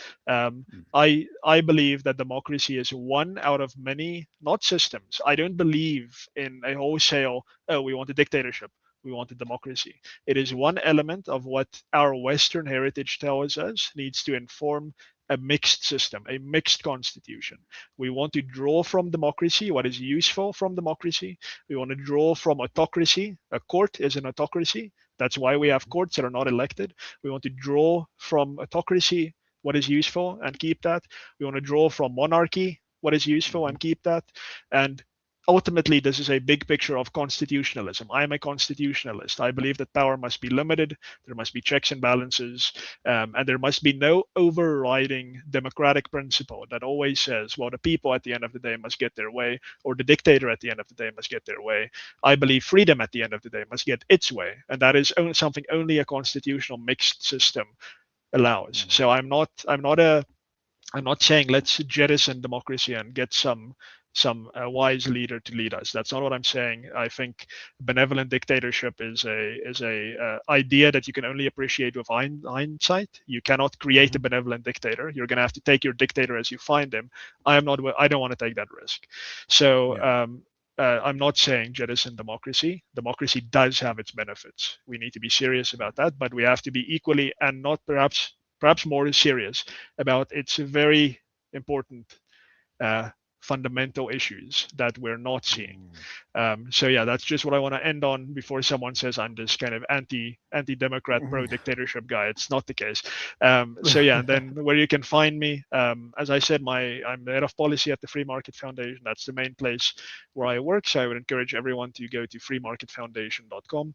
Mm, I believe that democracy is one out of many, not systems. I don't believe in a wholesale, oh, we want a dictatorship. We want a democracy. It is one element of what our Western heritage tells us needs to inform a mixed system, a mixed constitution. We want to draw from democracy what is useful from democracy. We want to draw from autocracy. A court is an autocracy. That's why we have mhm, courts that are not elected. We want to draw from autocracy what is useful and keep that. We want to draw from monarchy what is useful mhm, and keep that. And ultimately, this is a big picture of constitutionalism. I am a constitutionalist. I believe that power must be limited, there must be checks and balances, and there must be no overriding democratic principle that always says, well, the people at the end of the day must get their way, or the dictator at the end of the day must get their way. I believe freedom at the end of the day must get its way, and that is something only a constitutional mixed system allows. mhm, So I'm not saying let's jettison democracy and get some wise leader to lead us. That's not what I'm saying. I think benevolent dictatorship is a idea that you can only appreciate with hindsight. You cannot create a mhm. benevolent dictator. You're going to have to take your dictator as you find him. I am not. I don't want to take that risk. So. Yeah. I'm not saying jettison democracy. Democracy does have its benefits. We need to be serious about that, but we have to be equally and not perhaps more serious about its very important uh, fundamental issues that we're not seeing. Mm. So yeah, that's just what I want to end on before someone says I'm this kind of anti-democrat Mhm. pro-dictatorship guy. It's not the case. So yeah, and then where you can find me, as I said, I'm the head of policy at the Free Market Foundation. That's the main place where I work. So I would encourage everyone to go to freemarketfoundation.com.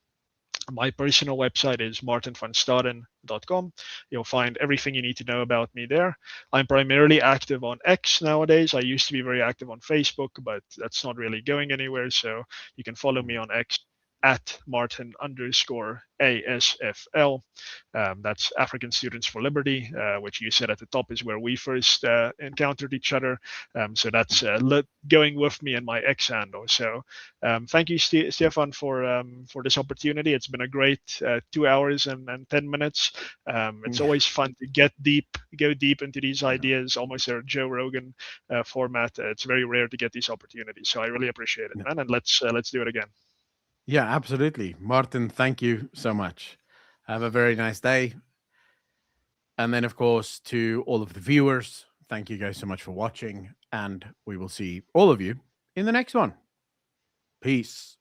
My personal website is martinvanstaden.com. You'll find everything you need to know about me there. I'm primarily active on X nowadays. I used to be very active on Facebook, but that's not really going anywhere. So you can follow me Mm. on X at Martin underscore ASFL. That's African Students for Liberty, which you said at the top is where we first encountered each other. So that's going with me in my X handle. So thank you, Stefan, for this opportunity. It's been a great 2 hours and 10 minutes. It's Mm. always fun to go deep into these ideas, almost a Joe Rogan format. It's very rare to get these opportunities, so I really appreciate it, Yeah. man. And let's do it again. Yeah, absolutely. Martin, thank you so much. Have a very nice day. And then, of course, to all of the viewers, thank you guys so much for watching. And we will see all of you in the next one. Peace.